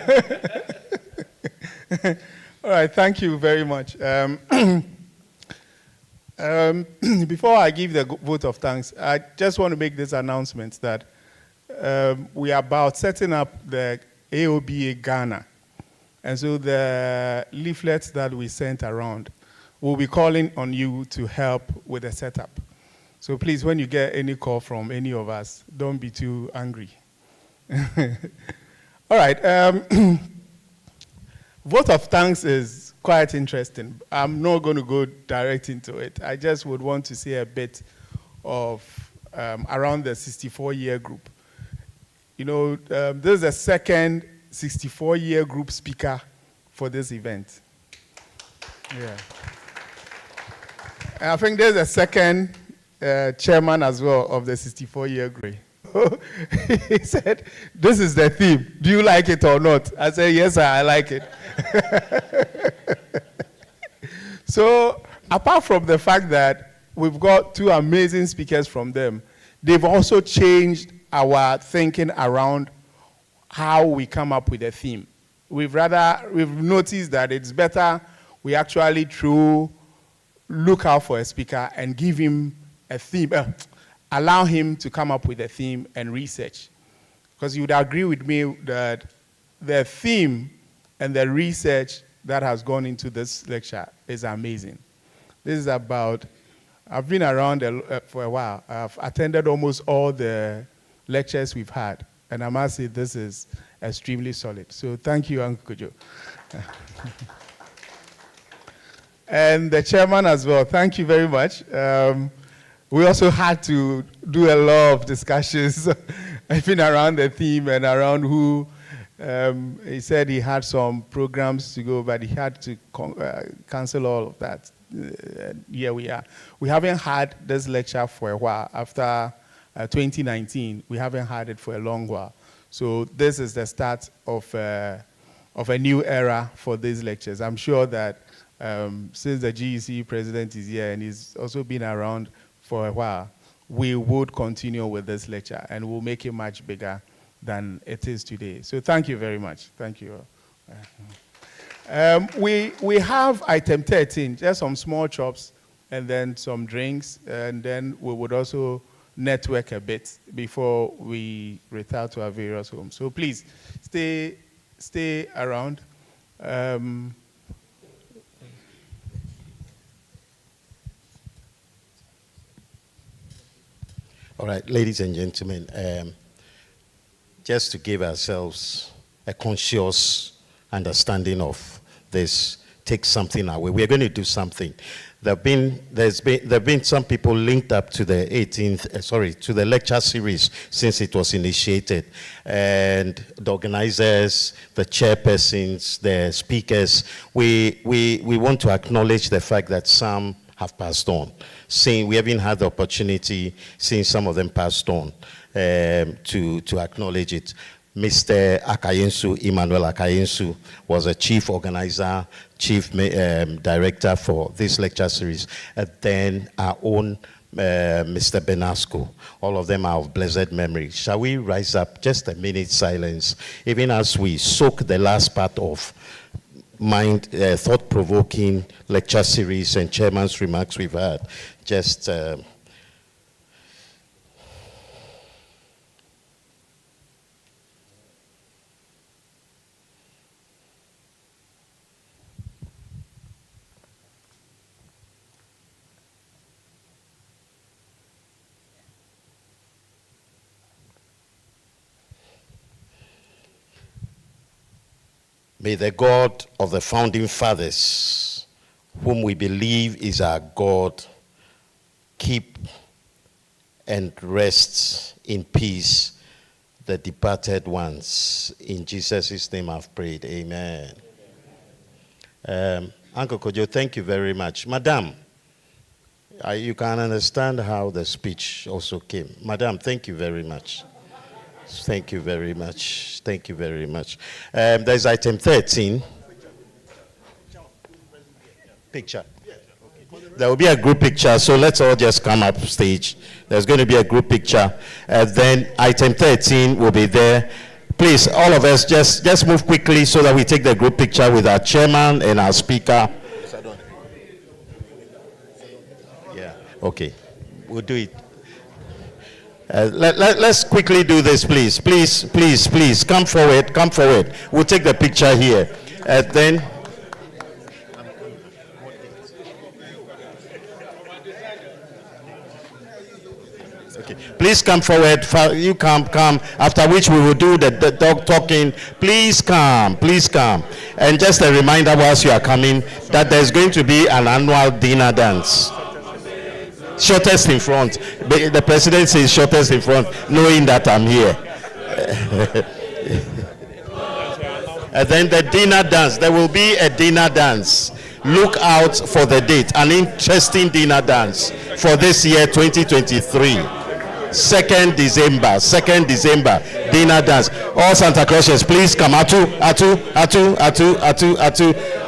All right, thank you very much. Before I give the vote of thanks, I just want to make this announcement that we are about setting up the AOBA Ghana. And so the leaflets that we sent around, we'll be calling on you to help with the setup. So please, when you get any call from any of us, don't be too angry. All right. Vote of thanks is quite interesting. I'm not going to go direct into it. I just would want to say a bit of around the 64-year group. You know, this is the second 64-year group speaker for this event. Yeah. And I think there's a second chairman as well of the 64-year group. He said, this is the theme. Do you like it or not? I said, yes, sir, I like it. So apart from the fact that we've got two amazing speakers from them, they've also changed our thinking around how we come up with a theme. We've noticed that it's better we actually look out for a speaker and give him a theme, allow him to come up with a theme and research. Because you would agree with me that the theme and the research that has gone into this lecture is amazing. This is about, I've been around for a while. I've attended almost all the lectures we've had. And I must say this is extremely solid. So thank you, Uncle Kojo. And the chairman as well, thank you very much. We also had to do a lot of discussions, I've been around the theme and around who He said he had some programs to go, but he had to cancel all of that. Here we are. We haven't had this lecture for a while. After 2019, we haven't had it for a long while. So this is the start of a new era for these lectures. I'm sure that since the GEC president is here and he's also been around for a while, we would continue with this lecture and we'll make it much bigger than it is today. So thank you very much. Thank you. We have item 13, just some small chops and then some drinks, and then we would also network a bit before we retire to our various homes. So please stay around. All right, ladies and gentlemen, just to give ourselves a conscious understanding of this, take something away. We're going to do something. There have been some people linked up to the to the lecture series since it was initiated, and the organizers, the chairpersons, the speakers. We want to acknowledge the fact that some have passed on. We haven't had the opportunity, seeing some of them passed on, to acknowledge it. Mr. Akayensu, Emmanuel Akayensu, was a chief organizer, chief director for this lecture series. And then our own Mr. Benasco. All of them are of blessed memory. Shall we rise up, just a minute silence, even as we soak the last part of thought-provoking lecture series and chairman's remarks we've had. Just may the God of the founding fathers, whom we believe is our God, keep and rest in peace the departed ones. In Jesus' name I've prayed. Amen. Uncle Kojo, thank you very much. Madam, you can understand how the speech also came. Madam, thank you very much. Thank you very much. Thank you very much. There's item 13. Picture. There will be a group picture, so let's all just come up stage. There's going to be a group picture. Then item 13 will be there. Please, all of us, just move quickly so that we take the group picture with our chairman and our speaker. Yeah, okay. We'll do it. Let's quickly do this, please. Please. Come forward. We'll take the picture here. Then... Okay. Please come forward. You come. After which we will do the dog talking. Please come. And just a reminder whilst you are coming that there's going to be an annual dinner dance. Shortest in front. The president says shortest in front, knowing that I'm here. And then the dinner dance. There will be a dinner dance. Look out for the date. An interesting dinner dance for this year, 2023. 2nd December, dinner dance. All Santa Clausians, please come. Atu.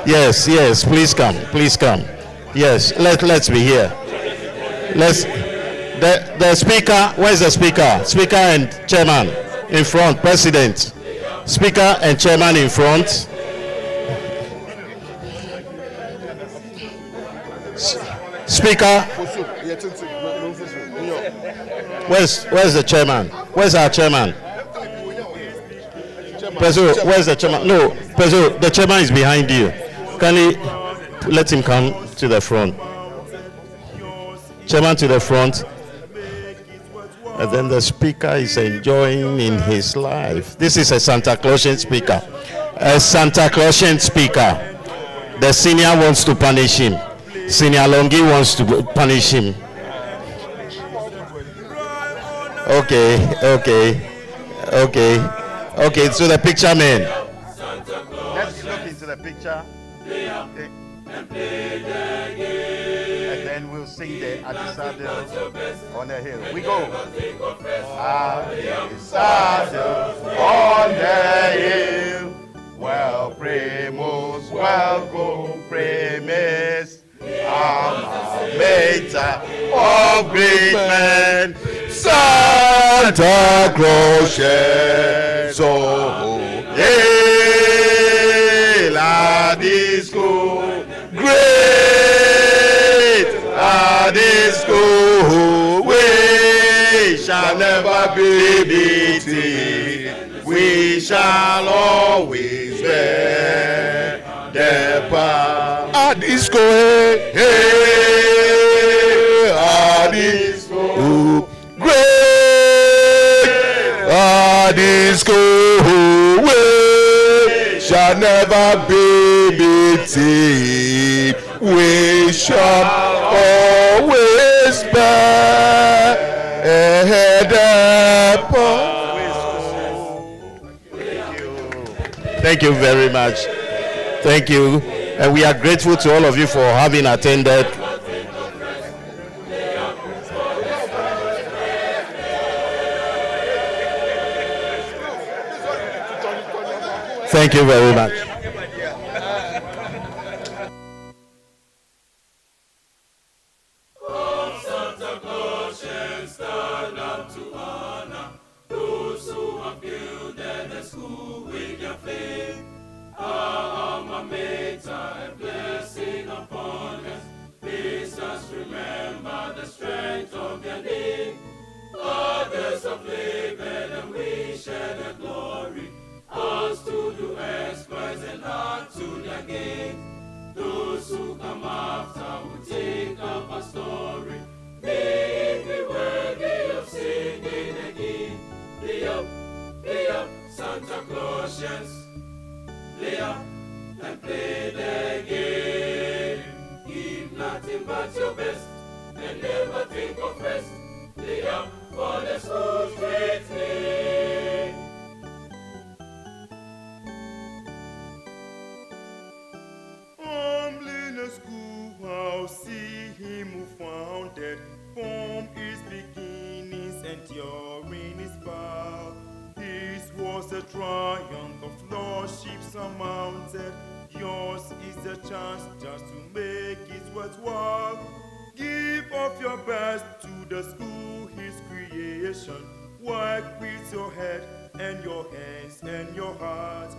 Yes, please come. Yes, let's be here. The speaker, where's the speaker? Speaker and chairman in front, president. Speaker and chairman in front. Speaker. Where's the chairman? Where's our chairman? Prezo, where's the chairman? No, Prezo, the chairman is behind you. Can you let him come to the front? Chairman to the front. And then the speaker is enjoying in his life. This is a Santa Clausian speaker. A Santa Clausian speaker. The senior wants to punish him. Senior Longi wants to punish him. Okay. Okay, so the picture man. Let's look into the picture. And then we'll sing the Adisadel on the hill. We go. Adisadel on the hill. Well, Primus, well, go, Primis. Amator of great men. Santa Claus, so hail Adisco, great Adisco, we shall never be beaten, we shall always bear the power. Adisco, hey, Adisco, great Adisco, we shall never be beaten, we shall always bear the power. Thank you very much. Thank you. And we are grateful to all of you for having attended. Thank you very much. Santa Claus shall stand up to honor those who have builded the school with their faith. Our alma mater, a blessing upon us. Please us remember the strength of their name. Others have labored and we share the glory. Us to do exploits and add to their gain. Those who come after will take up a story. May it be worthy of singing again. Play up, Santa Clausians. Play up and play the game. Give nothing but your best and never think of rest. Play up for the school's great name. Humbly in a schoolhouse, see him who founded, formed his beginnings, enduring his vow. His was the triumph of lordship surmounted. Yours is the chance just to make it worthwhile. Give of your best to the school, his creation. Work with your head and your hands and your heart.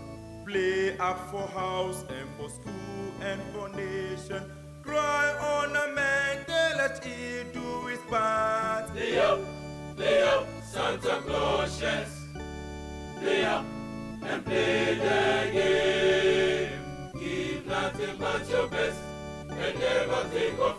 Play up for house and for school and for nation. Cry on a man, let it do his part. Play up, Santa Clausians. Play up and play the game. Give nothing but your best and never think of